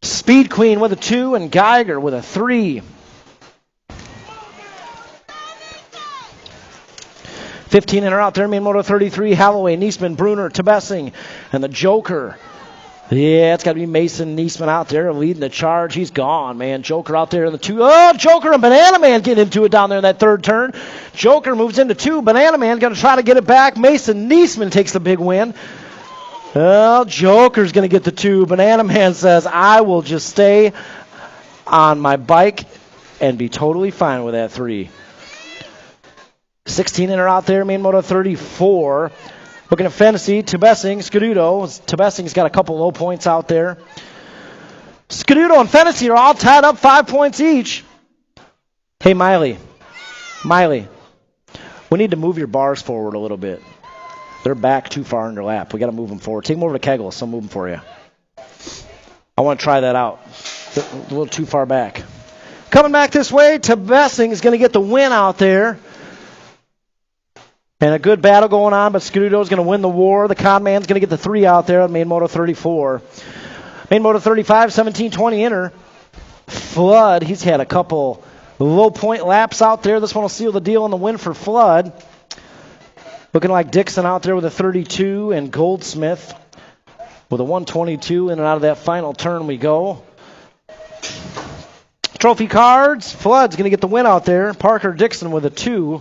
Speed Queen with a 2 and Geiger with a 3. 15 inner out there. Main Moto 33. Holloway, Niesman, Bruner, Tebessing, and the Joker. Yeah, it's got to be Mason Niesman out there leading the charge. He's gone, man. Joker out there in the 2. Oh, Joker and Banana Man getting into it down there in that third turn. Joker moves into 2. Banana Man going to try to get it back. Mason Niesman takes the big win. Well, Joker's going to get the 2. Banana Man says, I will just stay on my bike and be totally fine with that 3. 16 inner out there, Main Moto 34. Looking at Fantasy, Tebessing, Scuduto. Tebessing's got a couple low points out there. Scuduto and Fantasy are all tied up 5 points each. Hey, Miley, we need to move your bars forward a little bit. They're back too far in your lap. We got to move them forward. Take them over to Kegels. I'll move them for you. I want to try that out. They're a little too far back. Coming back this way, Tebessing is going to get the win out there. And a good battle going on, but Scuduto is going to win the war. The Con Man's going to get the 3 out there on Main Moto 34. Main Moto 35, 17-20 inner. Flood, he's had a couple low point laps out there. This one will seal the deal on the win for Flood. Looking like Dixon out there with a 32 and Goldsmith with a 122. In and out of that final turn we go. Trophy cards. Flood's going to get the win out there. Parker Dixon with a 2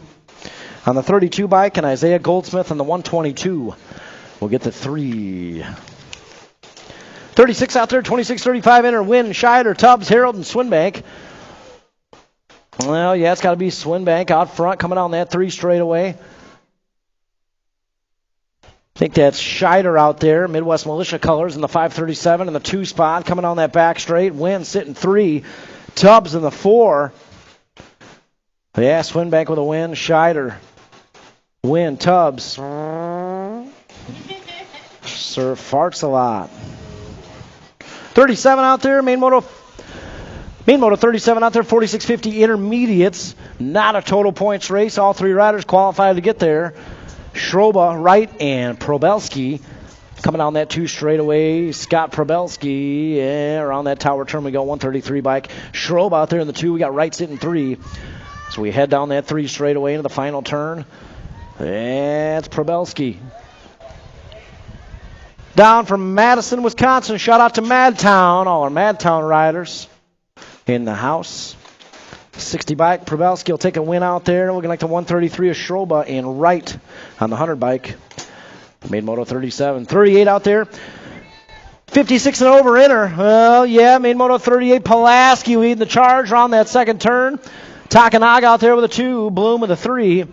on the 32 bike, and Isaiah Goldsmith on the 122 will get the 3. 36 out there, 26-35 enter. Wynn, Scheider, Tubbs, Harold, and Swinbank. Well, yeah, it's got to be Swinbank out front coming on that 3 straightaway. I think that's Scheider out there, Midwest Militia colors in the 537 and the 2 spot coming on that back straight. Wynn sitting 3. Tubbs in the 4. Yeah, Swinbank with a win. Scheider, Wynn, Tubbs. Sir farts a lot. 37 out there, main moto 37 out there, 4650 intermediates. Not a total points race. All 3 riders qualified to get there. Schroba, Wright, and Probelski coming down that 2 straightaway. Scott Probelski, around that tower turn we go, 133 bike. Schroba out there in the 2. We got Wright sitting 3. So we head down that 3 straightaway into the final turn. That's Probelski. Down from Madison, Wisconsin. Shout out to Madtown, all our Madtown riders in the house. 60 bike, Probelski will take a win out there. Looking like the 133 of Schroba and Wright on the 100 bike. Made Moto 37. 38 out there. 56 and over enter. Well, yeah, made Moto 38. Pulaski leading the charge around that second turn. Takanaga out there with a 2. Bloom with a 3.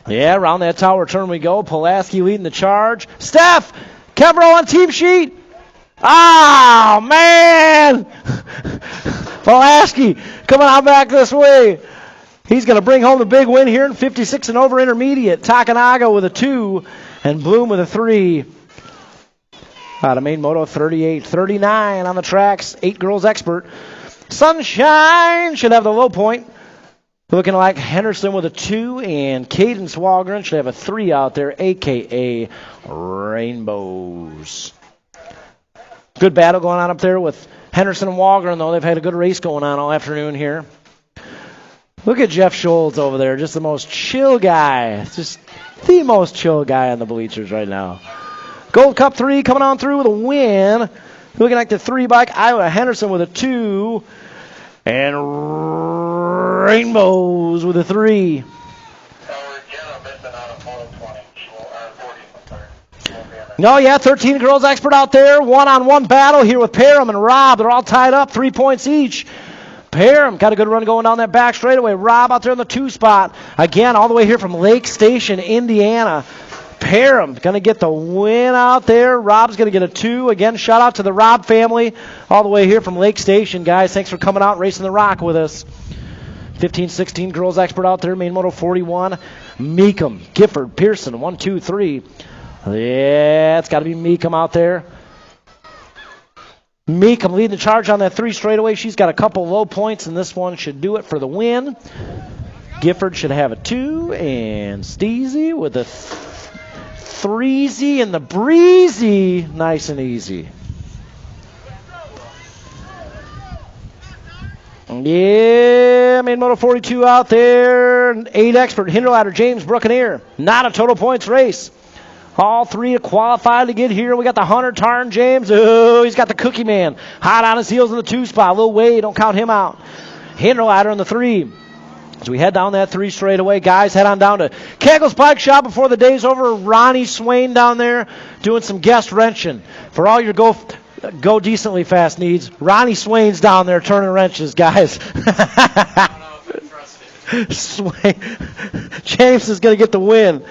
Yeah, around that tower turn we go. Pulaski leading the charge. Steph! Kevro on team sheet. Oh, man! Pulaski coming out back this way. He's going to bring home the big win here in 56 and over intermediate. Takanaga with a 2 and Bloom with a 3. Out of main moto 38. 39 on the tracks. 8 girls expert. Sunshine should have the low point. Looking like Henderson with a 2, and Cadence Walgren should have a 3 out there, a.k.a. Rainbows. Good battle going on up there with Henderson and Walgren, though. They've had a good race going on all afternoon here. Look at Jeff Schultz over there, just the most chill guy. Just the most chill guy on the bleachers right now. Gold Cup 3 coming on through with a win. Looking like the 3 bike, Iowa Henderson with a 2. And Rainbows with a 3. No, yeah, 13 girls expert out there. One-on-one battle here with Parham and Rob. They're all tied up, 3 points each. Parham got a good run going down that back straightaway. Rob out there in the 2 spot. Again, all the way here from Lake Station, Indiana. Parham going to get the win out there. Rob's going to get a 2. Again, shout out to the Rob family all the way here from Lake Station, guys. Thanks for coming out and racing the rock with us. 15-16 girls expert out there. Main moto 41. Meekum, Gifford, Pearson, 1, 2, 3. Yeah, it's got to be Meekum out there. Meekum leading the charge on that 3 straightaway. She's got a couple low points, and this one should do it for the win. Gifford should have a 2, and Steezy with a 3Z and the breezy, nice and easy. Yeah, main moto 42 out there. 8 expert, Hinderlader, James, Buccaneer. Not a total points race. All 3 are qualified to get here. We got the Hunter Tarn James. Oh, he's got the Cookie Man. Hot on his heels in the 2 spot. Lil Wade, don't count him out. Hinderlader in the 3. As we head down that 3 straightaway, guys, head on down to Kegel's Bike Shop before the day's over. Ronnie Swain down there doing some guest wrenching. For all your go decently fast needs, Ronnie Swain's down there turning wrenches, guys. Swain. James is going to get the win.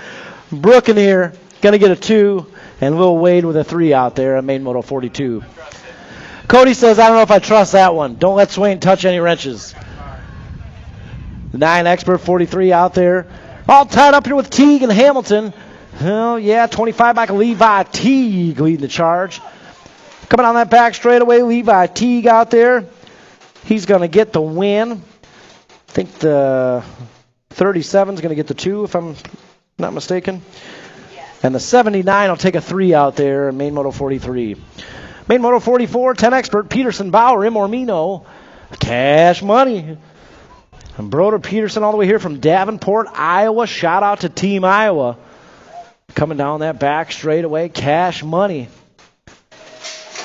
Buccaneer going to get a 2, and Lil Wade with a 3 out there on main moto 42. Cody says, I don't know if I trust that one. Don't let Swain touch any wrenches. 9 expert, 43 out there. All tied up here with Teague and Hamilton. Oh, yeah, 25 back Levi Teague leading the charge. Coming on that back straightaway, Levi Teague out there. He's going to get the win. I think the 37 is going to get the 2, if I'm not mistaken. And the 79 will take a 3 out there in main moto 43. Main moto 44, 10 expert, Peterson, Bauer, Imormino. Cash money. And Broder Peterson all the way here from Davenport, Iowa. Shout out to Team Iowa. Coming down that back straightaway. Cash money.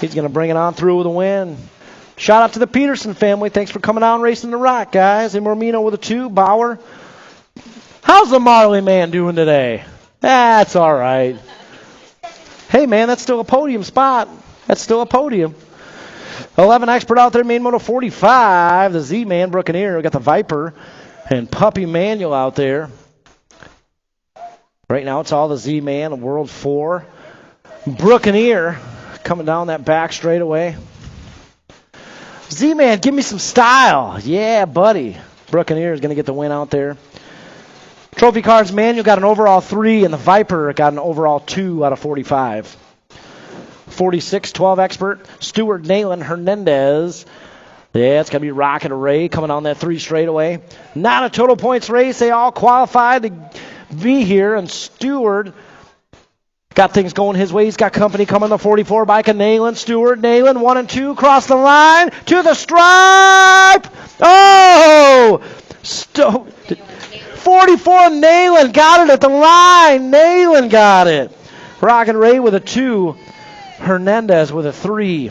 He's going to bring it on through with a win. Shout out to the Peterson family. Thanks for coming out and racing the rock, guys. And Mormino with a 2. Bauer. How's the Marley man doing today? That's all right. Hey, man, that's still a podium spot. That's still a podium. 11 expert out there, main moto 45. The Z-Man, Brookeneer. We got the Viper and Puppy Manual out there. Right now it's all the Z-Man, World 4. Brookeneer coming down that back straightaway. Z-Man, give me some style. Yeah, buddy. Brookeneer is going to get the win out there. Trophy Cards Manual got an overall 3, and the Viper got an overall 2 out of 45. 46, 12 expert, Stuart Nayland Hernandez. Yeah, it's going to be Rocket Array coming on that 3 straightaway. Not a total points race. They all qualified to be here, and Stewart got things going his way. He's got company coming, the 44 bike of Nayland. Stewart, Nayland, 1 and 2, cross the line to the stripe. Oh! 44 Nayland got it at the line. Nayland got it. Rocket Ray with a 2. Hernandez with a 3.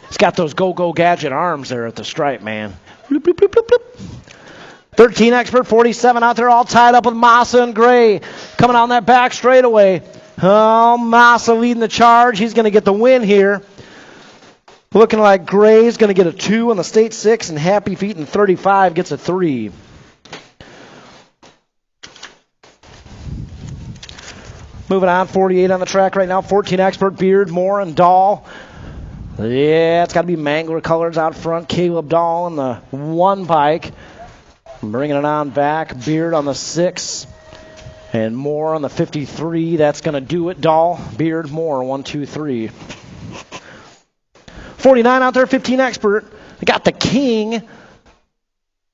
He's got those go-go gadget arms there at the stripe, man. Bloop, bloop, bloop, bloop, bloop. 13 expert, 47 out there, all tied up with Massa and Gray. Coming on that back straightaway. Oh, Massa leading the charge. He's going to get the win here. Looking like Gray's going to get a 2 on the State 6, and Happy Feet in 35 gets a 3. Moving on, 48 on the track right now. 14 expert, Beard, Moore, and Dahl. Yeah, it's got to be Mangler colors out front. Caleb Dahl on the 1 bike. Bringing it on back. Beard on the 6. And Moore on the 53. That's going to do it. Dahl, Beard, Moore, 1, 2, 3. 49 out there, 15 expert. They got the King.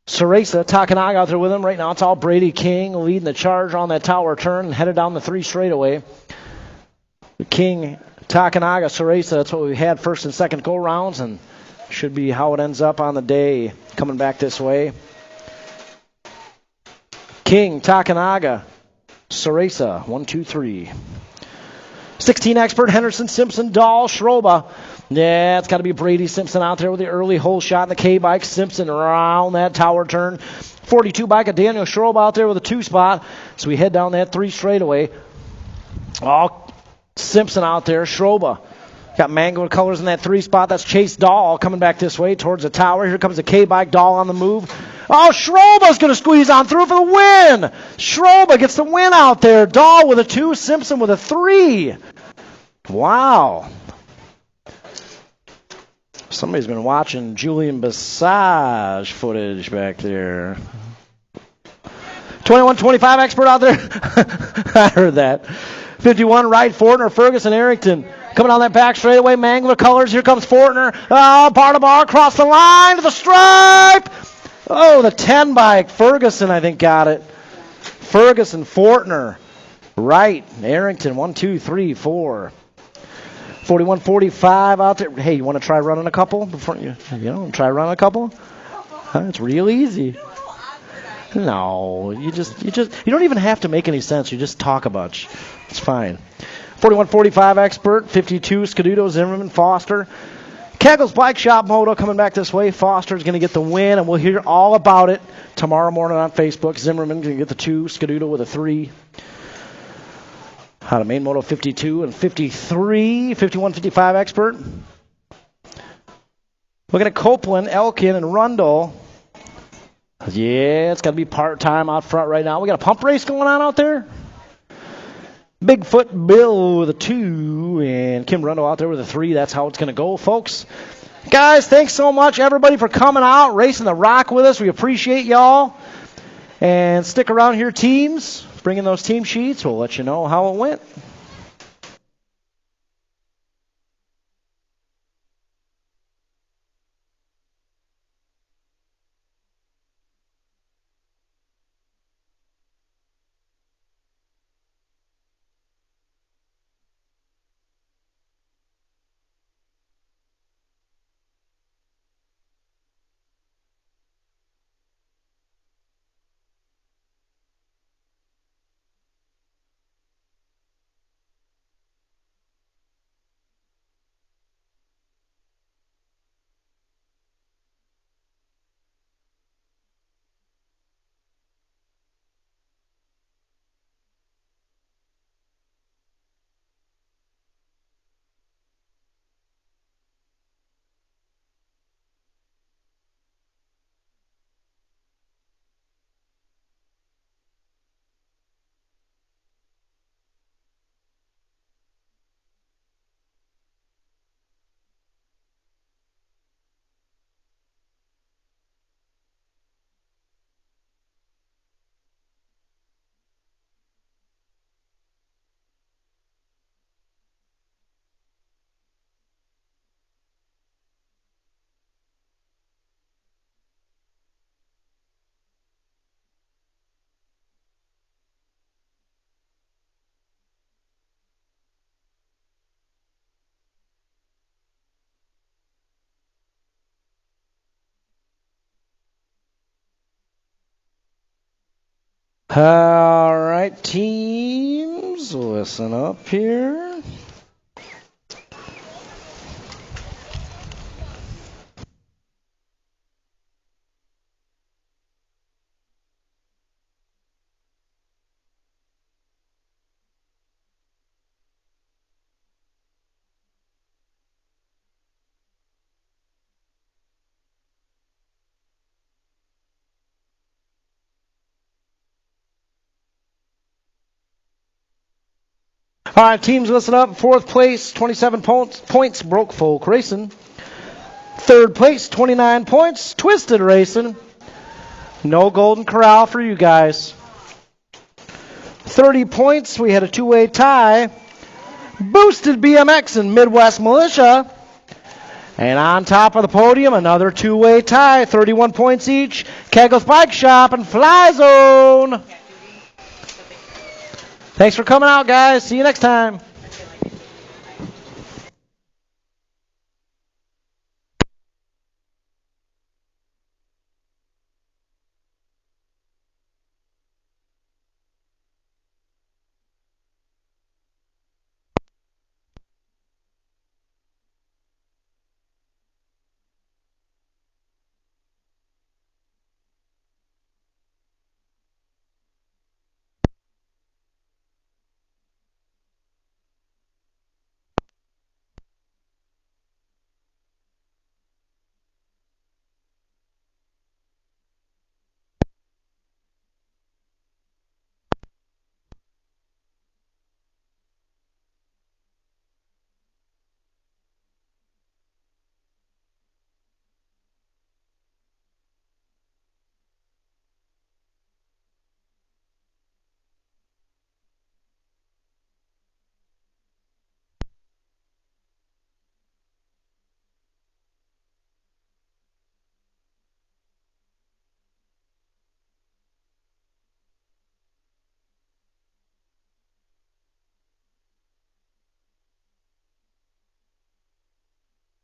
Ceresa, Takanaga out there with him. Right now it's all Brady King leading the charge on that tower turn and headed down the 3 straightaway. The King, Takanaga, Ceresa, that's what we had first and second go-rounds, and should be how it ends up on the day coming back this way. King, Takanaga, Ceresa, 1, 2, 3. 16 expert, Henderson, Simpson, Dahl, Schroba. Yeah, it's got to be Brady Simpson out there with the early hole shot in the K-bike. Simpson around that tower turn. 42 bike of Daniel Schroba out there with a 2 spot. So we head down that 3 straightaway. Oh, Simpson out there. Schroba. Got mango colors in that 3 spot. That's Chase Dahl coming back this way towards the tower. Here comes the K-bike. Dahl on the move. Oh, Schroba's going to squeeze on through for the win. Schroba gets the win out there. Dahl with a 2. Simpson with a 3. Wow. Somebody's been watching Julian Bassage footage back there. 21-25 expert out there. I heard that. 51 Wright, Fortner, Ferguson, Arrington. Coming on that back straightaway, Mangler colors. Here comes Fortner. Oh, Barnabar across the line to the stripe. Oh, the 10 bike. Ferguson, I think, got it. Ferguson, Fortner, Wright, Arrington. 1, 2, 3, 4. 41-45 out there. Hey, you want to try running a couple before try running a couple? It's real easy. No, you don't even have to make any sense. You just talk about it. It's fine. 41-45 expert, 52 Scuduto, Zimmerman, Foster. Kegel's Bike Shop Moto coming back this way. Foster's going to get the win, and we'll hear all about it tomorrow morning on Facebook. Zimmerman going to get the 2, Scuduto with a 3. Out of main moto 52 and 53, 51-55 expert. Looking at Copeland, Elkin, and Rundle. Yeah, it's got to be part-time out front right now. We got a pump race going on out there. Bigfoot Bill with a 2 and Kim Rundle out there with a 3. That's how it's going to go, folks. Guys, thanks so much, everybody, for coming out, racing the rock with us. We appreciate y'all. And stick around here, teams. Bring in those team sheets. We'll let you know how it went. All right, teams, listen up here. All right, teams, listen up. Fourth place, 27 points, Broke Folk Racing. Third place, 29 points, Twisted Racing. No Golden Corral for you guys. 30 points, we had a two-way tie. Boosted BMX and Midwest Militia. And on top of the podium, another two-way tie, 31 points each. Keggles Bike Shop and Fly Zone. Thanks for coming out, guys. See you next time.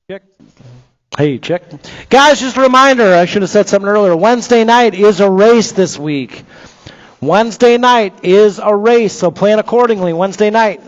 Check. Hey, check. Guys, just a reminder, I should have said something earlier. Wednesday night is a race this week. Wednesday night is a race, so plan accordingly. Wednesday night.